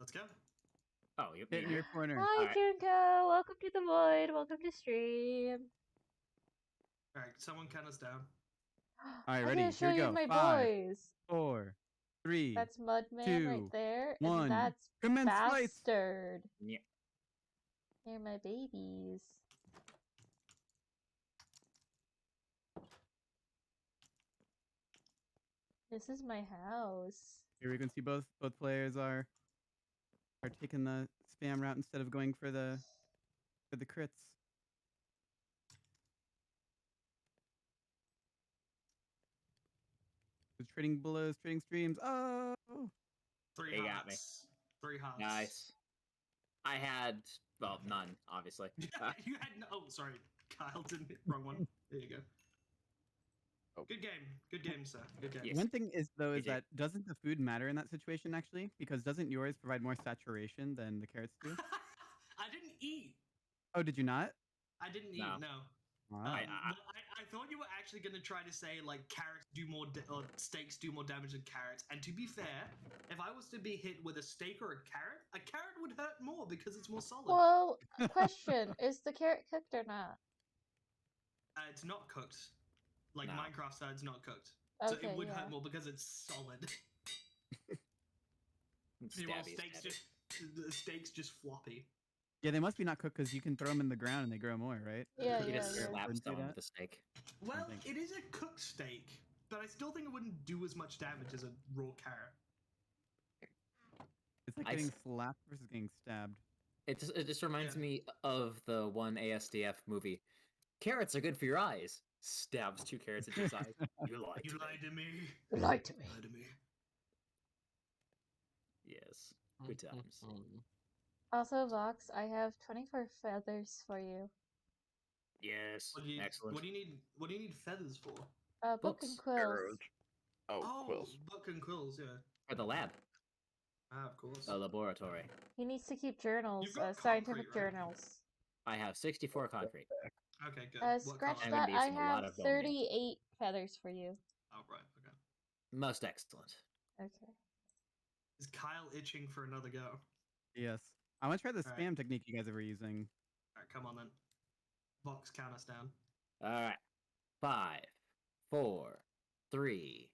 let's go. Oh, you. Get in your corner. Hi, Alright. Junko. Welcome to the void. Welcome to stream. Alright, someone count us down. All right, I'm ready? gonna show Here we you go. my 5, boys. 4, 3. That's Mudman 2, right there, 1. and that's Commence flight. Bastard. Yeah. They're my babies. This is my house. Here we can see both players are taking the spam route instead of going for the crits. Trading blows, trading streams. Oh, 3 They got hearts. 3 hearts. Nice. I had, well, none, obviously. You had no. Oh, sorry. Kyle didn't. Wrong one. There you go. Oh. Good game. Good game, sir. Good game. Yes. one thing is though is GG. that doesn't the food matter in that situation actually? Because doesn't yours provide more saturation than the carrots do? I didn't eat. Oh, did you not? I didn't eat. No. No. Wow. I thought you were actually going to try to say like carrots do more or steaks do more damage than carrots. And to be fair, if I was to be hit with a steak or a carrot would hurt more because it's more solid. Well, question: is the carrot cooked or not? It's not cooked. Like No. Minecraft side's not cooked. So Okay, it would yeah. hurt more because it's solid. Meanwhile, the steaks just floppy. Yeah, they must be not cooked because you can throw them in the ground and they grow more, right? Yeah, You yeah, just yeah. slap Wouldn't do someone that? with a steak. Well, think. it is a cooked steak, but I still think it wouldn't do as much damage as a raw carrot. It's like I getting s- slapped versus getting stabbed. It just reminds Yeah. me of the one ASDF movie. Carrots are good for your eyes. Stabs 2 carrots into his eyes. You lied You to me. lied to me. You lied to me. You lied to me. Yes. Good times. Also, Vox, I have 24 feathers for you. Yes. Excellent. What do you need? What do you need feathers for? Book and Books. quills. Oh, quills. Book and quills. Yeah. For the lab. Of course. The laboratory. He needs to keep journals, You've got scientific concrete, right? journals. I have 64 concrete. Okay, good. Scratch I'm color? gonna that. be I using a lot have of bone meal. 38 feathers for you. Oh, right. Okay. Most excellent. Okay. Is Kyle itching for another go? Yes. I want to try the All right. spam technique you guys are using. All right, come on then. Vox, count us down. All right. 5, 4, 3,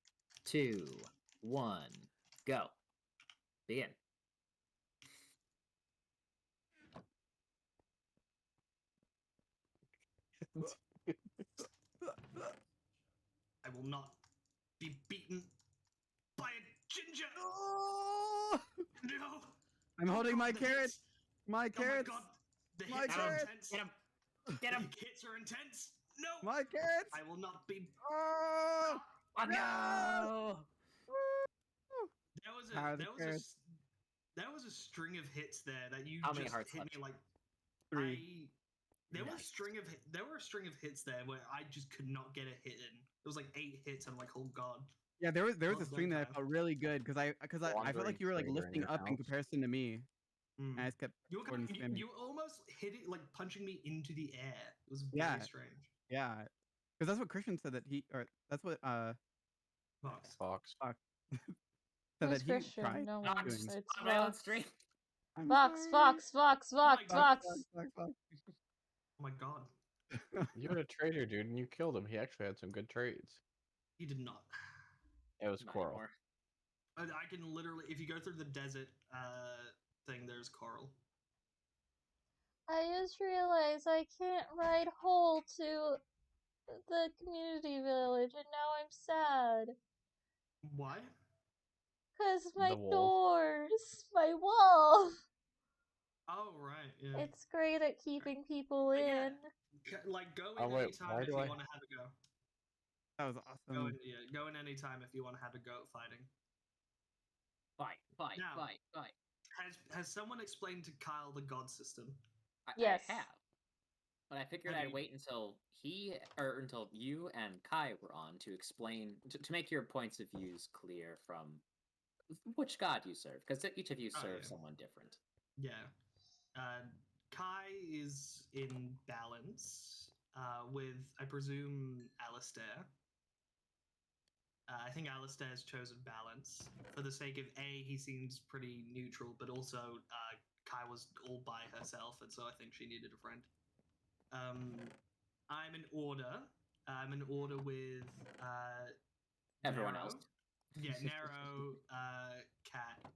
2, 1, go. Begin. I will not be beaten by a ginger. Oh! No. I'm holding God, my the carrots. hits. My Oh my carrots. god. The My hits are carrots. intense. Get him. Get him. The hits are intense. No. My carrots. I will not be. Oh! Oh, no. There was a string of hits there that you How many just hearts hit left? me like 3. there were a Nice. string of hits there where I just could not get a hit in. It was like 8 hits. I'm like, oh god. Yeah, there was Well a done, string that I Kyle. felt really good because I felt Wandering like you were like trader in lifting your up in house. comparison to me. Mm. And I just kept You were, forward and spamming. you almost hit it like punching me into the air. It was very Yeah. strange. Yeah, because that's what Christian said that he, or that's what Vox. Fox. said Who's that he Christian? tried No I'm one. just doing. It's on my own Vox. stream. I'm Vox, sorry. Vox, Vox, Vox, my Vox. Oh my god. You were a trader, dude, and you killed him. He actually had some good trades. He did not. It was Not Coral. anymore. I can literally, if you go through the desert thing, there's coral. I just realized I can't ride whole to the community village, and now I'm sad. Why? Cause my The wolf. doors, my wall. Oh right, yeah. It's great at keeping people But yeah. in. Like go in Oh, wait, anytime why if do you I- want to have a go. That was awesome. Go in anytime if you want to have a go at fighting. Fight, fight, Now. fight, fight. Has someone explained to Kyle the god system? Yes. I have. But I figured Have I'd you- wait until until you and Kai were on to explain, to make your points of views clear from which god you serve, because each of you Oh, serve yeah. someone different. Yeah. Kai is in balance with, I presume, Alistair. I think Alistair has chosen balance. For the sake of A, he seems pretty neutral, but also Kai was all by herself, and so I think she needed a friend. I'm in order. I'm in order with Everyone Nero. else. Yeah, Nero, Kat,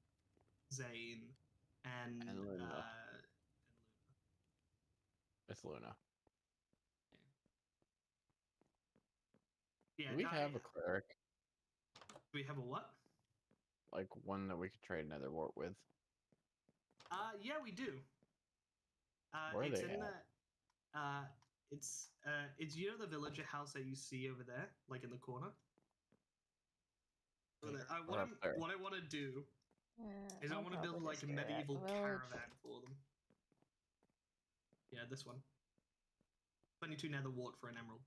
Zane, and And Luna. Luna. It's Luna. Yeah, Do we Kai- have a cleric? we have a what? Like one that we could trade another wart with? Yeah, we do. Where are It's they in at? the it's you know the villager house that you see over there, like in the corner. Over there. Or up there. What I want to do is I I'll want to build probably like a just go to that medieval village. caravan for them. Yeah, this one. 22 nether wart for an emerald.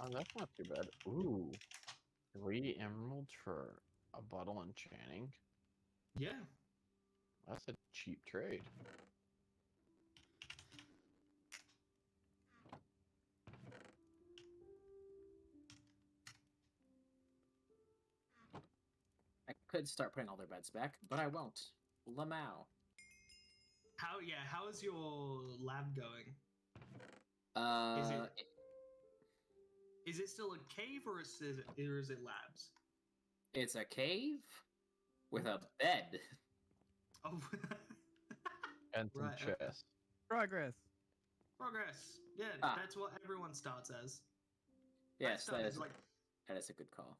Oh, that's not too bad. Ooh. 3 emeralds for a bottle enchanting? Yeah. That's a cheap trade. I could start putting all their beds back, but I won't. Lamau. How is your lab going? Uh, Is it still a cave or is it labs? it's a cave with a bed. Oh, And some Right, okay. chests. Progress. progress. Yeah, Ah. that's what everyone starts as. Yes, started like that is a good call.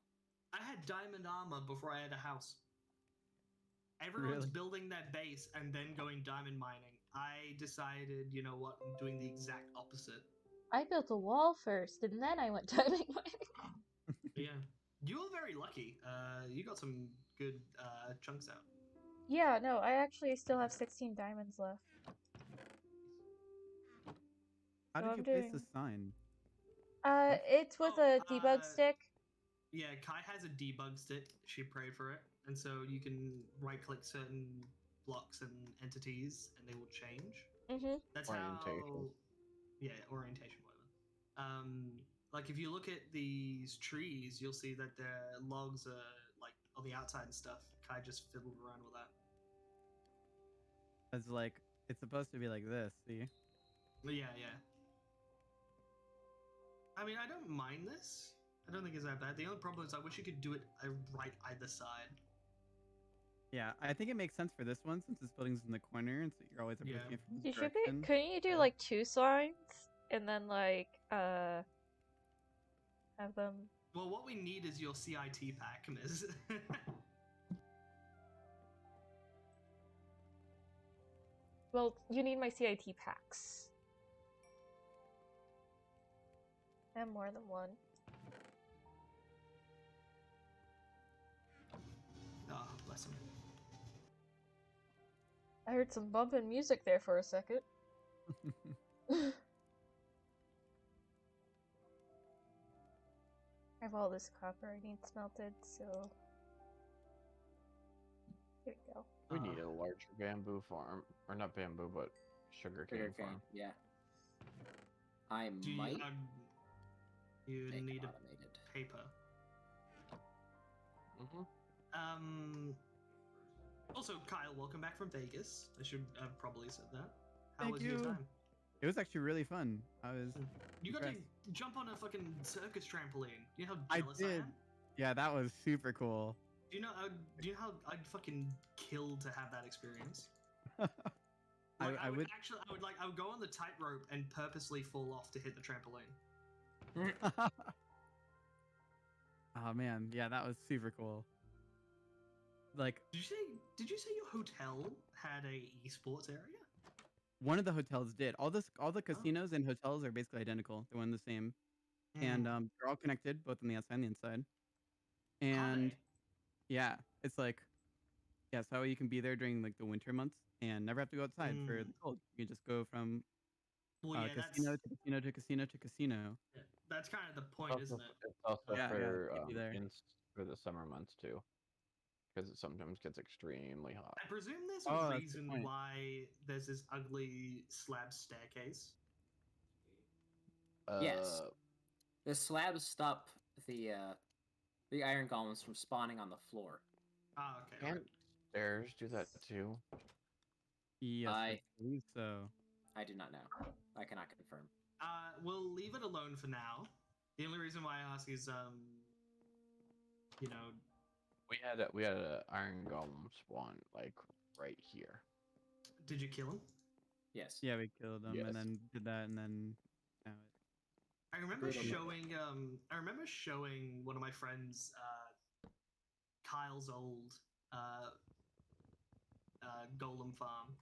I had diamond armor before I had a house. Everyone's Really? building their base and then going diamond mining. I decided, you know what, I'm doing the exact opposite. I built a wall first, and then I went diamond mining. Yeah. You were very lucky. You got some good chunks out. Yeah, no, I actually still have 16 diamonds left. How So did I'm you place doing- the sign? It's with a debug stick. Yeah, Kai has a debug stick. She prayed for it. And so you can right click certain blocks and entities and they will change. Mm-hmm. That's Orientation. how. Yeah, orientation, whatever. Like if you look at these trees, you'll see that their logs are like on the outside and stuff. Kai just fiddled around with that. It's like it's supposed to be like this. See? But yeah. I mean, I don't mind this. I don't think it's that bad. The only problem is I wish you could do it right either side. Yeah, I think it makes sense for this one since this building's in the corner, and so you're always Yeah. approaching it from You this should be. direction. Couldn't you do Yeah. like 2 signs and then like have them? Well, what we need is your CIT pack, Miz. Well, you need my CIT packs. I have more than one. Oh, bless him. I heard some bumping music there for a second. I have all this copper I need smelted, so here we go. We need a larger bamboo farm. Or not bamboo, but sugarcane farm. Yeah. I Do you, might you make need it a automated. paper. Mm-hmm. Also, Kyle, welcome back from Vegas. I should have probably said that. How Thank was your you. time? It was actually really fun. I was. You got to impressed. jump on a fucking circus trampoline. Do you know how I jealous I did. am? Yeah, that was super cool. Do you know how I'd fucking kill to have that experience? I would. I would go on the tightrope and purposely fall off to hit the trampoline. Oh man, yeah, that was super cool. Like Did you say your hotel had a esports area? one of the hotels did. All the casinos and hotels are basically identical. They're one and the same, and they're all connected, both on the outside and the inside. And yeah, it's like so you can be there during like the winter months and never have to go outside for the cold. You can just go from casino to casino to casino to casino. That's kind of the point, isn't it? It's also Yeah, for keep you there. for the summer months too, because it sometimes gets extremely hot. I presume there's Oh, a that's a good reason point. why there's this ugly slab staircase. Yes. The slabs stop the iron golems from spawning on the floor. Ah, okay. Can't Right. stairs do that too? Yes, I believe so. I do not know. I cannot confirm. We'll leave it alone for now. The only reason why I ask is, you know, We had a iron golem spawn like right here. did you kill him? Yes. Yeah, we killed them Yes. and then did that and then. I remember Brutal. showing one of my friends Kyle's old golem farm,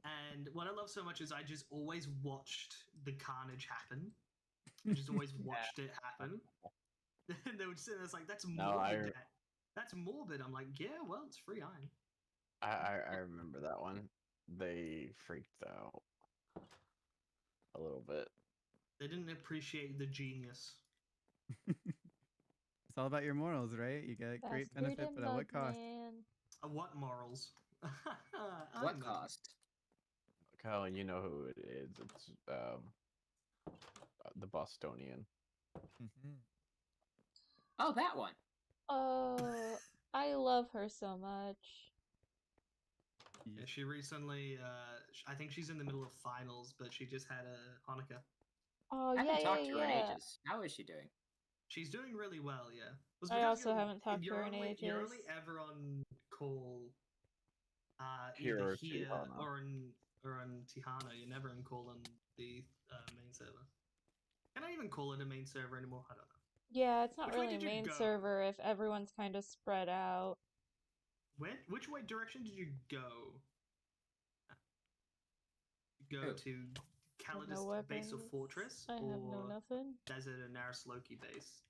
and what I love so much is I just always watched the carnage happen. I just always watched it happen. And they would sit there, it's like, that's morbid. That's morbid. I'm like, yeah, well, it's free iron. I remember that one. They freaked out a little bit. They didn't appreciate the genius. It's all about your morals, right? You get great benefit, but at what cost? What morals? What cost? Kyle, you know who it is. It's the Bostonian. Oh, that one. Oh, I love her so much. Yeah, she recently, I think she's in the middle of finals, but she just had a Hanukkah. Oh, I yeah, haven't yeah, talked to her in yeah. ages. How is she doing? She's doing really well, yeah. Was I because also haven't talked to you're her in only, You're only ages. ever on call, Here either or here Tijuana. or on Tihana. You're never on call on the main server. Can I even call it a main server anymore? I don't know. Yeah, it's not Which way really a did you main go? server if everyone's kind of spread out. Which way direction did you go? Oh. To I have no Callidus Base or weapons. Fortress, I have no or nothing. Desert or Naris Loki Base?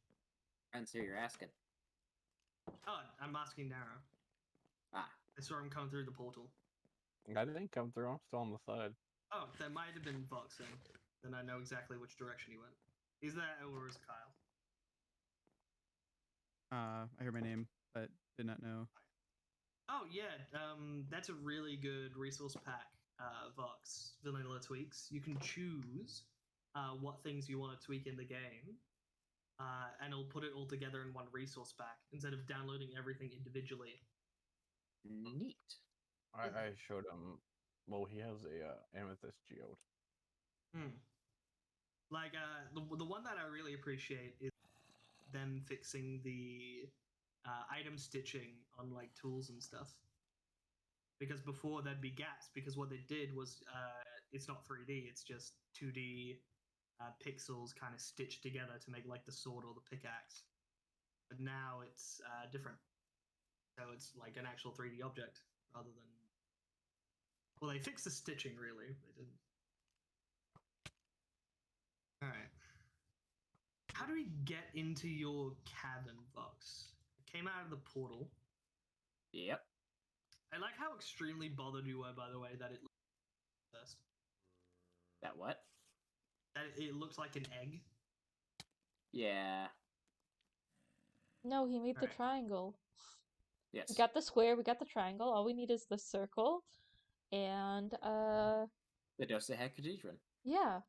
Depends who you're asking. Oh, I'm asking Nara. Ah. I saw him come through the portal. I didn't come through. I'm still on the side. Oh, that might have been Vox then I know exactly which direction he went. Is that or is Kyle? I heard my name, but did not know. Oh yeah, that's a really good resource pack. Vox vanilla tweaks. You can choose what things you want to tweak in the game, and it'll put it all together in one resource pack instead of downloading everything individually. Neat. I showed him. Well, he has a amethyst geode. Like the one that I really appreciate is them fixing the item stitching on like tools and stuff. Because before there'd be gaps. Because what they did was it's not 3D. It's just 2D pixels kind of stitched together to make like the sword or the pickaxe. But now it's different. So it's like an actual 3D object rather than. Well, they fixed the stitching really. They didn't. All right. How do we get into your cabin, Vox? It came out of the portal. Yep. I like how extremely bothered you were, by the way, that it looked first. That what? That it looks like an egg. Yeah. No, he made the Alright. triangle. Yes. We got the square, we got the triangle. All we need is the circle, and The dodecahedron. yeah,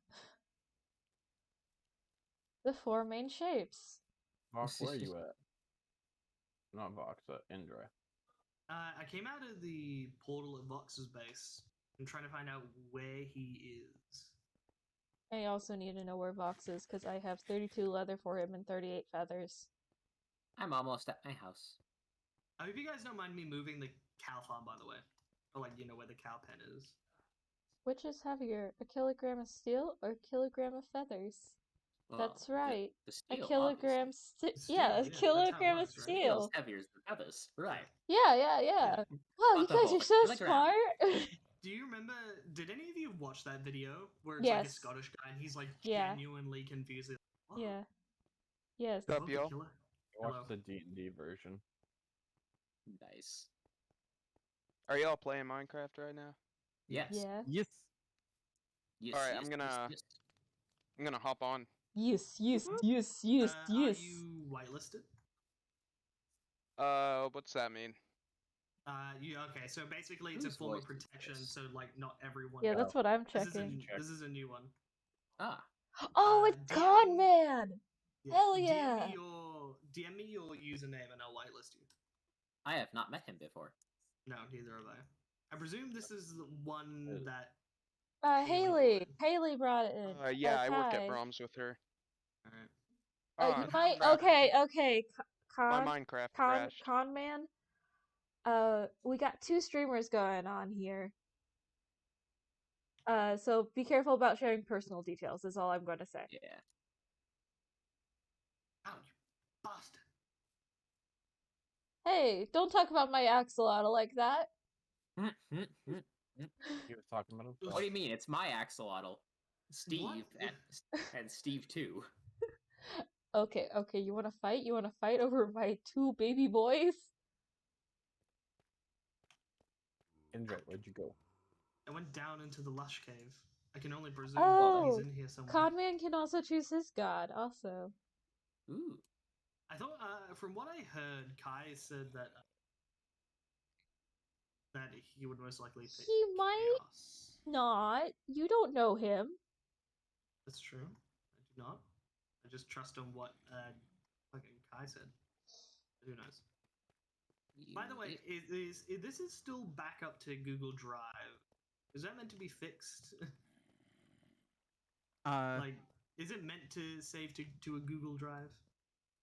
the four main shapes. Vox, where are you at? Not Vox, Indra. I came out of the portal at Vox's base. I'm trying to find out where he is. I also need to know where Vox is because I have 32 leather for him and 38 feathers. I'm almost at my house. I hope you guys don't mind me moving the cow farm, by the way. Or like, you know, where the cow pen is. Which is heavier, a kilogram of steel or a kilogram of feathers? Well, That's right. The steel, a kilogram yeah, a that's how it kilogram works, of right? steel. Steel's heavier than feathers. Right. Yeah. Yeah. Wow, you But the guys are whole so kilogram. smart. Do you remember? Did any of you watch that video where it's Yes. like a Scottish guy and he's like Yeah. genuinely confused? Like, what? Yeah. Yes. What's up, Above the yo? killer? Watch Hello. the D&D version. Nice. Are y'all playing Minecraft right now? Yes. Yeah. Yes. Yes. Alright, yes, I'm gonna- yes. I'm gonna hop on. Yes. Are you whitelisted? What's that mean? Okay, so basically it's a Whose form of voice is protection, this? so like not everyone. Yeah, that's what I'm This checking. this is a new one. Ah. Oh, it's DM Con Man! Yeah, Hell yeah! DM me your username and I'll whitelist you. I have not met him before. No, neither have I. I presume this is the one that. Haley! Haley brought it in. Yeah, I work at Hi. Brahms with her. Alright. You might. crap. Okay. My Con Minecraft crashed. Man. We got two streamers going on here. So be careful about sharing personal details. Is all I'm going to say. Yeah. Ow, you bastard! Hey, don't talk about my axolotl like that. He was talking about himself. What do you mean? It's my axolotl. Steve What? and Steve too. Okay. You want to fight? You want to fight over my two baby boys? Indra, where'd you go? I went down into the lush cave. I can only presume Oh, he's in here somewhere. Conman can also choose his god. Also. Ooh. I thought, from what I heard, Kai said that he would most likely pick He might Chaos. not. You don't know him. That's true. I do not. I just trust on what fucking Kai said. Who knows? By the way, this is still back up to Google Drive. Is that meant to be fixed? Like, is it meant to save to a Google Drive?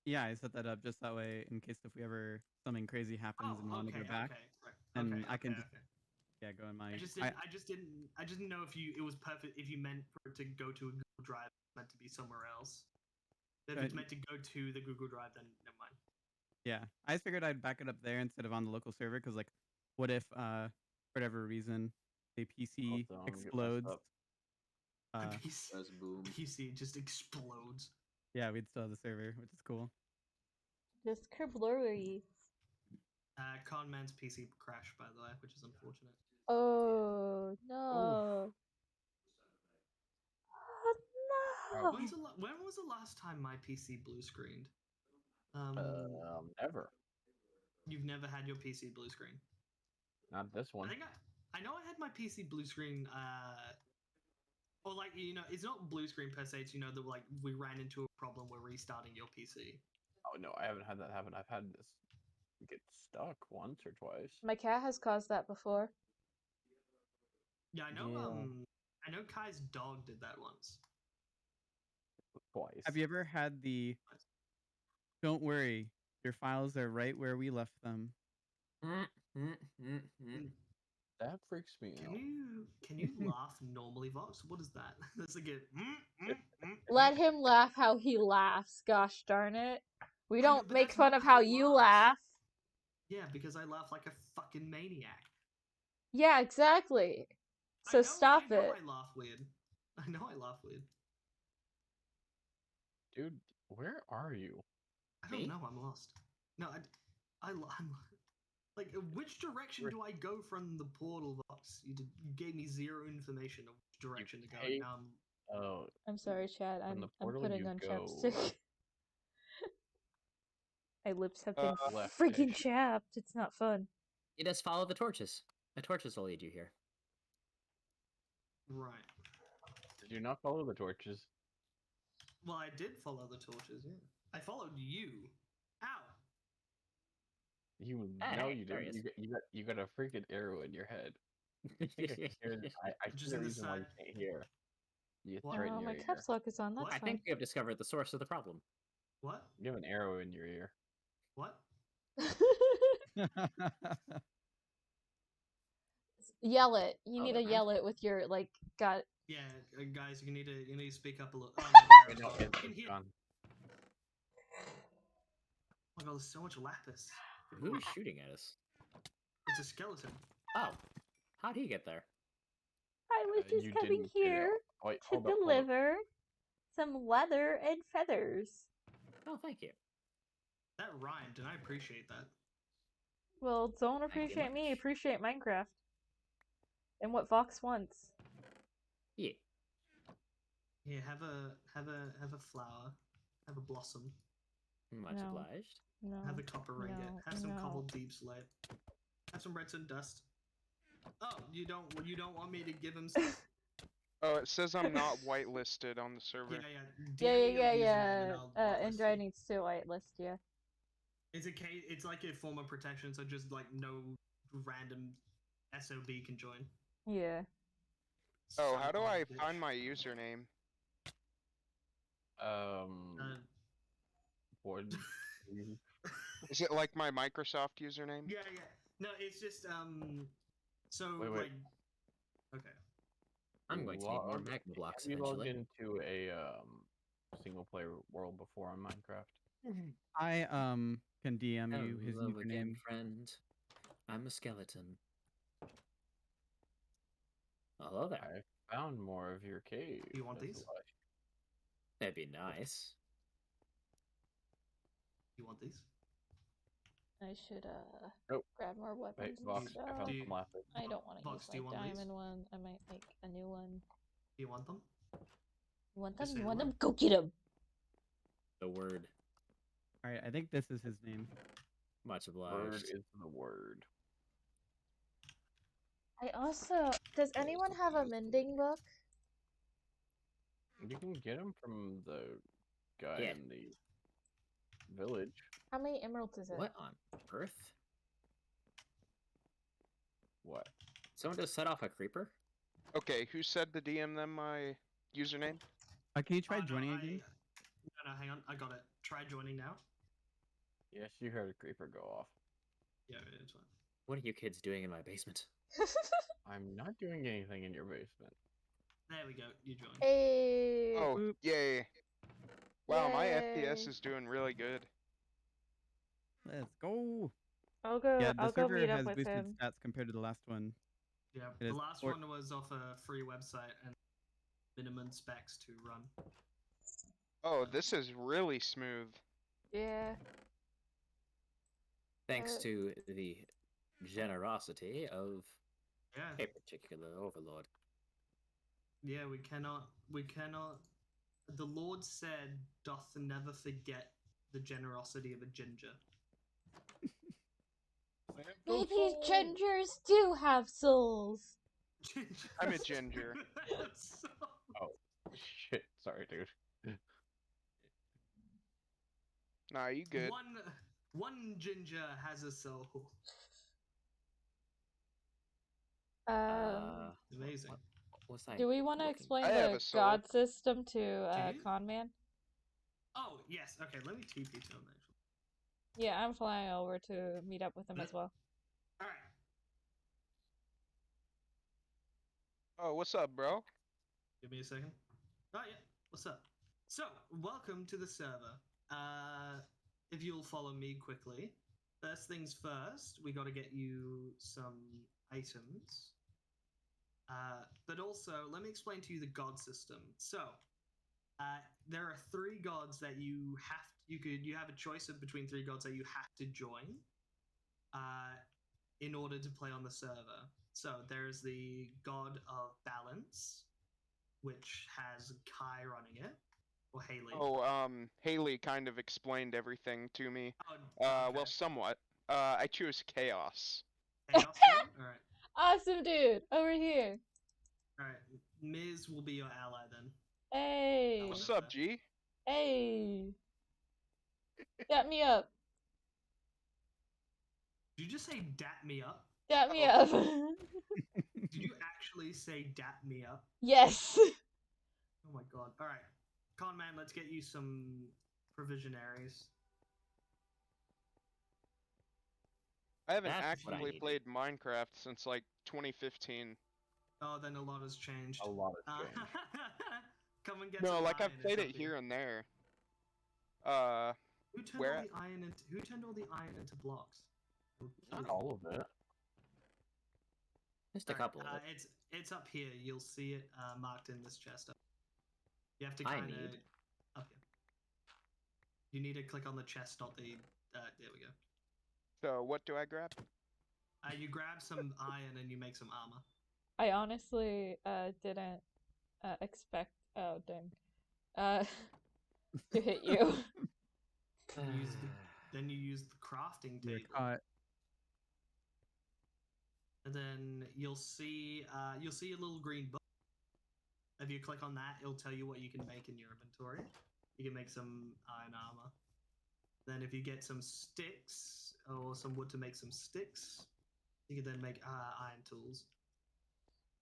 Yeah, I set that up just that way in case if we ever something crazy happens and want to go back, right. and I can just go in my. I just didn't know if it was perfect if you meant for it to go to a Google Drive, meant to be somewhere else. If it's meant to go to the Google Drive, then never mind. Yeah, I just figured I'd back it up there instead of on the local server because, like, what if for whatever reason the PC explodes? PC just explodes. Yeah, we'd still have the server, which is cool. Just kerblurry. Conman's PC crashed, by the way, which is unfortunate. Oh no! Oh, no! When was the last time my PC blue screened? Never. You've never had your PC blue screen? Not this one. I know I had my PC blue screen. Or like it's not blue screen per se. It's that like we ran into a problem with restarting your PC. Oh no, I haven't had that happen. I've had this get stuck once or twice. My cat has caused that before. Yeah, I know. Yeah. I know Kai's dog did that once. Twice. Have you ever had the? Don't worry, your files are right where we left them. That freaks me out. Can you laugh normally, Vox? What is that? That's like Let him laugh how he laughs. Gosh darn it! We don't make fun of how you laugh. Yeah, because I laugh like a fucking maniac. Yeah, exactly. So stop it. I laugh weird. I know I laugh weird. Dude, where are you? I don't know. I'm lost. No, I'm like, which direction do I go from the portal box? You gave me zero information of which direction to go. Oh, I'm sorry, Chad. I'm portal, putting on chapstick. My lips have been left freaking chapped. It's not fun. You just follow the torches. The torches will lead you here. Right. Did you not follow the torches? Well, I did follow the torches, yeah. I followed you. Ow! No, you didn't. You got a freaking arrow in your head. I see the reason why you can't hear. Oh, my caps lock is on. That's fine. I think we have discovered the source of the problem. What? You have an arrow in your ear. What? Yell it. You need to yell it with your gut. Yeah, guys, you need to speak up a little. Oh, no, It's gone. Oh my god, there's so much lapis. Who is shooting at us? It's a skeleton. Oh, how'd he get there? I was just coming here to deliver some leather and feathers. Oh, thank you. That rhymed, and I appreciate that. Well, don't appreciate me. Appreciate Minecraft and what Vox wants. Yeah. Yeah, have a flower, have a blossom. Much obliged. No. Have a copper ringet. Have some cobbled deep slate. Have some redstone dust. Oh, you don't want me to give him stuff? Oh, it says I'm not whitelisted on the server. Yeah. Indra needs to whitelist you. It's like a form of protection, so just like no random SOB can join. Yeah. Oh, how do I find my username? Is it like my Microsoft username? Yeah. No, it's just so wait. like okay. I'm going to need more magma blocks eventually. Have you logged into a single player world before on Minecraft? I can DM you his username. Again, friend. I'm a skeleton. Hello there. I found more of your cave. Do you want these? That'd be nice. You want these? I should grab more weapons. Vox, I found some lapis. I don't want to use my diamond one. I might make a new one. Do you want them? You want them? You want them? Go get them! The word. Alright, I think this is his name. Much obliged. Word is the word. I also... Does anyone have a mending book? You can get them from the guy in the village. How many emeralds is it? What on earth? what? Someone just set off a creeper? Okay, who said to DM them my username? Can you try Oh, no, joining again? No, hang on. I got it. Try joining now. Yes, you heard a creeper go off. Yeah, it's fine. What are you kids doing in my basement? I'm not doing anything in your basement. There we go. You joined. Hey. Oh, Boop. yay. Wow, my FPS Yay. is doing really good. Let's go. I'll go. Yeah, the I'll go server meet up has with boosted him. stats compared to the last one. Yeah, It the is last one was off a free website and minimum specs to run. Oh, this is really smooth. Yeah. Thanks to the generosity of Yeah. a particular overlord. Yeah, we cannot. The Lord said, "Doth never forget the generosity of a ginger." Maybe gingers do have souls. I'm a ginger. So- Oh, shit. Sorry, dude. Nah, you good. One ginger has a soul. Amazing. What was I Do we want to looking- explain I have the a soul. god system to Do you? Conman? Oh yes. Okay, let me TP to him actually. Yeah, I'm flying over to meet up with him as well. All right. Oh, what's up, bro? Give me a second. Oh yeah. What's up? So, welcome to the server. If you'll follow me quickly. First things first, we got to get you some items. But also, let me explain to you the god system. So, there are 3 gods that you have a choice of between 3 gods that you have to join in order to play on the server. So there's the god of balance, which has Kai running it, or Haley. Oh, Haley kind of explained everything to me. Oh, Well, somewhat. I choose chaos. Chaos God? All right, Awesome, dude. Over here. all right. Miz will be your ally then. Hey. What's up, G? Hey. Dap me up. Did you just say "dap me up"? Dap me Oh. up. Did you actually say "dap me up"? Yes. Oh my god! All right, Con Man, let's get you some provisionaries. I haven't That's what I actively needed. played Minecraft since like 2015. Oh, then a lot has changed. A lot has changed. Come and get No, some like iron, I've played it's it up here and there. Who turned where? all the iron into? Who turned all the iron into blocks? Not all of it. Just a couple of it. It's up here. You'll see it marked in this chest. You have to I kind of need- up here. You need to click on the chest, not the. There we go. So what do I grab? You grab some iron and you make some armor. I honestly didn't expect. Oh dang. To hit you. Then you use the crafting You're table. caught. And then you'll see a little green book. If you click on that, it'll tell you what you can make in your inventory. You can make some iron armor. Then if you get some sticks or some wood to make some sticks, you can then make iron tools.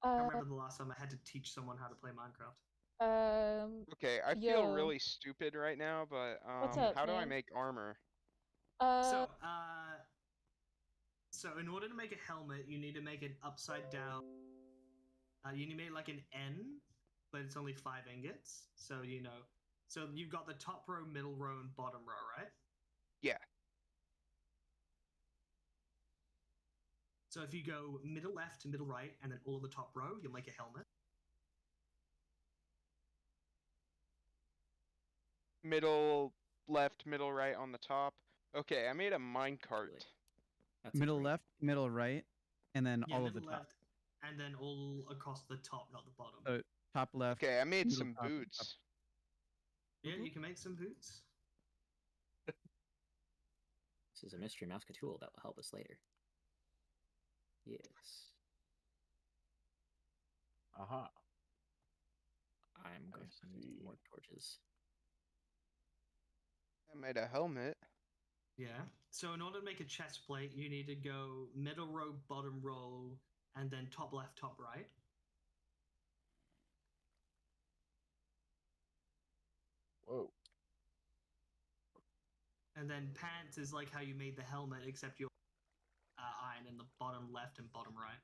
I remember the last time I had to teach someone how to play Minecraft. Okay, I feel Yo. really stupid right now, but What's up, how do I man? make armor? So in order to make a helmet, you need to make it upside down. You need to make like an N, but it's only 5 ingots. So so you've got the top row, middle row, and bottom row, right? Yeah. So if you go middle left to middle right, and then all of the top row, you'll make a helmet. Middle left, middle right on the top. Okay, I made a minecart. That's a Middle great- left, middle right, and then Yeah, all of the middle top. left, and then all across the top, not the bottom. So top left. Okay, I made middle some top, and top. boots. Yeah, you can make some boots. This is a mystery Masca tool that will help us later. Yes. Aha. I'm going to need see. more torches. I made a helmet. Yeah. So in order to make a chest plate, you need to go middle row, bottom row, and then top left, top right. Whoa. And then pants is like how you made the helmet, except you're iron in the bottom left and bottom right.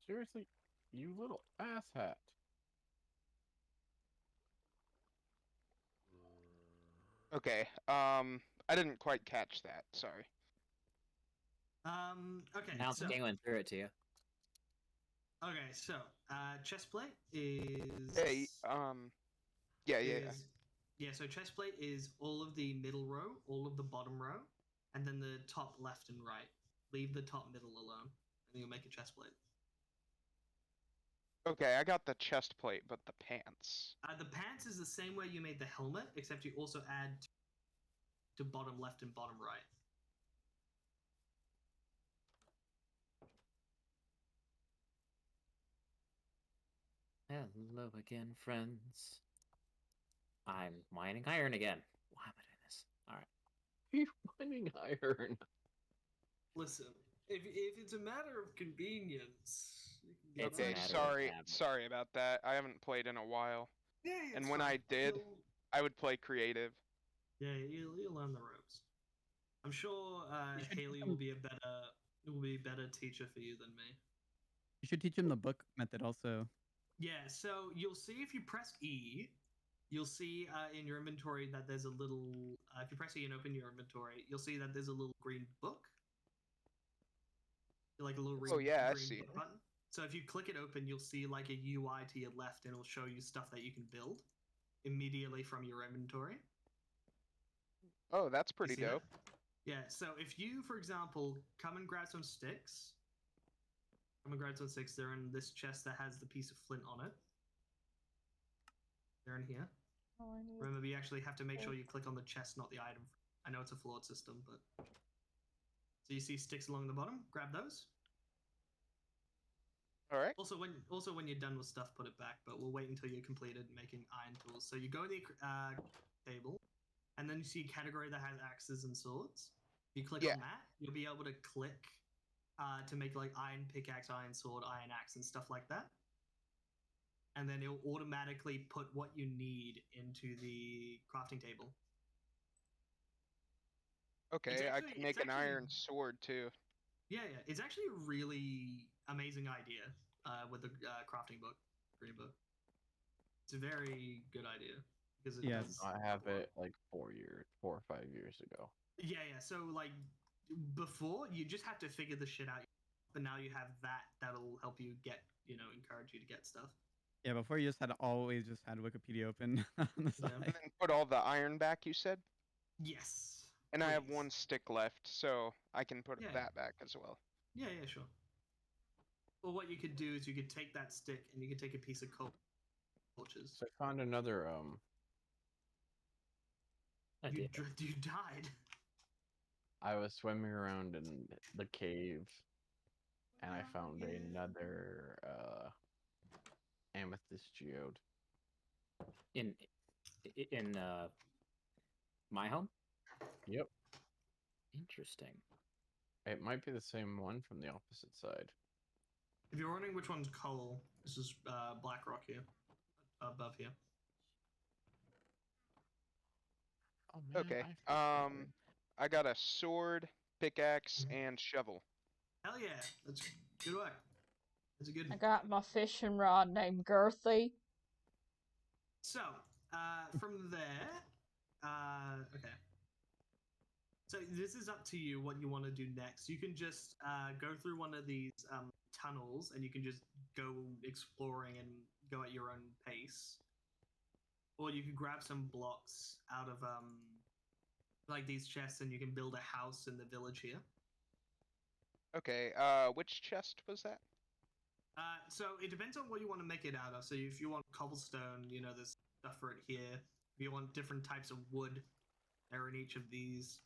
Seriously? You little asshat. Okay. I didn't quite catch that. Sorry. Okay. Now so, the game went through it to you. Okay, so chest plate is. Hey. Yeah. Yeah, so chest plate is all of the middle row, all of the bottom row, and then the top left and right. Leave the top middle alone, and then you'll make a chest plate. Okay, I got the chest plate, but the pants. The pants is the same way you made the helmet, except you also add to bottom left and bottom right. Hello again, friends. I'm mining iron again. Why am I doing this? All right. You mining iron. Listen, if it's a matter of convenience, you can get It's a Okay, matter of habit. sorry about that. I haven't played in a while. Yeah, And it's when fine. I did, I would play creative. Yeah, you'll learn the ropes. I'm sure You should Haley teach will him- be a better teacher for you than me. You should teach him the book method also. Yeah, so you'll see if you press E, you'll see in your inventory that there's a little. If you press E and open your inventory, you'll see that there's a little green book. Like a little Oh, yeah, I green see. book button. So if you click it open, you'll see like a UI to your left, and it'll show you stuff that you can build immediately from your inventory. Oh, that's You pretty see that? dope. Yeah, so if you, for example, come and grab some sticks. They're in this chest that has the piece of flint on it. They're in here. Oh, I need Remember, you actually have to make sure you click on the chest, not the item. I know it's a flawed system, but... So you see sticks along the bottom? Grab those. Alright. Also, when you're done with stuff, put it back, but we'll wait until you're completed making iron tools. So you go to the table, and then you see a category that has axes and swords. You click Yeah. on that, you'll be able to click to make like iron pickaxe, iron sword, iron axe, and stuff like that. And then it'll automatically put what you need into the crafting table. Okay, I actually- can make it's an actually- iron sword too. Yeah, it's actually a really amazing idea with the crafting book, green book. It's a very good idea because it Yes. does I have a lot. it like 4 or 5 years ago. Yeah. So like before, you just have to figure the shit out, but now you have that'll help you get, encourage you to get stuff. Yeah, before you just had Wikipedia open on the Yeah. side. And then put all the iron back, you said? Yes. And I have please. one stick left, so I can put Yeah. that back as well. Yeah, sure. Well, what you could do is you could take that stick and you could take a piece of torches. So I found another I You did. you died. I was swimming around in the cave and I found another amethyst geode. In my home. Yep. Interesting. It might be the same one from the opposite side. If you're wondering which one's coal, this is black rock here, above here. Oh man. Okay. I found iron. I got a sword, pickaxe, Mhm. and shovel. Hell yeah, that's good work. That's a good. I got my fishing rod named Girthy. So, from there, okay. So this is up to you what you want to do next. You can just go through one of these tunnels, and you can just go exploring and go at your own pace. Or you can grab some blocks out of like these chests, and you can build a house in the village here. Okay, which chest was that? So it depends on what you want to make it out of. So if you want cobblestone, there's stuff for it here. If you want different types of wood, they're in each of these.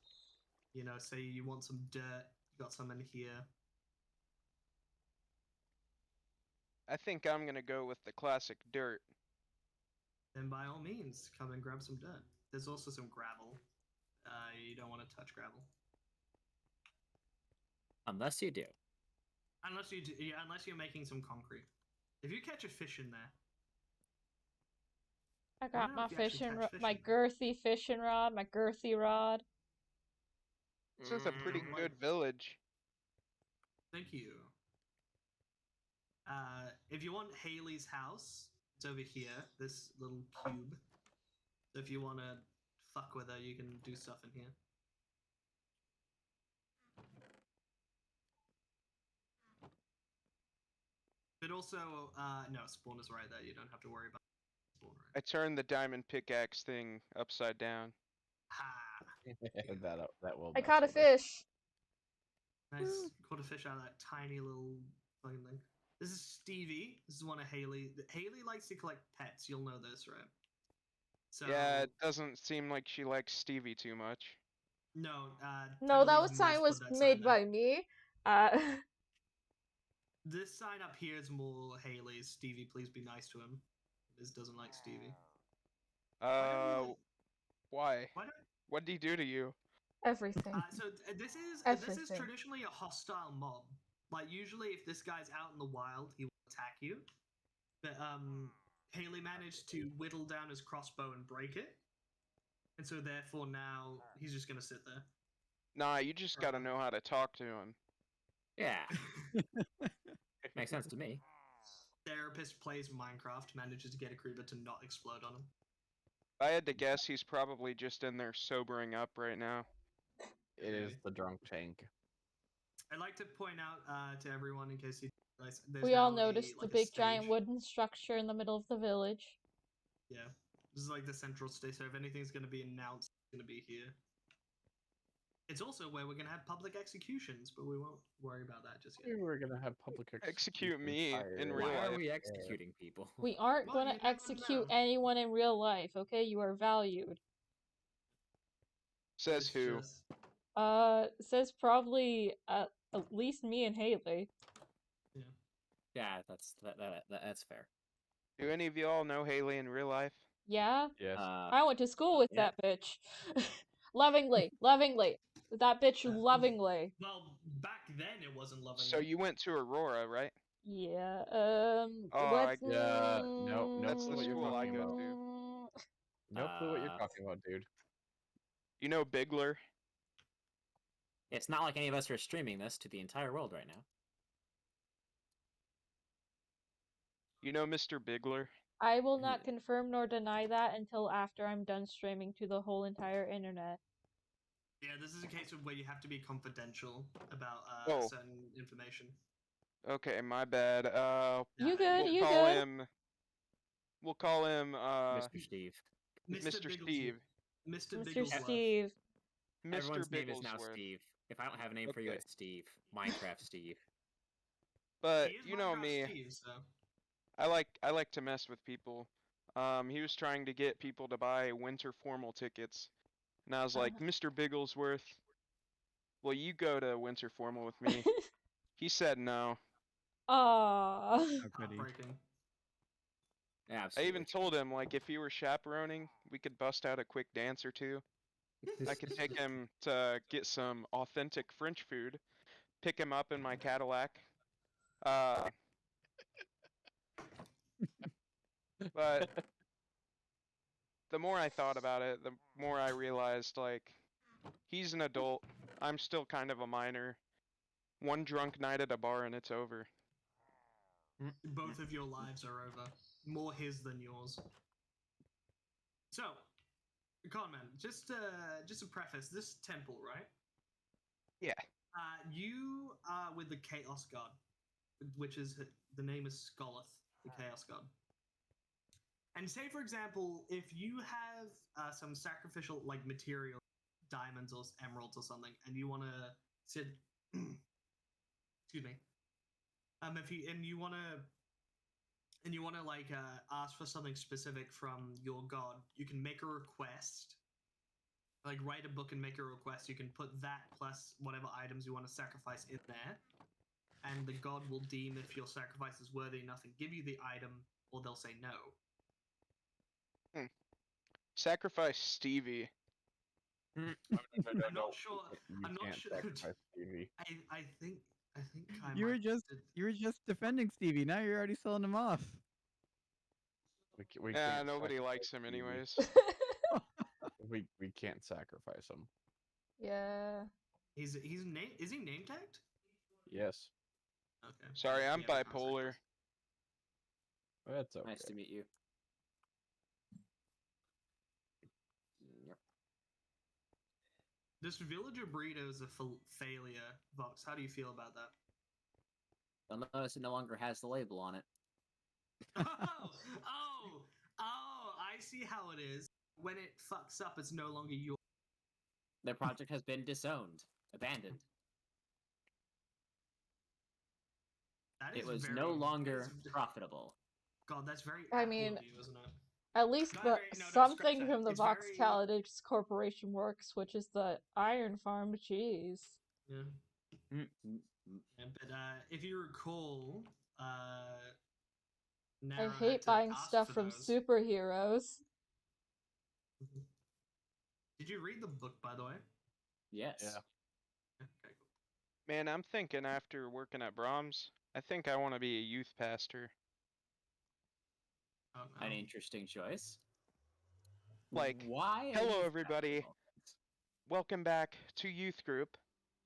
Say you want some dirt, you got some in here. I think I'm gonna go with the classic dirt. Then by all means, come and grab some dirt. There's also some gravel. You don't want to touch gravel. Unless you do. Unless you do, yeah, unless you're making some concrete. If you catch a fish in there, I don't got know my if you actually fishing catch fish my in there. girthy fishing rod, my girthy rod. This is a pretty Don't good like- village. Thank you. If you want Haley's house, it's over here. This little cube. So if you want to fuck with her, you can do stuff in here. But also, no, spawn is right there. You don't have to worry about spawn right. I turned the diamond pickaxe thing upside down. Ha! that will. I mess caught a with her. fish. Nice. Caught a fish out of that tiny little fucking thing. This is Stevie. This is one of Haley. Haley likes to collect pets. You'll know this, right? So Yeah, it doesn't seem like she likes Stevie too much. no. No, I that believe sign Moose was put that made sign there. by me. This sign up here is more Haley's. Stevie, please be nice to him. This doesn't like Stevie. Why? Why don't What'd he do to you? Everything. this is Everything. traditionally a hostile mob. Like usually, if this guy's out in the wild, he will attack you. But Haley managed to whittle down his crossbow and break it, and so therefore now he's just gonna sit there. Nah, you just gotta know how to talk to him. Yeah, makes sense to me. Therapist plays Minecraft, manages to get a creeper to not explode on him. If I had to guess, he's probably just in there sobering up right now. It is the drunk tank. I'd like to point out to everyone in case you realize there's We all now noticed the a big giant stage. wooden structure in the middle of the village. Yeah, this is like the central stage. So if anything's going to be announced, it's going to be here. It's also where we're going to have public executions, but we won't worry about that just yet. We were gonna have public Execute me in fire. real Why are life. we executing people? We aren't Well, going you to never execute know. anyone in real life, okay? You are valued. Says It's who? just- Says probably at least me and Haley. Yeah, that's fair. Do any of you all know Haley in real life? Yeah? Yes. I went to school with yeah. that bitch. Lovingly. That bitch lovingly. Well, back then it wasn't loving. So you went to Aurora, right? Yeah, Oh, what's... Yeah, no That's clue the what you're school I talking go about. to. No clue what you're talking about, dude. You know Bigler? It's not like any of us are streaming this to the entire world right now. You know Mr. Bigler? I will not confirm nor deny that until after I'm done streaming to the whole entire internet. Yeah, this is a case of where you have to be confidential about Oh. certain information. Okay, my bad. You good, we'll you call good. him. We'll call him Mr. Steve. Mr. Bigglesworth. Steve. Mr. Mr. Bigglesworth. Steve. Mr. Everyone's name is now Bigglesworth. Steve. If I don't have a name for you, Okay. it's Steve. Minecraft Steve. But He is you know Minecraft me. Steve, so. I like to mess with people. He was trying to get people to buy winter formal tickets, and I was like, Mr. Bigglesworth, will you go to winter formal with me? He said no. Aww. How could he? Heartbreaking. I Absolutely. even told him like if he were chaperoning, we could bust out a quick dance or two. I could take him to get some authentic French food, pick him up in my Cadillac. But the more I thought about it, the more I realized like he's an adult. I'm still kind of a minor. One drunk night at a bar and it's over. Both of your lives are over. More his than yours. So, Conman, just to preface, this temple, right? Yeah. You are with the Chaos God, which is the name is Skoloth, the Chaos God. And say, for example, if you have some sacrificial like material, diamonds or emeralds or something, and you want to sit, excuse me, if you want to like ask for something specific from your god, you can make a request. Like write a book and make a request. You can put that plus whatever items you want to sacrifice in there, and the god will deem if your sacrifice is worthy enough and give you the item, or they'll say no. Sacrifice Stevie. I'm not sure. You I'm not can't sure. sacrifice Stevie. I think You were just defending Stevie. Now you're already selling him off. We Yeah, can't nobody likes sacrifice him Stevie. anyways. We can't sacrifice him. Yeah. He's name is he name tagged? Yes, Okay. Sorry, I'm Yeah, we can't bipolar. sacrifice. that's okay. Nice to meet you. Yep. This villager burrito is a failure, Vox. How do you feel about that? You'll notice it no longer has the label on it. Oh, I see how it is. When it fucks up, it's no longer your. The project has been disowned, abandoned. That It is was very, no that longer is- profitable. God, that's very I Apple mean, of you, isn't it? At least No, the no, scratch something that. from the It's very- Voxcallidus Corporation works, which is the iron farm. Jeez. Yeah. Mm, mm, mm. Yeah, but if you recall, I Nara hate had to buying ask stuff for from those. superheroes. Did you read the book, by the way? Yes. Yeah. Okay, cool. Man, I'm thinking after working at Brahms, I think I want to be a youth pastor. Oh, no. An interesting choice. Like, Why? hello everybody. Welcome back to youth group.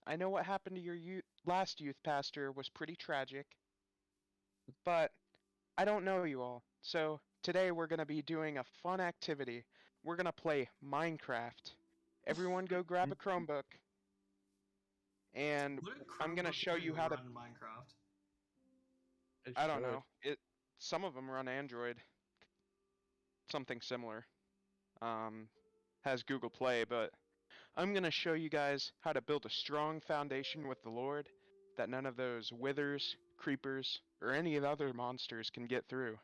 I know what happened to your last youth pastor was pretty tragic, but I don't know you all. So today we're going to be doing a fun activity. We're going to play Minecraft. Everyone go grab a Chromebook. And Would a I'm going to Chromebook show you how to... run Minecraft? It I don't should. know. Some of them run Android. Something similar. Has Google Play, but I'm going to show you guys how to build a strong foundation with the Lord that none of those withers, creepers, or any of the other monsters can get through.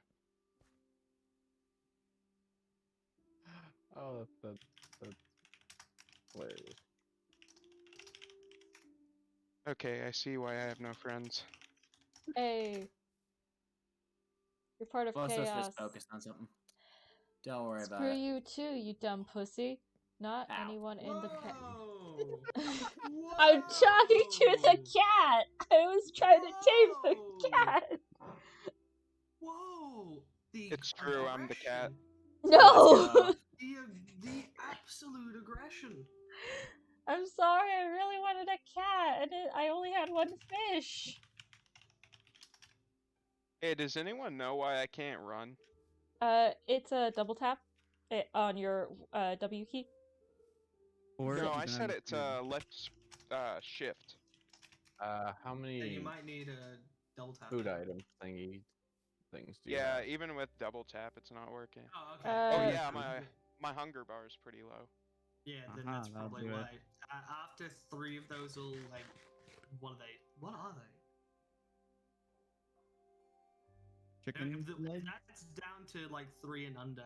Oh, that's hilarious. Okay, I see why I have no friends. Hey. You're part of Most of us chaos. just focused on something. Don't worry about Screw it. you too, you dumb pussy. Not Ow. anyone in the cat. Whoa! I'm talking to the cat! I was trying to tame the Whoa! cat! Whoa! The It's true, I'm the cat. aggression. No! Let's The absolute aggression. I'm sorry, I really wanted a cat, and I only had one fish. Hey, does anyone know why I can't run? It's a double tap on your W key. Or No, keep I an eye said on the it's screen. left shift. How Then many you might need a double tap. food item things do you Yeah, have? even with double tap, it's not working. Oh, okay. Oh Uh, yeah, my hunger bar is pretty low. Yeah, then Aha, that's that'll probably do it. why. After 3 of those will, like, what are they? What are they? Chicken If leg? that's down to like 3 and under,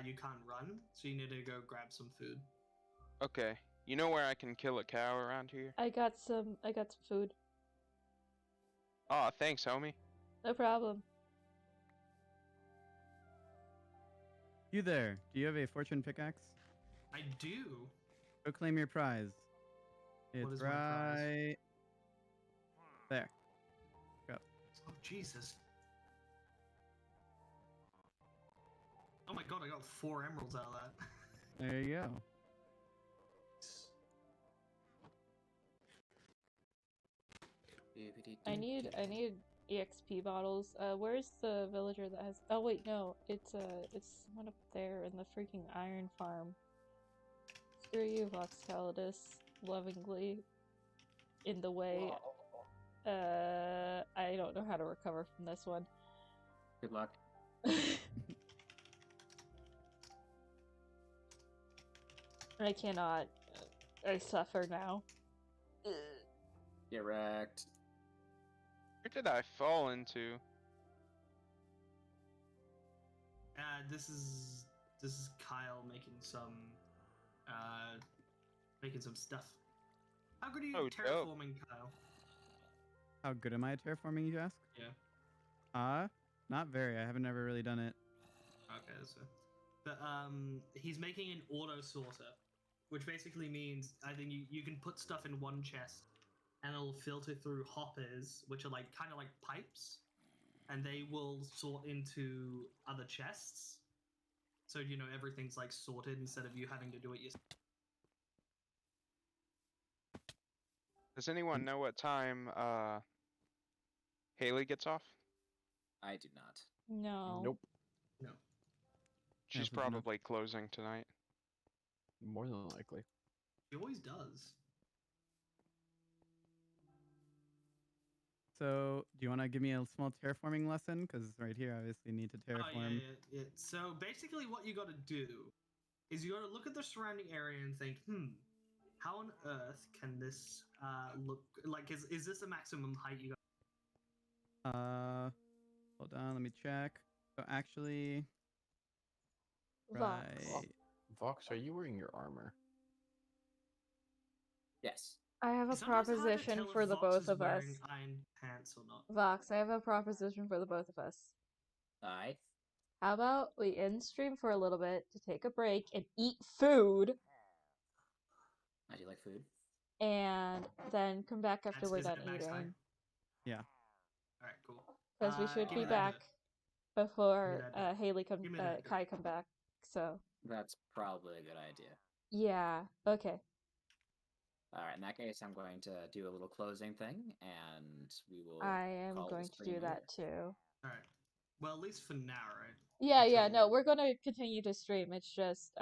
you can't run, so you need to go grab some food. Okay, you know where I can kill a cow around here? I got some food. Aw, thanks, homie. No problem. You there. Do you have a fortune pickaxe? I do. Go claim your prize. What It's is my prize? right there. Go. Oh, Jesus. Oh my god, I got 4 emeralds out of that. There you go. I need EXP bottles. Where's the villager that has? Oh wait, no, it's someone up there in the freaking iron farm. Screw you, Voxcallidus, lovingly, in the way. I don't know how to recover from this one. Good luck. I cannot. I suffer now. Get wrecked. Where did I fall into? This is Kyle making some stuff. How good are you Oh, at dope. terraforming, Kyle? How good am I at terraforming, you ask? Yeah. Not very. I haven't ever really done it. Okay, that's fair. But he's making an auto sorter, which basically means I think you can put stuff in one chest, and it'll filter through hoppers, which are like kind of like pipes, and they will sort into other chests. So everything's like sorted instead of you having to do it yourself. Does anyone know what time Haley gets off? I do not. No. Nope. No. She's also don't know. probably closing tonight. More than likely. She always does. So, do you want to give me a small terraforming lesson? Because right here, obviously, need to Oh, terraform. yeah. So basically, what you got to do is you got to look at the surrounding area and think, how on earth can this look like? Is this the maximum height you got? Hold on, let me check. So actually, Vox. right. Vox, are you wearing your armor? Yes. I have a It's sometimes hard to proposition tell for if the Vox both is of us. wearing iron pants or not. Vox, I have a proposition for the both of us. Aye. How about we end stream for a little bit to take a break and eat food, I do like food. and then come back after That's- we're is done that nice time? eating. Yeah. All right, cool. Because we should give be me that back bit. before Give me that bit. Haley Give me that bit. Kai come back. So That's probably a good idea. yeah, okay. All right. In that case, I'm going to do a little closing thing, and we will. I am call the going to stream do that later. too. All right. Well, at least for now, right? Yeah, no, Until- we're gonna continue to stream. It's just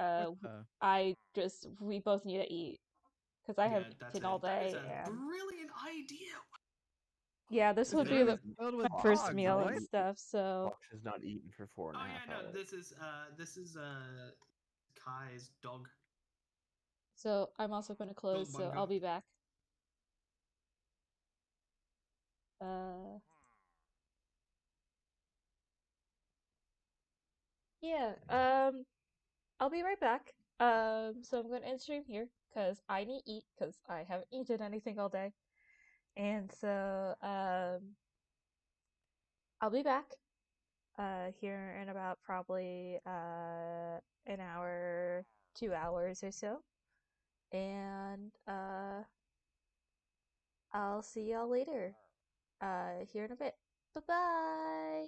we both need to eat because I have that's eaten it. all That is day, a and brilliant idea. yeah, this would be Very- Filled my with first hogs, meal what? and stuff. So Vox has not eaten for 4.5 Oh yeah, no. hours. This is Kai's dog. I'm also gonna close. So Bungo. I'll be back. Yeah, I'll be right back. So I'm gonna end stream here because I need to eat because I haven't eaten anything all day. And so, I'll be back, here in about probably, an hour, 2 hours or so. And, I'll see y'all later, here in a bit. Bye-bye!